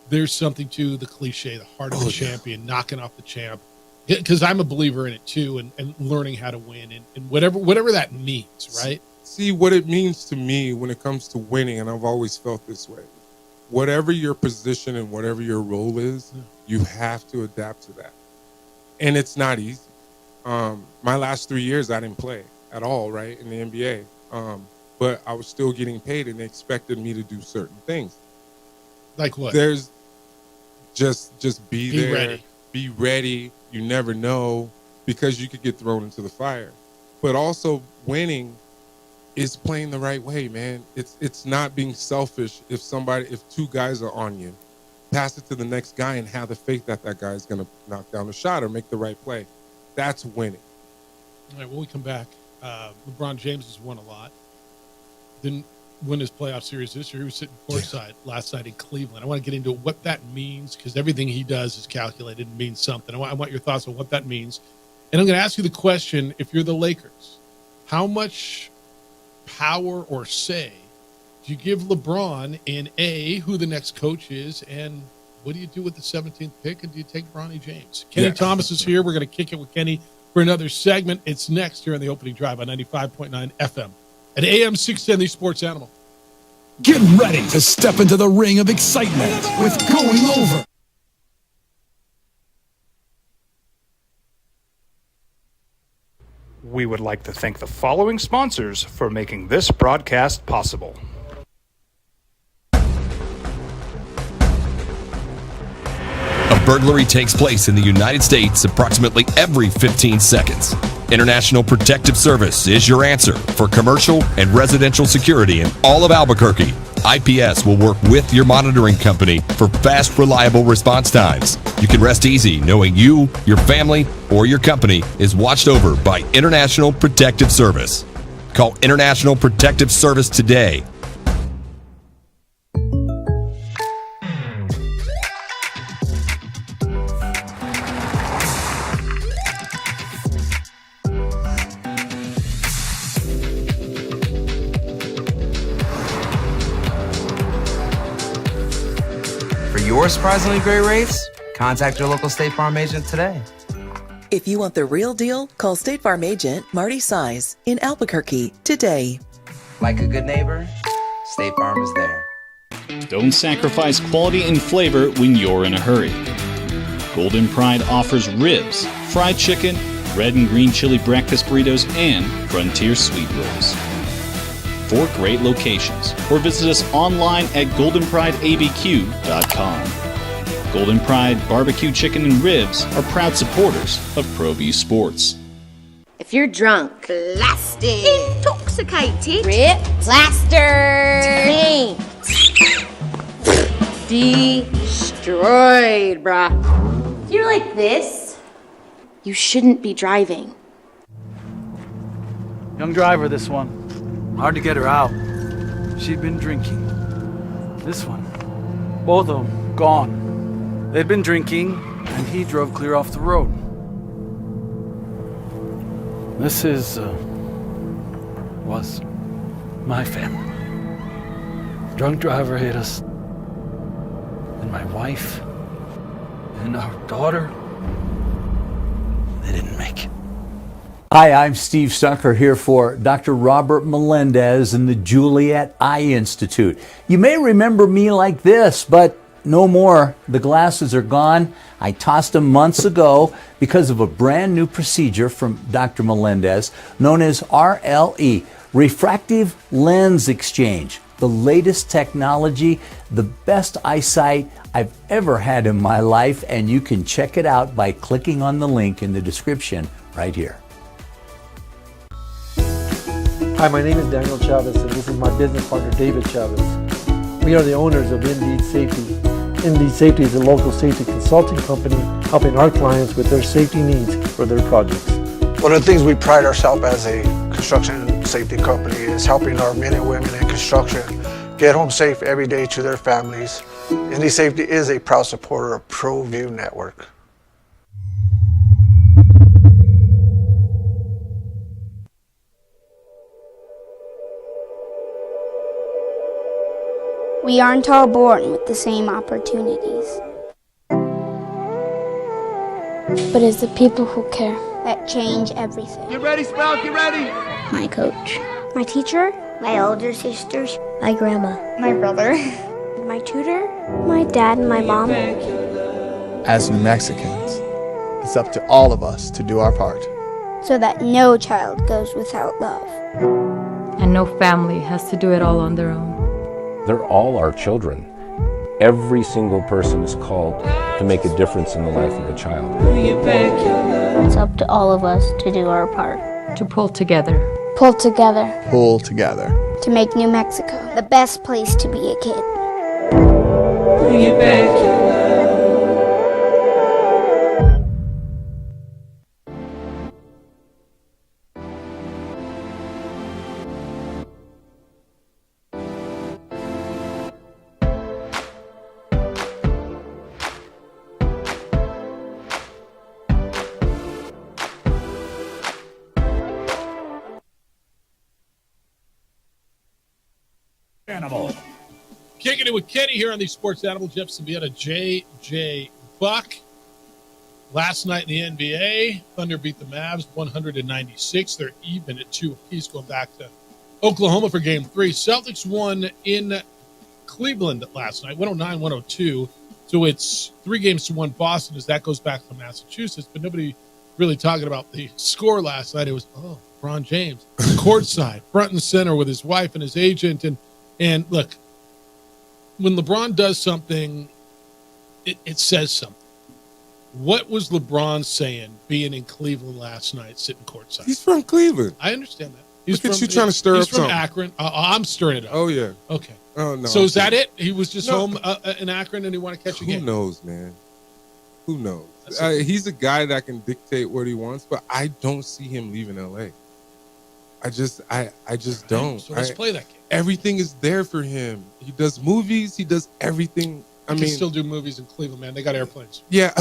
there's something to the cliche, the heart of the champion, knocking off the champ. Because I'm a believer in it too, and learning how to win, and whatever that means, right? See, what it means to me when it comes to winning, and I've always felt this way, whatever your position and whatever your role is, you have to adapt to that. And it's not easy. My last 3 years, I didn't play at all, right, in the NBA. But I was still getting paid, and they expected me to do certain things. Like what? There's just be there. Ready. Be ready. You never know, because you could get thrown into the fire. But also winning is playing the right way, man. It's not being selfish. If two guys are on you, pass it to the next guy and have the faith that guy is going to knock down a shot or make the right play. That's winning. All right, when we come back, LeBron James has won a lot. Didn't win his playoff series this year. He was sitting courtside last night in Cleveland. I want to get into what that means, because everything he does is calculated and means something. I want your thoughts on what that means. And I'm going to ask you the question, if you're the Lakers, how much power or say do you give LeBron in A, who the next coach is, and what do you do with the 17th pick, and do you take Bronny James? Kenny Thomas is here. We're going to kick it with Kenny for another segment. It's next here on the Opening Drive on 95.9 FM. At AM 610, the Sports Animal. Get ready to step into the ring of excitement with Going Over. We would like to thank the following sponsors for making this broadcast possible. A burglary takes place in the United States approximately every 15 seconds. International Protective Service is your answer for commercial and residential security in all of Albuquerque. IPS will work with your monitoring company for fast, reliable response times. You can rest easy knowing you, your family, or your company is watched over by International Protective Service. Call International Protective Service today. Your surprisingly great rates? Contact your local State Farm agent today. If you want the real deal, call State Farm agent Marty Size in Albuquerque today. Like a good neighbor, State Farm is there. Don't sacrifice quality and flavor when you're in a hurry. Golden Pride offers ribs, fried chicken, red and green chili breakfast burritos, and Frontier sweet rolls. 4 great locations, or visit us online at goldenprideabq.com. Golden Pride Barbecue Chicken and Ribs are proud supporters of Pro V Sports. If you're drunk, blasted, intoxicated, ripped, plastered, destroyed, bruh. If you're like this, You shouldn't be driving. Young driver, this one. Hard to get her out. She'd been drinking. This one. Both of them gone. They'd been drinking, and he drove clear off the road. This was my family. Drunk driver hit us. And my wife and our daughter, they didn't make it. Hi, I'm Steve Stucker here for Dr. Robert Melendez and the Juliet Eye Institute. You may remember me like this, but no more. The glasses are gone. I tossed them months ago because of a brand new procedure from Dr. Melendez known as RLE, Refractive Lens Exchange. The latest technology, the best eyesight I've ever had in my life, and you can check it out by clicking on the link in the description right here. Hi, my name is Daniel Chavez, and this is my business partner, David Chavez. We are the owners of Indeed Safety. Indeed Safety is a local safety consulting company helping our clients with their safety needs for their projects. One of the things we pride ourselves as a construction safety company is helping our men and women in construction get home safe every day to their families. Indeed Safety is a proud supporter of ProView Network. We aren't all born with the same opportunities. But it's the people who care that change everything. Get ready, Sprout, get ready! My coach. My teacher. My older sisters. My grandma. My brother. My tutor. My dad and my mom. As New Mexicans, it's up to all of us to do our part. So that no child goes without love. And no family has to do it all on their own. They're all our children. Every single person is called to make a difference in the life of a child. It's up to all of us to do our part. To pull together. Pull together. Pull together. To make New Mexico the best place to be a kid. Animal. Kicking it with Kenny here on the Sports Animal. Jeff Savieta, J.J. Buck. Last night in the NBA, Thunder beat the Mavs 196. They're even at 2 apiece going back to Oklahoma for Game 3. Celtics won in Cleveland last night, 109-102. So it's 3-1 Boston as that goes back to Massachusetts. But nobody really talking about the score last night. It was, LeBron James, courtside, front and center with his wife and his agent. And look, when LeBron does something, it says something. What was LeBron saying being in Cleveland last night, sitting courtside? He's from Cleveland. I understand that. Look at you trying to stir up something. He's from Akron. I'm stirring it up. Oh, yeah. Okay. Oh, no. So is that it? He was just home in Akron and he wanted to catch a game? Who knows, man? Who knows? He's a guy that can dictate what he wants, but I don't see him leaving L.A. I just don't. So let's play that game. Everything is there for him. He does movies. He does everything. I mean, still do movies in Cleveland, man. They got airplanes. Yeah,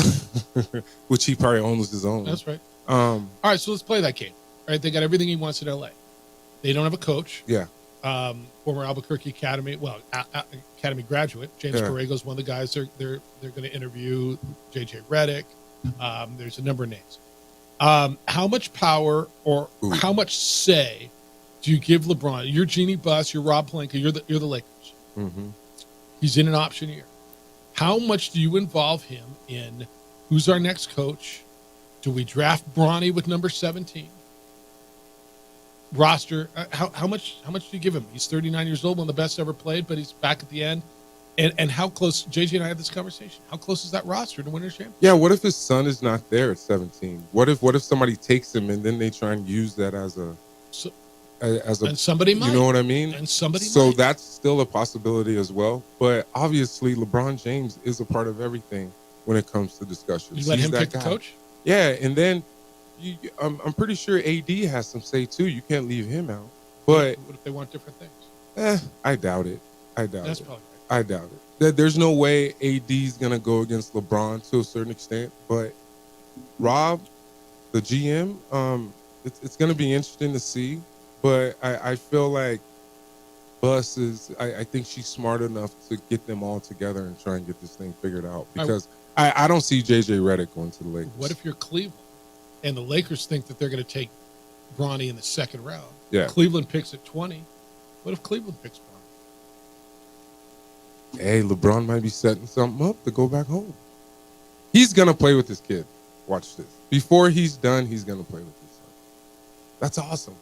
which he probably owns his own. That's right. All right, so let's play that game. All right, they got everything he wants in L.A. They don't have a coach. Yeah. Former Albuquerque Academy, Academy graduate James Borrego's one of the guys they're going to interview. J.J. Redick. There's a number of names. How much power or how much say do you give LeBron? You're Jeannie Buss, you're Rob Pelinka, you're the Lakers. Mm-hmm. He's in an option year. How much do you involve him in who's our next coach? Do we draft Bronny with number 17? Roster, how much do you give him? He's 39 years old, one of the best ever played, but he's back at the end. And how close, JJ and I had this conversation, how close is that roster to winner's champion? Yeah, what if his son is not there at 17? What if somebody takes him and then they try and use that as a and somebody might. You know what I mean? And somebody so might. That's still a possibility as well. But obviously, LeBron James is a part of everything when it comes to discussions. You let He's him that pick guy. the coach? Yeah, and then I'm pretty sure AD has some say too. You can't leave him out. But what if they want different things? I doubt it. That's probably right. I doubt it. There's no way AD's gonna go against LeBron to a certain extent. But Rob, the GM, it's gonna be interesting to see. But I feel like Buss is. I think she's smart enough to get them all together and try and get this thing figured out. Because I don't see JJ Redick going to the Lakers. What if you're Cleveland and the Lakers think that they're going to take Bronny in the second round? Yeah. Cleveland picks at 20. What if Cleveland picks Bronny? Hey, LeBron might be setting something up to go back home. He's going to play with his kid. Watch this. Before he's done, he's going to play with his son. That's awesome.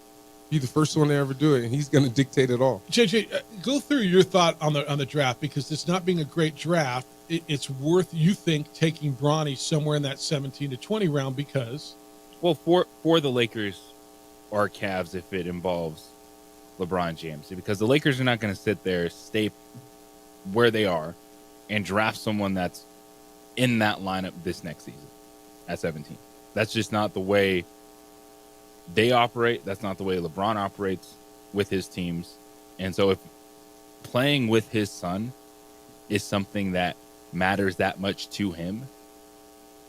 Be the first one to ever do it, and he's going to dictate it all. JJ, go through your thought on the draft, because it's not being a great draft. It's worth, you think, taking Bronny somewhere in that 17 to 20 round because... Well, for the Lakers or Cavs, if it involves LeBron James, because the Lakers are not going to sit there, stay where they are, and draft someone that's in that lineup this next season at 17. That's just not the way they operate. That's not the way LeBron operates with his teams. And so if playing with his son is something that matters that much to him,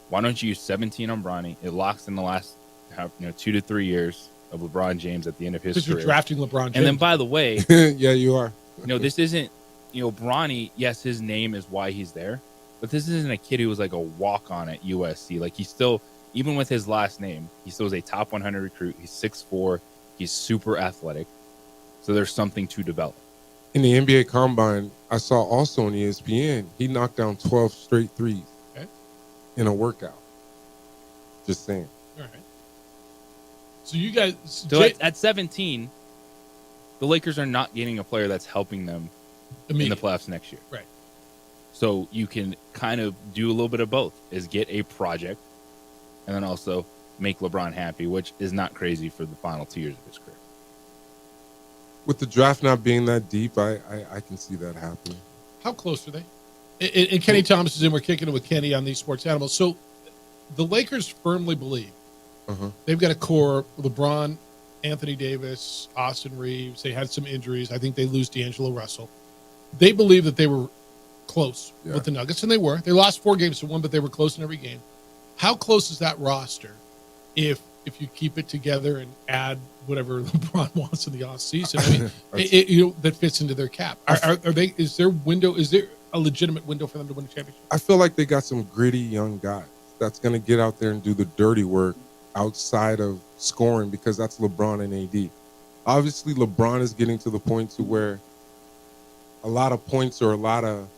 why don't you use 17 on Bronny? It locks in the last 2 to 3 years of LeBron James at the end of his career. Because you're drafting LeBron James. And then, by the way, yeah, you are. This isn't, Bronny, yes, his name is why he's there, but this isn't a kid who was like a walk-on at USC. Like, he's still, even with his last name, he still is a top 100 recruit. He's 6'4". He's super athletic. So there's something to develop. In the NBA Combine, I saw also on ESPN, he knocked down 12 straight threes in a workout. Just saying. All right. So you guys... So at 17, the Lakers are not getting a player that's helping them in the playoffs next year. Right. So you can kind of do a little bit of both, is get a project and then also make LeBron happy, which is not crazy for the final 2 years of his career. With the draft not being that deep, I can see that happening. How close are they? And Kenny Thomas is in. We're kicking it with Kenny on these Sports Animals. So the Lakers firmly believe they've got a core: LeBron, Anthony Davis, Austin Reeves. They had some injuries. I think they lose D'Angelo Russell. They believe that they were close with the Nuggets, and they were. They lost 4 games to 1, but they were close in every game. How close is that roster if you keep it together and add whatever LeBron wants in the offseason? I mean, that fits into their cap. Are they? Is there a legitimate window for them to win a championship? I feel like they got some gritty young guys that's going to get out there and do the dirty work outside of scoring, because that's LeBron and AD. Obviously, LeBron is getting to the point to where a lot of points or a lot of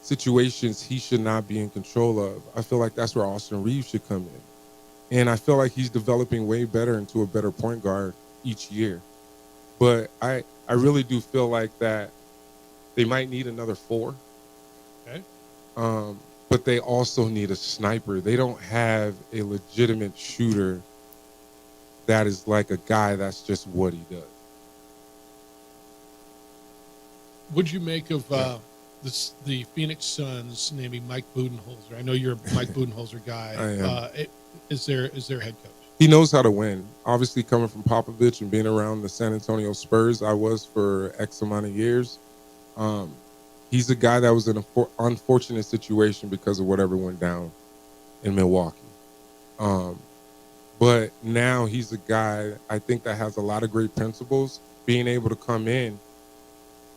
situations he should not be in control of. I feel like that's where Austin Reeves should come in. And I feel like he's developing way better into a better point guard each year. But I really do feel like that they might need another 4. Okay. But they also need a sniper. They don't have a legitimate shooter that is like a guy that's just what he does. What'd you make of the Phoenix Suns naming Mike Budenholzer? I know you're a Mike Budenholzer guy. I am. Is their head coach? He knows how to win. Obviously, coming from Popovich and being around the San Antonio Spurs, I was for X amount of years. He's a guy that was in an unfortunate situation because of whatever went down in Milwaukee. But now he's a guy, I think, that has a lot of great principles, being able to come in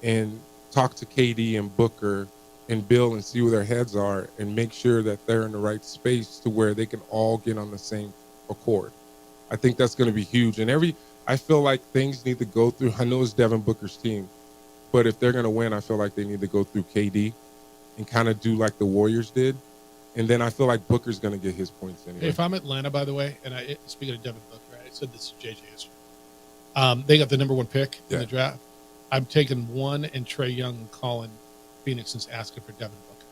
and talk to KD and Booker and Bill and see where their heads are and make sure that they're in the right space to where they can all get on the same accord. I think that's going to be huge. And I feel like things need to go through, I know it's Devin Booker's team, but if they're going to win, I feel like they need to go through KD and kind of do like the Warriors did. And then I feel like Booker's going to get his points anyway. Hey, if I'm Atlanta, by the way, and speaking of Devin Booker, I said this to JJ yesterday. They got the number 1 pick in the draft. I'm taking 1 and Trae Young and calling Phoenix and asking for Devin Booker.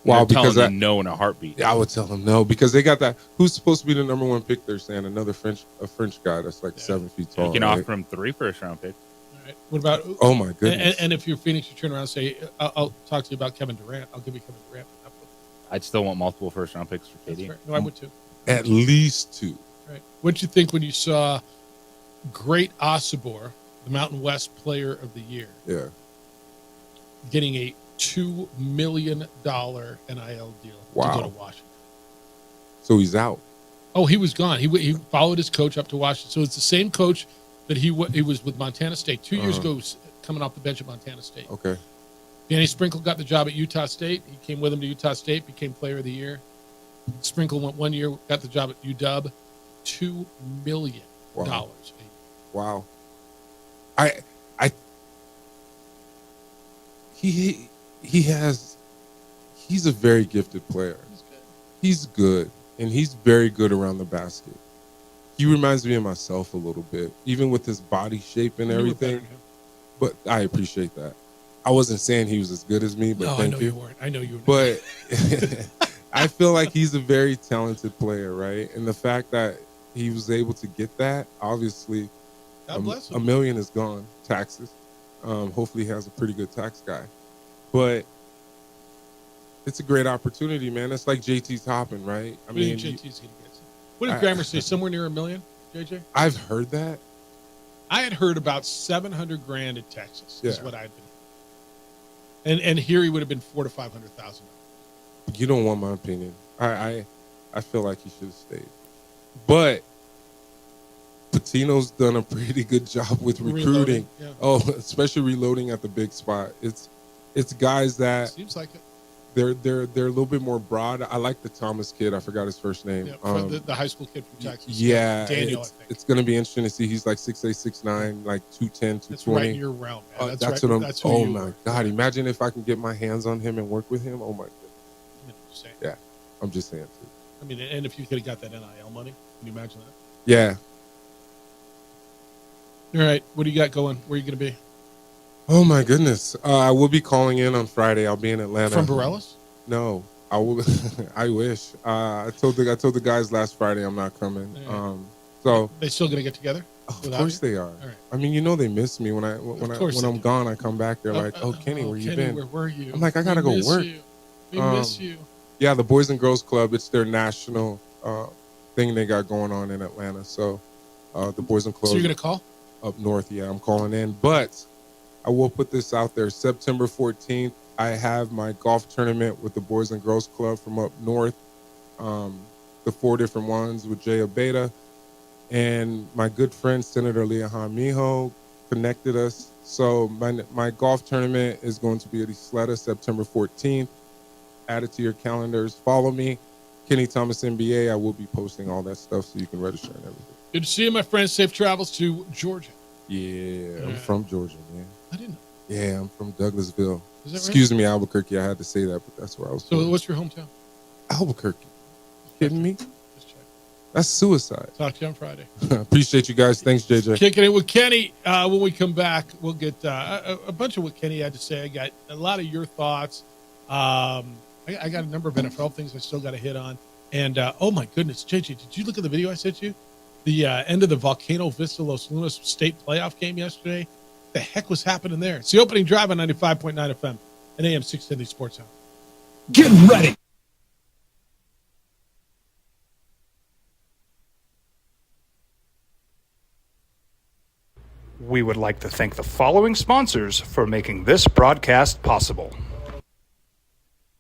Wow, because them no in a heartbeat. Yeah, I would tell them no, because they got that. Who's supposed to be the number 1 pick? They're saying a French guy that's like 7 feet tall. You can offer him 3 first-round picks. All right. What about? Oh my goodness! And if you're Phoenix, you turn around and say, "I'll talk to you about Kevin Durant. I'll give you Kevin Durant." I'd still want multiple first-round picks for KD. No, I would too. At least 2. Right. What'd you think when you saw Great Osobor, the Mountain West Player of the Year, getting a $2 million NIL deal to go to Washington? So he's out. Oh, he was gone. He followed his coach up to Washington. So it's the same coach that he was with Montana State 2 years ago, coming off the bench at Montana State. Okay. Danny Sprinkle got the job at Utah State. He came with him to Utah State, became Player of the Year. Sprinkle went 1 year, got the job at UW. $2 million. Wow. He's a very gifted player. He's good, and he's very good around the basket. He reminds me of myself a little bit, even with his body shape and everything. But I appreciate that. I wasn't saying he was as good as me, but thank you. I know you weren't. But I feel like he's a very talented player, right? And the fact that he was able to get that, obviously, God bless him. $1 million is gone, taxes. Hopefully he has a pretty good tax guy. But it's a great opportunity, man. It's like JT Toppin, right? I mean, JT's going to get. What did Grammer say? Somewhere near $1 million, JJ? I've heard that. I had heard about $700,000 in Texas. Is what I'd been. And here he would have been $400,000 to $500,000. You don't want my opinion. I feel like he should have stayed. But Pitino's done a pretty good job with recruiting. Yeah. Oh, especially reloading at the big spot. It's guys that seems like it. They're a little bit more broad. I like the Thomas kid. I forgot his first name. Yeah, the high school kid from Texas. Yeah, Daniel, I think. It's going to be interesting to see. He's like 6'8", 6'9", like 210, 220. That's right in your realm, man. That's right. what I'm. That's who oh you my are. God! Imagine if I can get my hands on him and work with him. Oh my goodness. Yeah, I'm just saying too. I mean, and if you could have got that NIL money, can you imagine that? Yeah. All right, what do you got going? Where are you going to be? Oh my goodness! I will be calling in on Friday. I'll be in Atlanta. From Borellis? No, I will. I wish. I told the guys last Friday I'm not coming. Yeah. So they still going to get together? Of course they are. All right. I mean, they miss me when I'm gone. I come back. They're like, "Oh, Kenny, where you been?" Where were you? I'm like, I gotta go work. We miss you. Yeah, the Boys and Girls Club. It's their national thing they got going on in Atlanta. So the Boys and Club. So you're gonna call up north? Yeah, I'm calling in. But I will put this out there. September 14th, I have my golf tournament with the Boys and Girls Club from up north. The 4 different ones with Jay Abeda. And my good friend, Senator Leahan Miho, connected us. So my golf tournament is going to be at Isleta, September 14th. Add it to your calendars. Follow me, Kenny Thomas NBA. I will be posting all that stuff so you can register and everything. Good to see you, my friend. Safe travels to Georgia. Yeah, I'm from Georgia, man. I didn't know. Yeah, I'm from Douglasville. Is that right? Excuse me, Albuquerque. I had to say that, but that's where I was. So what's your hometown? Albuquerque. You kidding me? That's suicide. Talk to you on Friday. Appreciate you guys. Thanks, JJ. Kicking it with Kenny. When we come back, we'll get a bunch of what Kenny had to say. I got a lot of your thoughts. I got a number of NFL things I still got to hit on. And, oh, my goodness, JJ, did you look at the video I sent you? The end of the Volcano Vista Los Lunas state playoff game yesterday? What the heck was happening there? It's the opening drive on 95.9 FM and AM 610 Sports Hour. Get ready. We would like to thank the following sponsors for making this broadcast possible.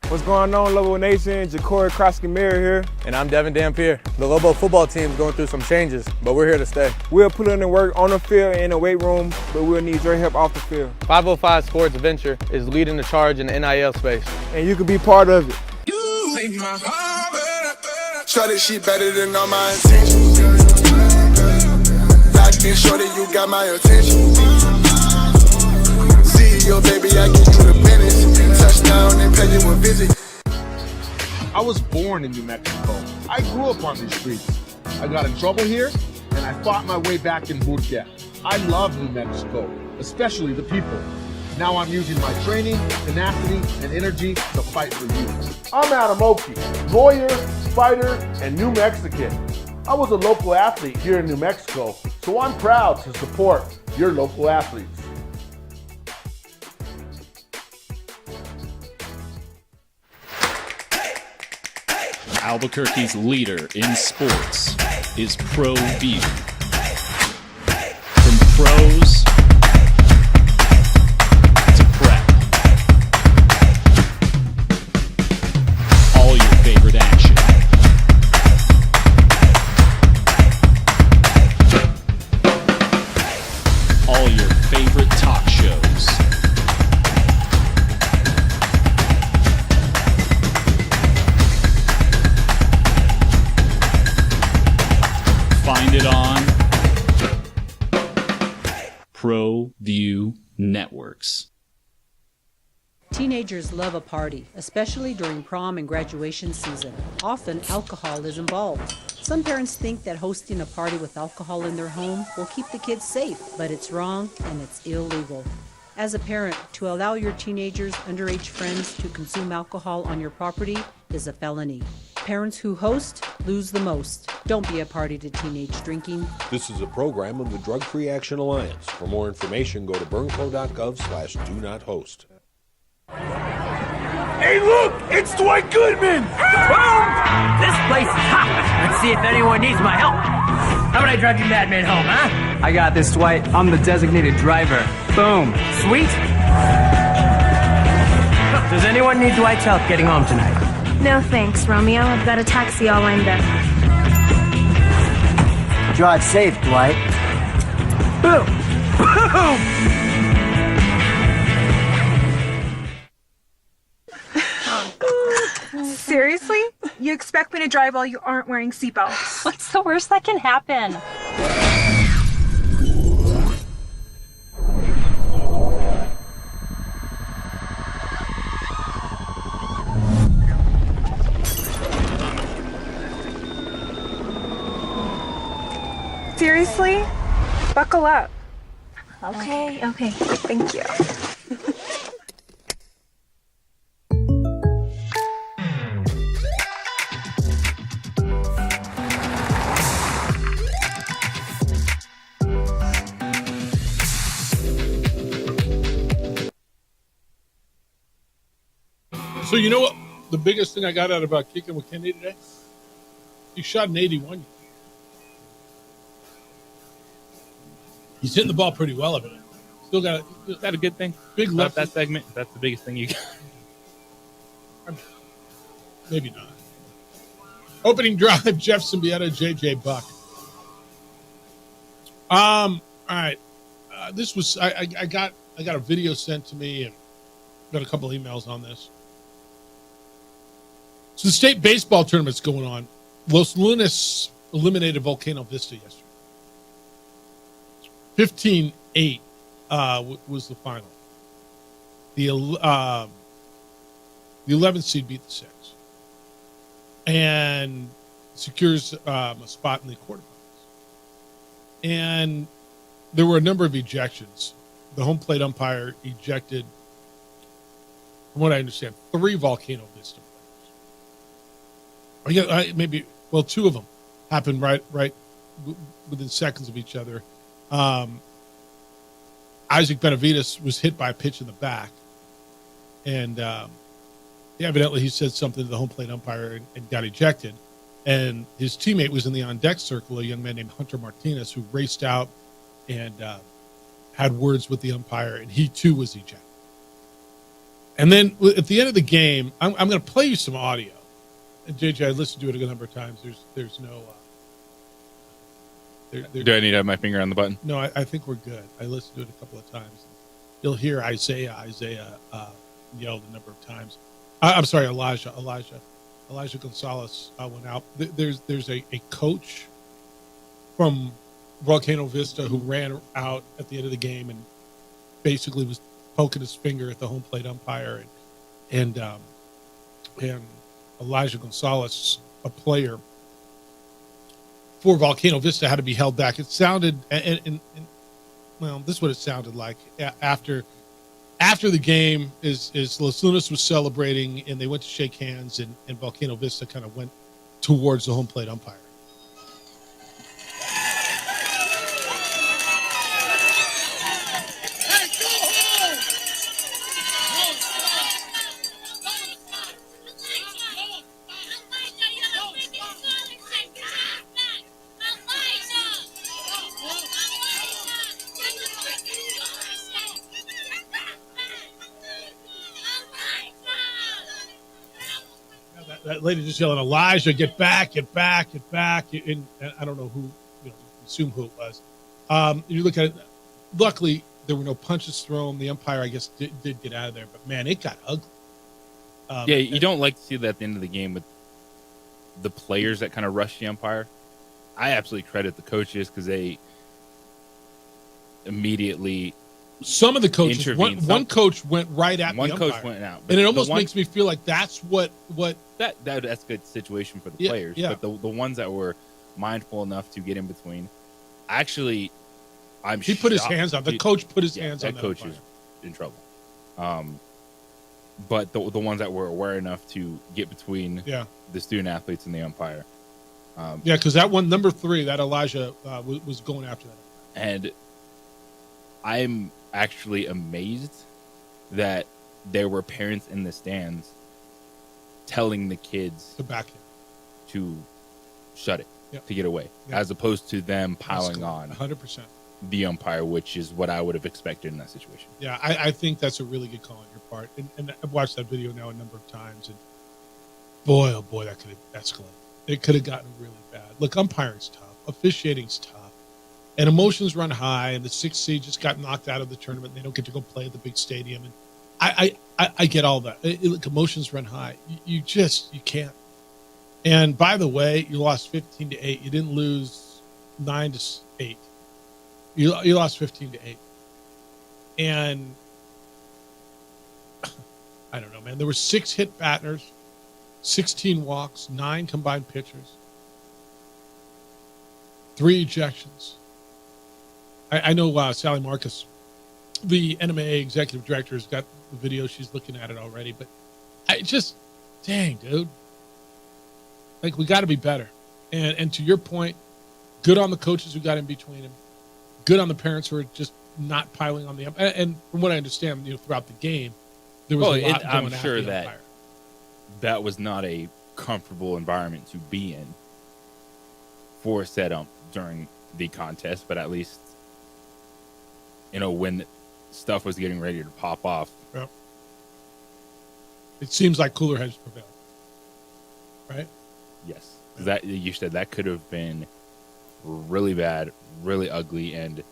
What's going on, Lobo Nation? Ja'Cory Krosky-Meyer here. And I'm Devin Dampier. The Lobo football team is going through some changes, but we're here to stay. We'll put in the work on the field and in the weight room, but we'll need your help off the field. 505 Sports Venture is leading the charge in the NIL space. And you can be part of it. Shorty, she better than all my intentions. Locked in, shorty, you got my attention. CEO, baby, I get you the business. Touchdown and pay you a visit. I was born in New Mexico. I grew up on these streets. I got in trouble here, and I fought my way back in Murcia. I love New Mexico, especially the people. Now I'm using my training, tenacity, and energy to fight for you. I'm Adam Oki, lawyer, fighter, and New Mexican. I was a local athlete here in New Mexico, so I'm proud to support your local athletes. Albuquerque's leader in sports. is Pro View. From pros to prep. All your favorite action. All your favorite talk shows. Find it on Pro View Networks. Teenagers love a party, especially during prom and graduation season. Often, alcohol is involved. Some parents think that hosting a party with alcohol in their home will keep the kids safe, but it's wrong and it's illegal. As a parent, to allow your teenagers' underage friends to consume alcohol on your property is a felony. Parents who host lose the most. Don't be a party to teenage drinking. This is a program of the Drug Free Action Alliance. For more information, go to burnco.gov/do-not-host. Hey, look! It's Dwight Goodman! Boom! This place is hot. Let's see if anyone needs my help. How about I drive you madman home, huh? I got this, Dwight. I'm the designated driver. Boom. Sweet. Does anyone need Dwight's help getting home tonight? No thanks, Romeo. I've got a taxi all lined up. Drive safe, Dwight. Boom! Boom! Seriously? You expect me to drive while you aren't wearing seatbelts? What's the worst that can happen? Seriously? Buckle up. Okay. Thank you. So you know what? The biggest thing I got out about kicking with Kenny today? He shot an 81. He's hitting the ball pretty well of it. Still got Is that a good thing? Big left. That segment. That's the biggest thing you got. Maybe not. Opening drive, Jeff Symbieta, JJ Buck. All right. This was I got a video sent to me and got a couple emails on this. So the state baseball tournament's going on. Los Lunas eliminated Volcano Vista yesterday. 15-8 was the final. The 11th seed beat the 6th and secures a spot in the quarterfinals. And there were a number of ejections. The home plate umpire ejected, from what I understand, 3 Volcano Vista players. Two of them happened right within seconds of each other. Isaac Benavides was hit by a pitch in the back, and evidently he said something to the home plate umpire and got ejected. And his teammate was in the on-deck circle, a young man named Hunter Martinez, who raced out and had words with the umpire, and he too was ejected. And then at the end of the game, I'm going to play you some audio. And JJ, I listened to it a number of times. There's no... Do I need to have my finger on the button? No, I think we're good. I listened to it a couple of times. You'll hear Isaiah yelled a number of times. I'm sorry, Elijah Gonzalez went out. There's a coach from Volcano Vista who ran out at the end of the game and basically was poking his finger at the home plate umpire, and Elijah Gonzalez, a player for Volcano Vista, had to be held back. It sounded, and well, this is what it sounded like after the game. Is Los Lunas was celebrating, and they went to shake hands, and Volcano Vista kind of went towards the home plate umpire. that lady just yelling, Elijah, get back, get back, get back. And I don't know who, assume who it was. You look at it, luckily there were no punches thrown. The umpire, I guess, did get out of there, but man, it got ugly. You don't like to see that at the end of the game with the players that kind of rush the umpire. I absolutely credit the coaches because they immediately. Some of the coaches, one coach went right at the umpire. One coach went out, and it almost makes me feel like that's what that's a good situation for the players. Yeah. But the ones that were mindful enough to get in between, actually, he put his hands on. The coach put his hands on. That coach is in trouble. But the ones that were aware enough to get between the student athletes and the umpire. Because that one, number 3, that Elijah was going after that. And I'm actually amazed that there were parents in the stands telling the kids to back him, to shut it, to get away, as opposed to them piling on 100% the umpire, which is what I would have expected in that situation. Yeah, I think that's a really good call on your part. And I've watched that video now a number of times, and boy, oh boy, that could have escalated. It could have gotten really bad. Look, umpiring's tough. Officiating's tough. And emotions run high, and the 6th seed just got knocked out of the tournament. They don't get to go play at the big stadium. And I get all that. Look, emotions run high. You can't. And by the way, you lost 15-8. You didn't lose 9-8. You lost 15-8. And I don't know, man. There were 6 hit batters, 16 walks, 9 combined pitchers, 3 ejections. I know Sally Marcus, the NMAA executive director, has got the video. She's looking at it already. But dang, dude. Like, we got to be better. And to your point, good on the coaches who got in between them. Good on the parents who are just not piling on the umpire. And from what I understand, throughout the game, there was a lot going I'm at sure the umpire. that was not a comfortable environment to be in for said ump during the contest, but at least, when stuff was getting ready to pop off. Yep. It seems like cooler heads prevailed. Right? Yes. That you said that could have been really bad, really ugly, and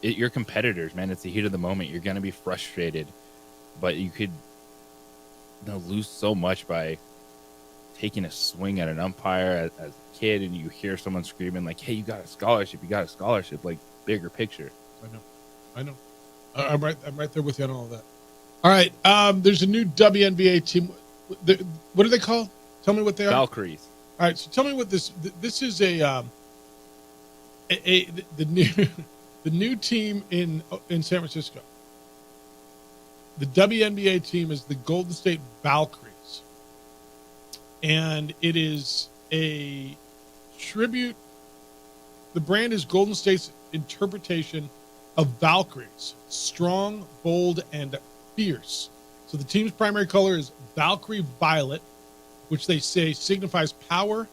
your competitors, man, it's the heat of the moment. You're going to be frustrated, but you could lose so much by taking a swing at an umpire as a kid, and you hear someone screaming like, hey, you got a scholarship, like bigger picture. I know. I'm right there with you on all of that. All right. There's a new WNBA team. What are they called? Tell me what they are. Valkyries. All right. So tell me what this is the new team in San Francisco. The WNBA team is the Golden State Valkyries, and it is a tribute. The brand is Golden State's interpretation of Valkyries, strong, bold, and fierce. So the team's primary color is Valkyrie Violet, which they say signifies power,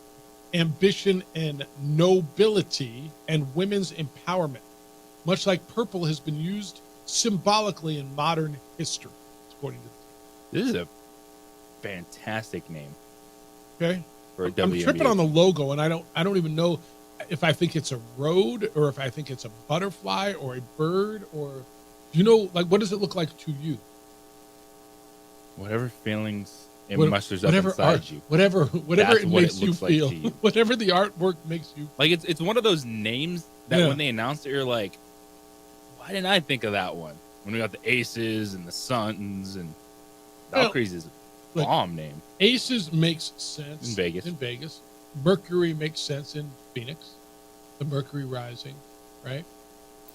ambition, and nobility, and women's empowerment, much like purple has been used symbolically in modern history, according to the team. This is a fantastic name. Okay. For a WNBA. I'm tripping on the logo, and I don't even know if I think it's a road or if I think it's a butterfly or a bird, or what does it look like to you? Whatever feelings it musters up inside art, you. Whatever it makes you feel. Like you. Whatever the artwork makes you feel. Like it's one of those names that when they announced it, you're like, why didn't I think of that one? When we got the Aces and the Suns, and Valkyries is a bomb name. Aces makes sense in Vegas. Mercury makes sense in Phoenix. The Mercury Rising, right?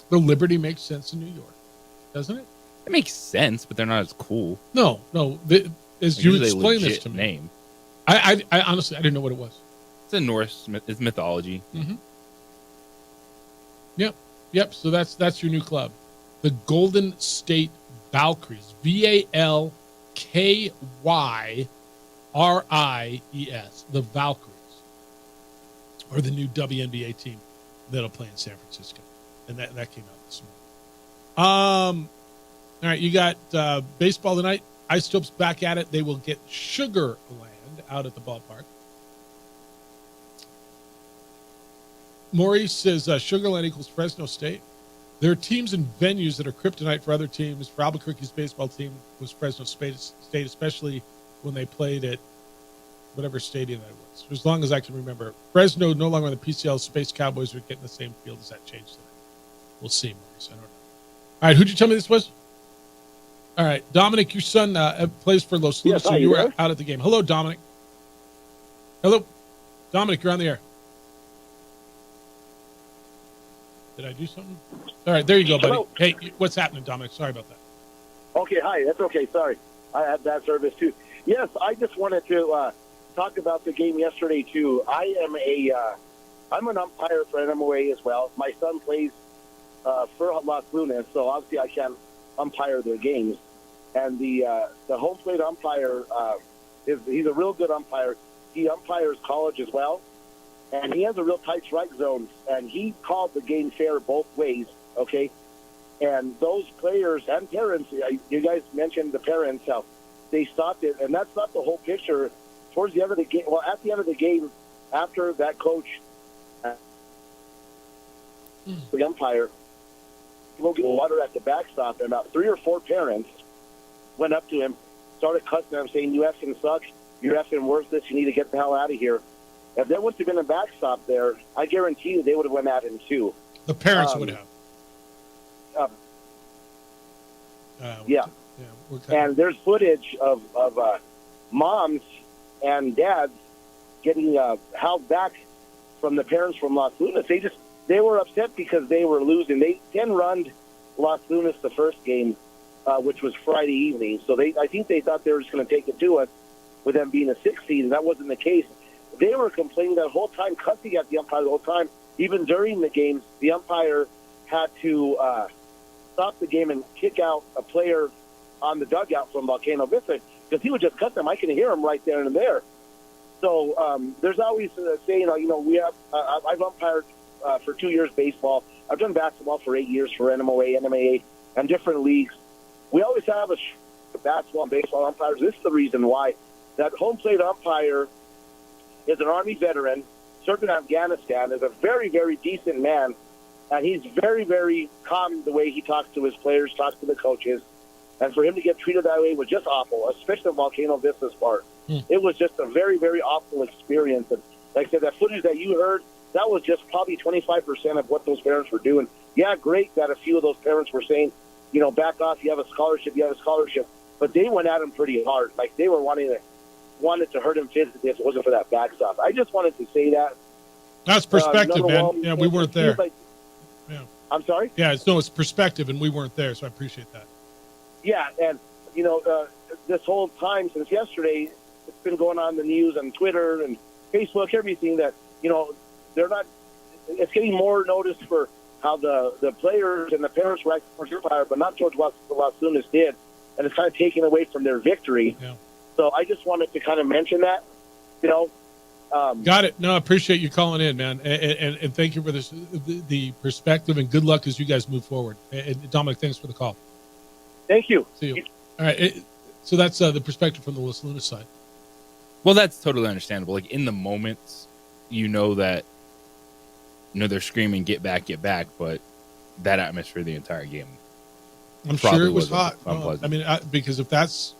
The Liberty makes sense in New York, doesn't it? It makes sense, but they're not as cool. No. As you explain this to me, name. I honestly I didn't know what it was. It's a Norse. It's mythology. Mm-hmm. Yep. So that's your new club, the Golden State Valkyries. VALKYRIES. The Valkyries are the new WNBA team that'll play in San Francisco, and that came out this morning. All right, you got baseball tonight. Isotopes back at it. They will get Sugar Land out at the ballpark. Maurice says Sugar Land equals Fresno State. There are teams and venues that are kryptonite for other teams. For Albuquerque's baseball team was Fresno State, especially when they played at whatever stadium that was. For as long as I can remember. Fresno no longer in the PCL. Space Cowboys are getting the same field. Does that change tonight? We'll see, Maurice. I don't know. All right, who'd you tell me this was? All right, Dominic, your son plays for Los Lunas, so you were out at the game. Hello, Dominic. Hello. Dominic, you're on the air. Did I do something? All right, there you go, buddy. Hello. Hey, what's happening, Dominic? Sorry about that. Okay, hi. That's okay. Sorry. I had bad service, too. Yes, I just wanted to talk about the game yesterday, too. I'm an umpire for NMOA as well. My son plays for Los Lunas, so obviously I can't umpire their games. And the home plate umpire, he's a real good umpire. He umpires college as well. And he has a real tight strike zone, and he called the game fair both ways, okay? And those players and parents, you guys mentioned the parents, how they stopped it, and that's not the whole picture. Towards the end of the game, well, at the end of the game, after that coach, the umpire, go get water at the backstop, and about 3 or 4 parents went up to him, started cussing him, saying, "You effing suck, you're effing worthless, you need to get the hell out of here." If there wouldn't have been a backstop there, I guarantee you they would have went at him too. The parents would have. Yeah. And there's footage of moms and dads getting held back from the parents from Los Lunas. They were upset because they were losing. They 10-runned Los Lunas the first game, which was Friday evening. So I think they thought they were just going to take it to us with them being a 6 seed, and that wasn't the case. They were complaining that whole time, cussing at the umpire the whole time. Even during the games, the umpire had to stop the game and kick out a player on the dugout from Volcano Vista because he would just cuss them. I can hear him right there and there. So there's always saying, I've umpired for 2 years baseball. I've done basketball for 8 years for NMOA, NMAA, and different leagues. We always have a basketball and baseball umpires. This is the reason why. That home plate umpire is an Army veteran, served in Afghanistan, is a very, very decent man, and he's very, very calm the way he talks to his players, talks to the coaches. And for him to get treated that way was just awful, especially Volcano Vista's part. It was just a very, very awful experience. And like I said, that footage that you heard, that was just probably 25% of what those parents were doing. Yeah, great that a few of those parents were saying, back off, you have a scholarship. But they went at him pretty hard. Like they were wanted to hurt him physically if it wasn't for that backstop. I just wanted to say that. That's perspective, man. Yeah, we weren't there. Yeah. I'm sorry? Yeah, it's perspective, and we weren't there, so I appreciate that. Yeah, and, this whole time since yesterday, it's been going on in the news on Twitter and Facebook, everything that, they're not – it's getting more notice for how the players and the parents were acting towards umpire, but not towards what Los Lunas did, and it's kind of taken away from their victory. Yeah. So I just wanted to kind of mention that, Got it. No, I appreciate you calling in, man, and thank you for this the perspective, and good luck as you guys move forward. And Dominic, thanks for the call. Thank you. See you. All right. So that's the perspective from the Los Lunas side. Well, that's totally understandable. Like in the moments, that they're screaming, "Get back, get back!" But that atmosphere the entire game, I'm sure it was hot. No, I mean, because if that's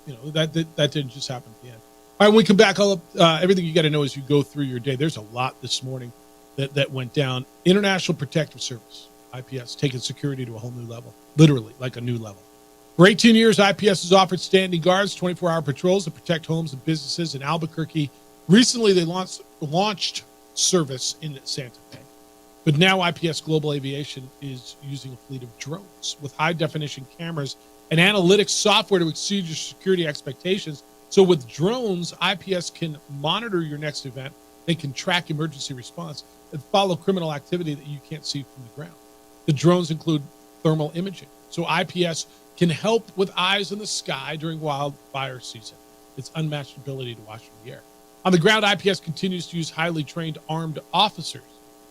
that didn't just happen at the end. All right, when we come back, I'll everything you got to know as you go through your day. There's a lot this morning that went down. International Protective Service, IPS, taking security to a whole new level, literally like a new level. For 18 years, IPS has offered standing guards, 24-hour patrols to protect homes and businesses in Albuquerque. Recently, they launched service in Santa Fe. But now IPS Global Aviation is using a fleet of drones with high-definition cameras and analytics software to exceed your security expectations. So with drones, IPS can monitor your next event. They can track emergency response and follow criminal activity that you can't see from the ground. The drones include thermal imaging. So IPS can help with eyes in the sky during wildfire season. It's unmatched ability to watch from the air. On the ground, IPS continues to use highly trained armed officers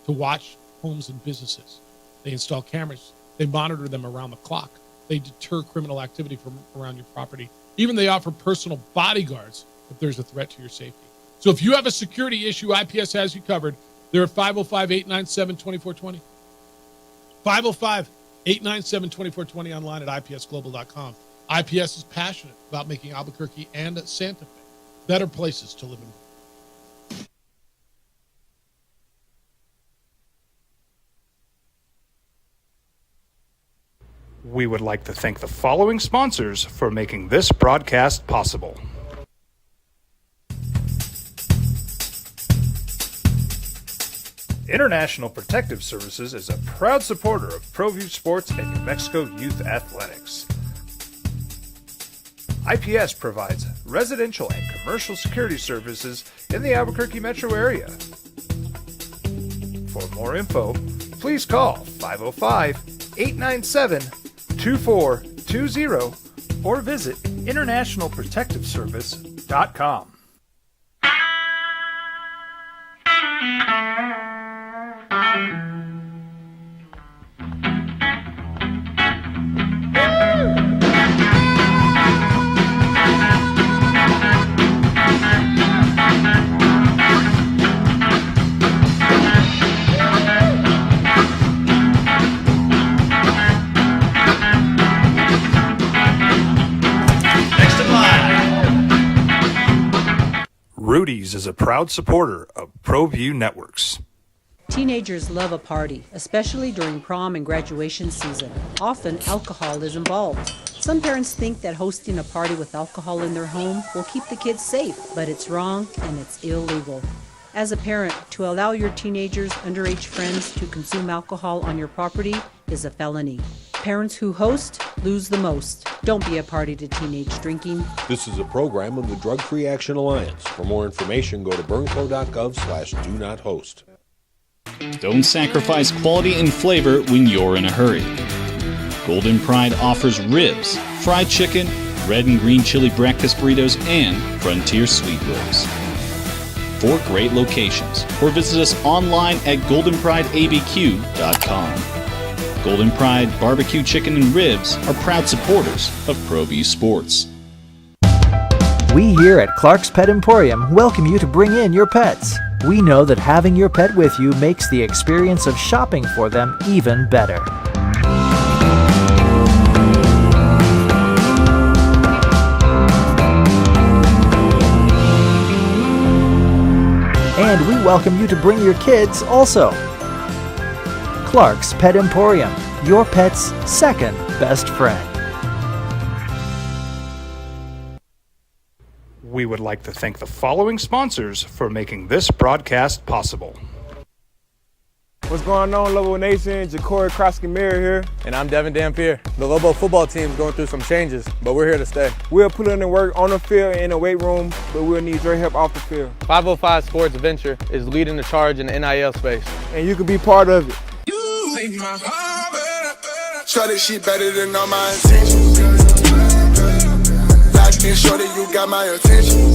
to watch homes and businesses. They install cameras. They monitor them around the clock. They deter criminal activity from around your property Even they offer personal bodyguards if there's a threat to your safety. So if you have a security issue, IPS has you covered. They're at 505-897-2420. 505-897-2420 online at ipsglobal.com. IPS is passionate about making Albuquerque and Santa Fe better places to live and work. We would like to thank the following sponsors for making this broadcast possible. International Protective Services is a proud supporter of ProView Sports and New Mexico Youth Athletics. IPS provides residential and commercial security services in the Albuquerque metro area. For more info, please call 505-897-2420 or visit internationalprotectiveservice.com. Rudy's is a proud supporter of ProView Networks. Teenagers love a party, especially during prom and graduation season. Often, alcohol is involved. Some parents think that hosting a party with alcohol in their home will keep the kids safe, but it's wrong and it's illegal. As a parent, to allow your teenagers' underage friends to consume alcohol on your property is a felony. Parents who host lose the most. Don't be a party to teenage drinking. This is a program of the Drug Free Action Alliance. For more information, go to burnco.gov/do-not-host. Don't sacrifice quality and flavor when you're in a hurry. Golden Pride offers ribs, fried chicken, red and green chili breakfast burritos, and Frontier sweet rolls. 4 great locations, or visit us online at goldenprideabq.com. Golden Pride Barbecue Chicken and Ribs are proud supporters of ProView Sports. We here at Clark's Pet Emporium welcome you to bring in your pets. We know that having your pet with you makes the experience of shopping for them even better. And we welcome you to bring your kids also. Clark's Pet Emporium, your pet's second best friend. We would like to thank the following sponsors for making this broadcast possible. What's going on, Lobo Nation? Ja'Cory Krosky-Miller here. And I'm Devin Dampier. The Lobo football team is going through some changes, but we're here to stay. We'll put in the work on the field and in the weight room, but we'll need your help off the field. 505 Sports Venture is leading the charge in the NIL space. And you can be part of it. Shorty, she better than all my intentions. Locked in, shorty, you got my attention.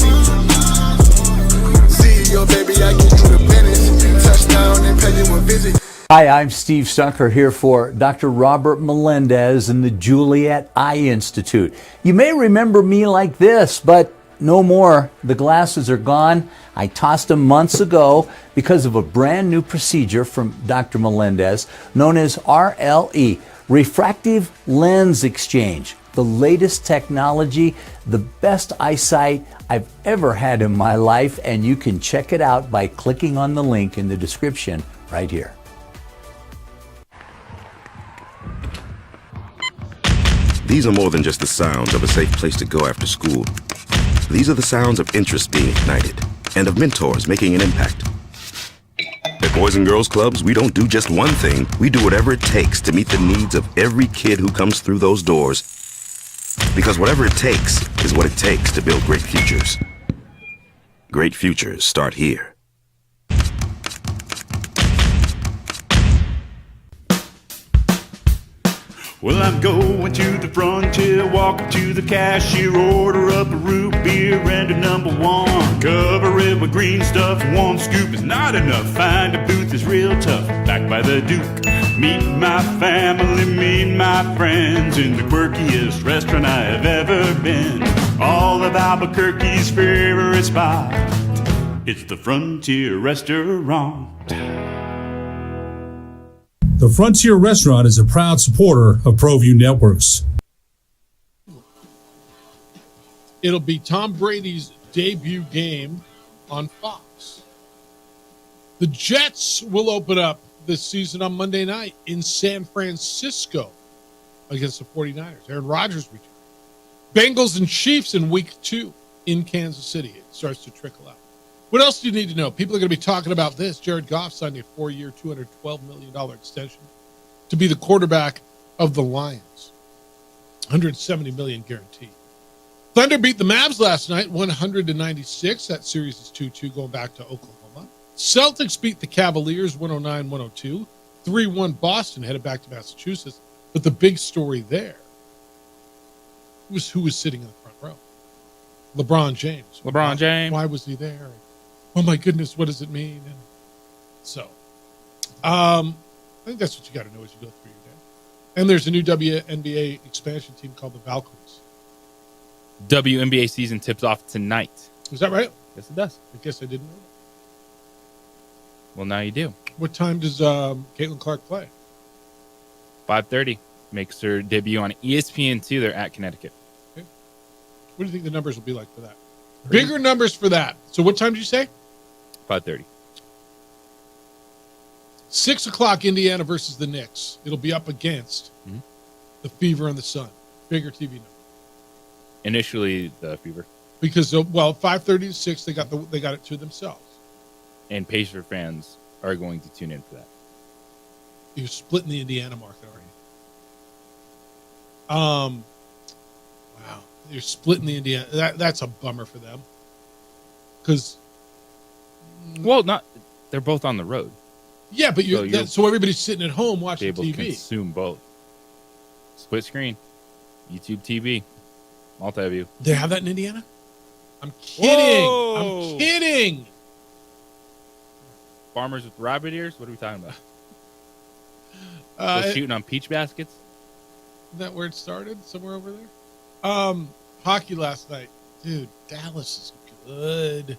See your baby, I get you the business. Touchdown and pay you a visit. Hi, I'm Steve Stucker here for Dr. Robert Melendez and the Juliet Eye Institute. You may remember me like this, but no more. The glasses are gone. I tossed them months ago because of a brand new procedure from Dr. Melendez known as RLE, Refractive Lens Exchange. The latest technology, the best eyesight I've ever had in my life, and you can check it out by clicking on the link in the description right here. These are more than just the sounds of a safe place to go after school. These are the sounds of interest being ignited and of mentors making an impact. At Boys and Girls Clubs, we don't do just one thing. We do whatever it takes to meet the needs of every kid who comes through those doors. Because whatever it takes is what it takes to build great futures. Great futures start here. Well, I'm going to the frontier, walk up to the cashier, order up a root beer and a #1. Cover it with green stuff, 1 scoop is not enough. Find a booth is real tough, backed by the Duke. Meet my family, meet my friends in the quirkiest restaurant I have ever been. All of Albuquerque's favorite spot. It's the Frontier Restaurant. The Frontier Restaurant is a proud supporter of ProView Networks. It'll be Tom Brady's debut game on Fox. The Jets will open up this season on Monday night in San Francisco against the 49ers. Aaron Rodgers returns. Bengals and Chiefs in week 2 in Kansas City. It starts to trickle out. What else do you need to know? People are going to be talking about this. Jared Goff signed a 4-year, $212 million extension to be the quarterback of the Lions. $170 million guaranteed. Thunder beat the Mavs last night, 100-96. That series is 2-2 going back to Oklahoma. Celtics beat the Cavaliers, 109-102. 3-1 Boston, headed back to Massachusetts. But the big story there was who was sitting in the front row. LeBron James. LeBron James. Why was he there? Oh, my goodness, what does it mean? And so, I think that's what you got to know as you go through your day. And there's a new WNBA expansion team called the Valkyries. WNBA season tips off tonight. Is that right? Yes, it does. I guess I didn't know that. Well, now you do. What time does Caitlin Clark play? 5:30. Makes her debut on ESPN2. They're at Connecticut. Okay. What do you think the numbers will be like for that? Bigger numbers for that. So what time did you say? 5:30. 6 o'clock, Indiana versus the Knicks. It'll be up against the Fever and the Sun. Bigger TV number. Initially, the Fever. Because 5:30 to 6, they got it to themselves. And Pacer fans are going to tune in for that. You're splitting the Indiana market, aren't you? Wow. You're splitting the Indiana. That's a bummer for them. Because, they're both on the road. Yeah, but so everybody's sitting at home watching able TV. To consume both. Split screen, YouTube TV, multi-view. They have that in Indiana? I'm kidding. Whoa! I'm kidding. Farmers with rabbit ears? What are we talking about? Shooting on peach baskets? Isn't that where it started? Somewhere over there? Hockey last night. Dude, Dallas is good.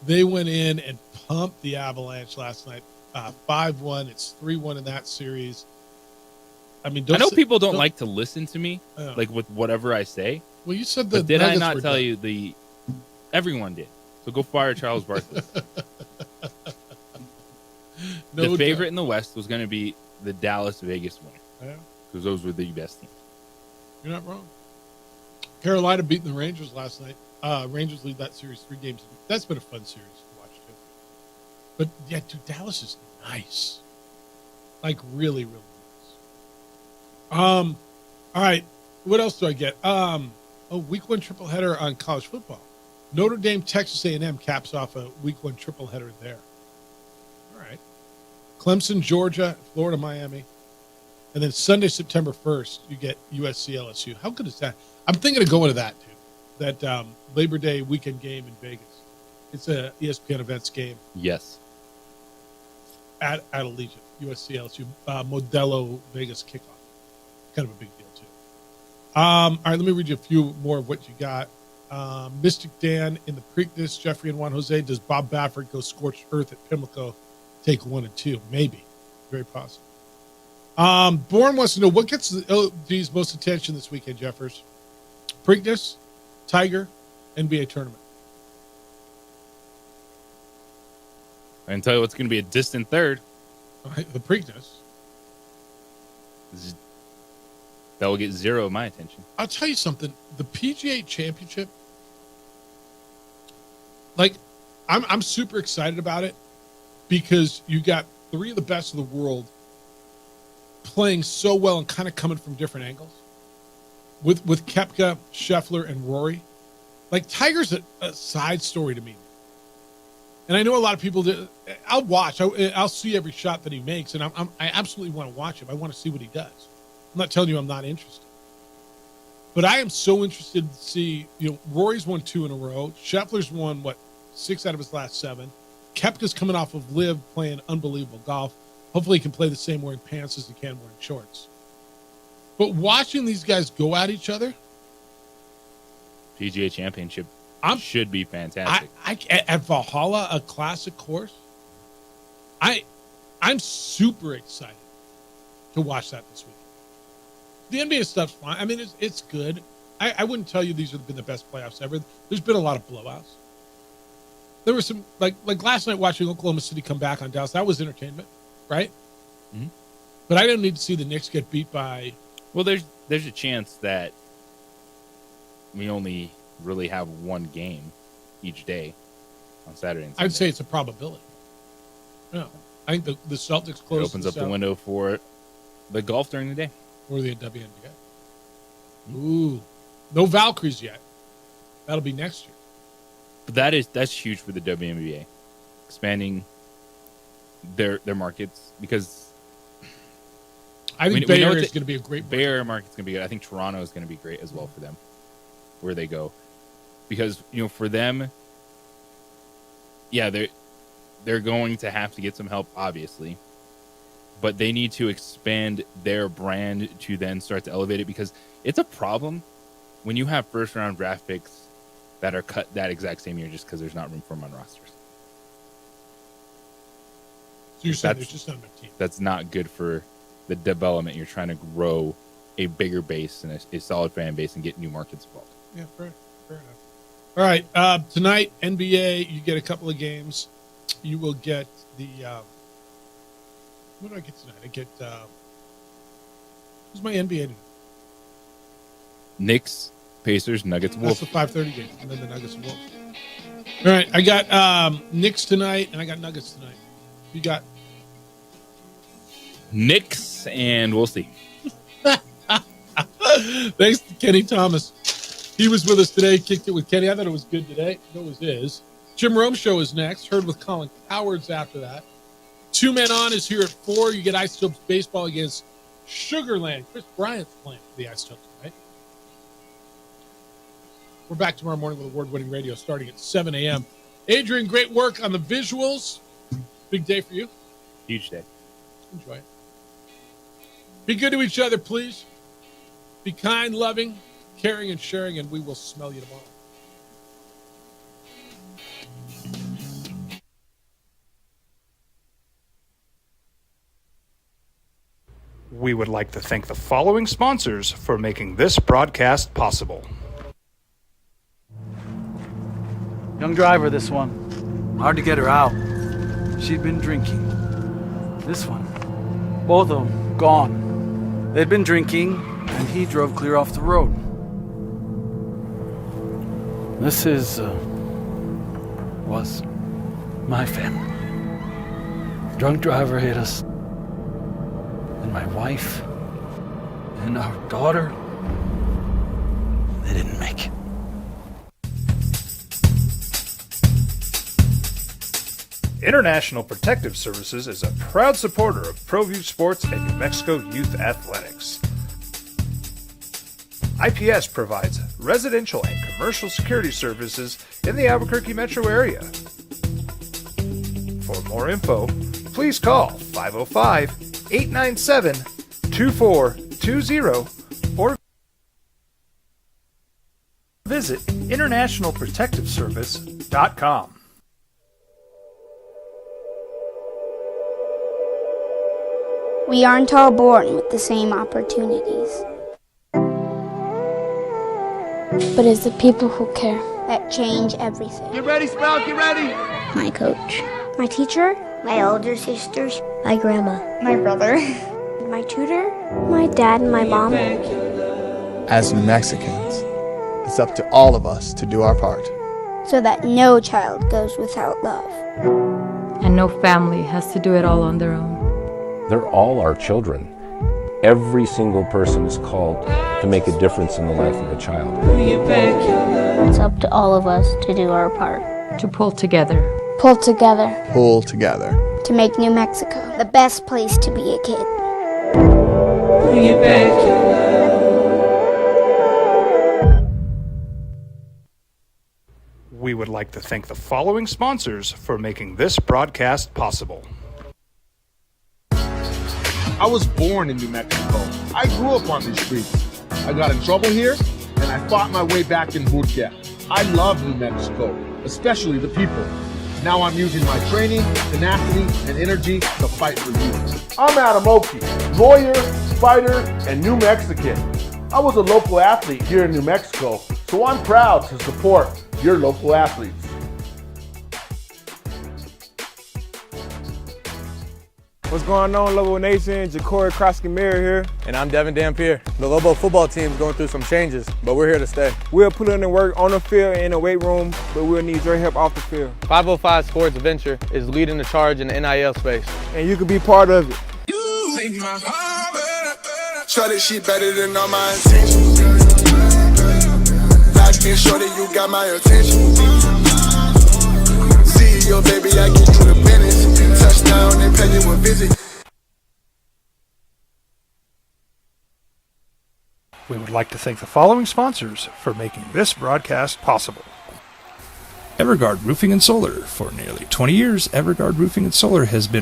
They went in and pumped the Avalanche last night. 5-1. It's 3-1 in that series. I mean, I know people don't like to listen to me, like with whatever I say. Well, you said but did I not tell you everyone did? So go fire Charles Barkley. The favorite in the West was going to be the Dallas Vegas winner. Yeah. Because those were the best teams. You're not wrong. Carolina beating the Rangers last night. Rangers lead that series 3 games. That's been a fun series to watch, too. But, yeah, dude, Dallas is nice. Like, really, really nice. All right. What else do I get? Week 1 triple header on college football. Notre Dame, Texas A&M caps off a week 1 triple header there. All right. Clemson, Georgia, Florida, Miami. And then Sunday, September 1st, you get USC, LSU. How good is that? I'm thinking of going to that, too. That Labor Day weekend game in Vegas. It's a ESPN events game. Yes. At Allegiant, USC, LSU, Modelo Vegas kickoff. Kind of a big deal, too. All right, let me read you a few more of what you got. Mystic Dan in the Preakness, Jeffrey and Juan Jose. Does Bob Baffert go scorched earth at Pimlico? Take 1 and 2. Maybe. Very possible. Bourne wants to know what gets the LD's most attention this weekend, Jeffers? Preakness, Tiger, NBA tournament. I can tell you what's going to be a distant third. All right, the Preakness. That will get 0 of my attention. I'll tell you something. The PGA Championship, like, I'm super excited about it because you got 3 of the best of the world playing so well and kind of coming from different angles. With Koepka, Scheffler, and Rory. Like, Tiger's a side story to me. And I know a lot of people do. I'll watch. I'll see every shot that he makes, and I absolutely want to watch him. I want to see what he does. I'm not telling you I'm not interested. But I am so interested to see, Rory's won 2 in a row. Scheffler's won, 6 out of his last 7. Koepka's coming off of LIV playing unbelievable golf. Hopefully he can play the same wearing pants as he can wearing shorts. But watching these guys go at each other, PGA Championship should be fantastic. At Valhalla, a classic course, I'm super excited to watch that this week. The NBA stuff's fine. I mean, it's good. I wouldn't tell you these have been the best playoffs ever. There's been a lot of blowouts. There were some, like last night watching Oklahoma City come back on Dallas. That was entertainment, right? Mm-hmm. But I didn't need to see the Knicks get beat by... Well, there's a chance that we only really have one game each day on Saturday and Sunday. I'd say it's a probability. No, I think the Celtics close. It opens up the window for the golf during the day. Or the WNBA. Ooh. No Valkyries yet. That'll be next year. But that's huge for the WNBA. Expanding their markets, because I think Bay Area is going to be a great Bay Area market's going to be good. I think Toronto is going to be great as well for them, where they go, because for them, yeah, they're going to have to get some help, obviously, but they need to expand their brand to then start to elevate it, because it's a problem when you have first round draft picks that are cut that exact same year just because there's not room for them on rosters. So you're saying there's just not enough teams. That's not good for the development. You're trying to grow a bigger base and a solid fan base and get new markets involved. Yeah, fair enough. All right, tonight, NBA, you get a couple of games. You will get the... what do I get tonight? I get... who's my NBA tonight? Knicks, Pacers, Nuggets, Wolves. That's the 5:30 game, and then the Nuggets and Wolves. All right, I got Knicks tonight, and I got Nuggets tonight. You got... Knicks, and we'll see. Thanks to Kenny Thomas. He was with us today, kicked it with Kenny. I thought it was good today. It was his. Jim Rome Show is next. Heard with Colin Cowards after that. 2 Men On is here at 4. You get Isotopes baseball against Sugarland. Chris Bryant's playing for the Isotopes tonight. We're back tomorrow morning with award-winning radio starting at 7 a.m. Adrian, great work on the visuals. Big day for you. Huge day. Enjoy it. Be good to each other, please. Be kind, loving, caring, and sharing, and we will smell you tomorrow. We would like to thank the following sponsors for making this broadcast possible. Young driver, this one. Hard to get her out. She'd been drinking. This one. Both of them gone. They'd been drinking, and he drove clear off the road. This was my family. Drunk driver hit us. And my wife and our daughter, they didn't make it. International Protective Services is a proud supporter of ProView Sports and New Mexico Youth Athletics. IPS provides residential and commercial security services in the Albuquerque metro area. For more info, please call 505-897-2420 or visit internationalprotectiveservice.com. We aren't all born with the same opportunities. But it's the people who care that change everything. Get ready, Spout, get ready! My coach. My teacher. My older sisters. My grandma. My brother. My tutor. My dad and my mom. As New Mexicans, it's up to all of us to do our part. So that no child goes without love. And no family has to do it all on their own. They're all our children. Every single person is called to make a difference in the life of a child. It's up to all of us to do our part. To pull together. Pull together. Pull together. To make New Mexico the best place to be a kid. We would like to thank the following sponsors for making this broadcast possible. I was born in New Mexico. I grew up on these streets. I got in trouble here, and I fought my way back in Burkia. I love New Mexico, especially the people. Now I'm using my training, tenacity, and energy to fight for you. I'm Adam Oki, lawyer, fighter, and New Mexican. I was a local athlete here in New Mexico, so I'm proud to support your local athletes. What's going on, Lobo Nation? Ja'Cory Krosky-Mirror here. And I'm Devin Dampier. The Lobo football team is going through some changes, but we're here to stay. We'll put in the work on the field and in the weight room, but we'll need your help off the field. 505 Sports Venture is leading the charge in the NIL space. And you can be part of it. Shorty, she better than all my intentions. Like me, shorty, you got my attention. See your baby, I get you the business. Touchdown and pay you a visit. We would like to thank the following sponsors for making this broadcast possible. Everguard Roofing and Solar. For nearly 20 years, Everguard Roofing and Solar has been